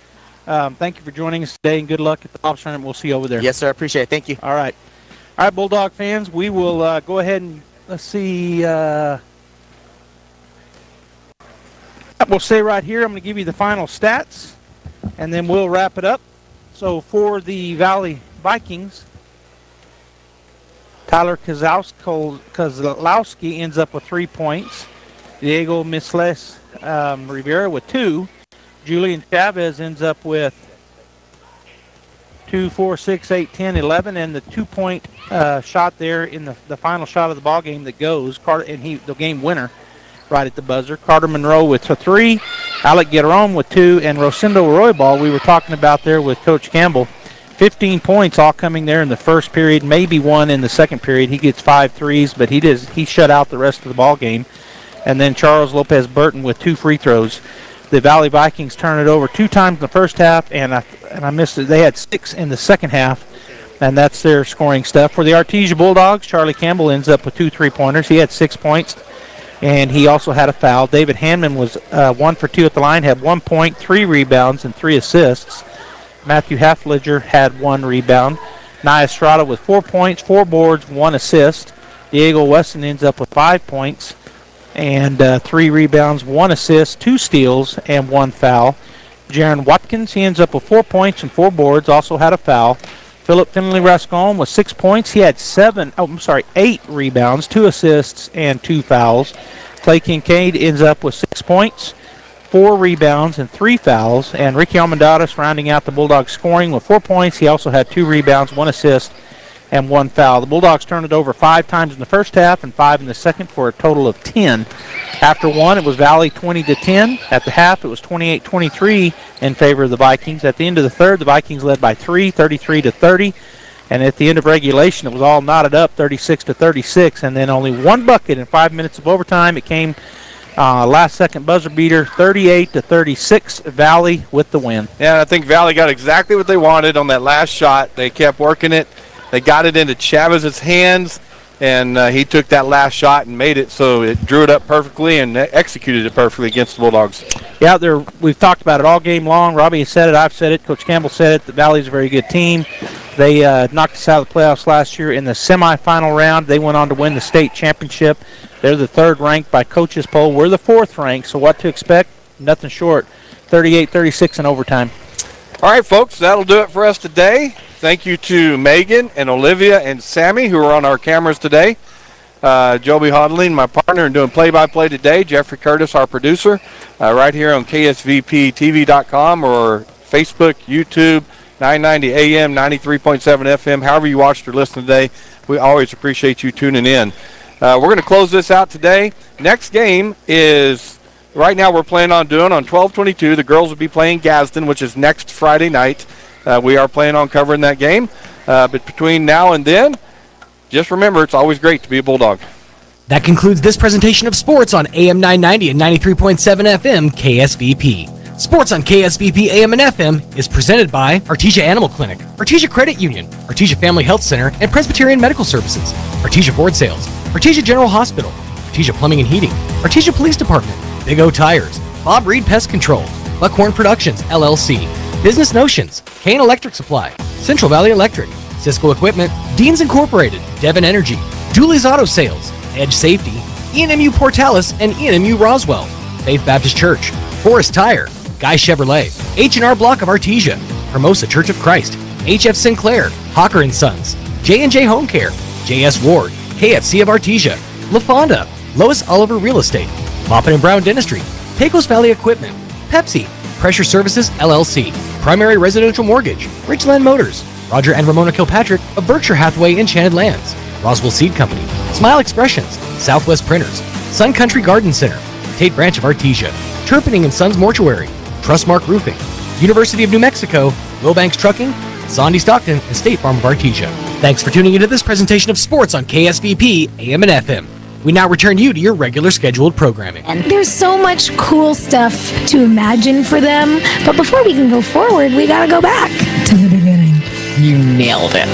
thank you for joining us today, and good luck at the Hobbs tournament. We'll see you over there. Yes, sir. Appreciate it. Thank you. All right, Bulldog fans, we will go ahead and let's see. We'll stay right here. I'm going to give you the final stats, and then we'll wrap it up. So for the Valley Vikings, Tyler Kozlowski ends up with 3 points. Diego Misles Rivera with 2. Julian Chavez ends up with 2, 4, 6, 8, 10, 11, and the 2-point shot there in the final shot of the ball game that goes. The game winner right at the buzzer. Carter Monroe with 3, Alec Guerrero with 2, and Rosendo Roybal, we were talking about there with Coach Campbell. 15 points all coming there in the first period, maybe 1 in the second period. He gets 5 threes, but he shut out the rest of the ball game. And then Charles Lopez Burton with 2 free throws. The Valley Vikings turn it over 2 times in the first half, and I missed it. They had 6 in the second half, and that's their scoring stuff. For the Artesia Bulldogs, Charlie Campbell ends up with 2 3-pointers. He had 6 points, and he also had a foul. David Hanman was 1 for 2 at the line, had 1 point, 3 rebounds, and 3 assists. Matthew Halfledger had 1 rebound. Nia Estrada with 4 points, 4 boards, 1 assist. Diego Weston ends up with 5 points and 3 rebounds, 1 assist, 2 steals, and 1 foul. Jaron Watkins, he ends up with 4 points and 4 boards, also had a foul. Philip Finley Rascon with 6 points. He had 8 rebounds, 2 assists, and 2 fouls. Clay Kincaid ends up with 6 points, 4 rebounds, and 3 fouls. And Ricky Almendares rounding out the Bulldogs scoring with 4 points. He also had 2 rebounds, 1 assist, and 1 foul. The Bulldogs turned it over 5 times in the first half and 5 in the second for a total of 10. After one, it was Valley 20-10. At the half, it was 28-23 in favor of the Vikings. At the end of the third, the Vikings led by 3, 33-30. And at the end of regulation, it was all knotted up, 36-36. And then only one bucket in 5 minutes of overtime. It came last-second buzzer beater, 38-36. Valley with the win. Yeah, I think Valley got exactly what they wanted on that last shot. They kept working it. They got it into Chavez's hands, and he took that last shot and made it so it drew it up perfectly and executed it perfectly against the Bulldogs. Yeah, we've talked about it all game long. Robbie has said it. I've said it. Coach Campbell said it. The Valley's a very good team. They knocked us out of the playoffs last year in the semifinal round. They went on to win the state championship. They're the 3rd ranked by coaches poll. We're the 4th ranked, so what to expect? Nothing short. 38-36 in overtime. All right, folks, that'll do it for us today. Thank you to Megan and Olivia and Sammy, who are on our cameras today. Joby Hodling, my partner, and doing play-by-play today. Jeffrey Curtis, our producer, right here on KSVPTV.com or Facebook, YouTube, 990 AM, 93.7 FM. However you watched or listened today, we always appreciate you tuning in. We're going to close this out today. Next game is, right now we're planning on doing on 12/22. The girls will be playing Gadsden, which is next Friday night. We are planning on covering that game. But between now and then, just remember, it's always great to be a Bulldog. That concludes this presentation of sports on AM 990 and 93.7 FM KSVP. Sports on KSVP AM and FM is presented by Artesia Animal Clinic, Artesia Credit Union, Artesia Family Health Center, and Presbyterian Medical Services, Artesia Board Sales, Artesia General Hospital, Artesia Plumbing and Heating, Artesia Police Department, Big O Tires, Bob Reed Pest Control, Buckhorn Productions, LLC, Business Notions, Kane Electric Supply, Central Valley Electric, Cisco Equipment, Deans Incorporated, Devon Energy, Dooley's Auto Sales, Edge Safety, ENMU Portales and ENMU Roswell, Faith Baptist Church, Forest Tire, Guy Chevrolet, H&R Block of Artesia, Hermosa Church of Christ, HF Sinclair, Hawker & Sons, J&J Home Care, JS Ward, KFC of Artesia, LaFonda, Lois Oliver Real Estate, Maupin & Brown Dentistry, Pecos Valley Equipment, Pepsi, Pressure Services LLC, Primary Residential Mortgage, Richland Motors, Roger and Ramona Kilpatrick of Berkshire Hathaway Enchanted Lands, Roswell Seed Company, Smile Expressions, Southwest Printers, Sun Country Garden Center, Tate Branch of Artesia, Turpinning & Sons Mortuary, Trustmark Roofing, University of New Mexico, Wilbanks Trucking, Sandy Stockton, and State Farm of Artesia. Thanks for tuning into this presentation of sports on KSVP AM and FM. We now return you to your regular scheduled programming. And there's so much cool stuff to imagine for them, but before we can go forward, we gotta go back to the beginning. You nailed it.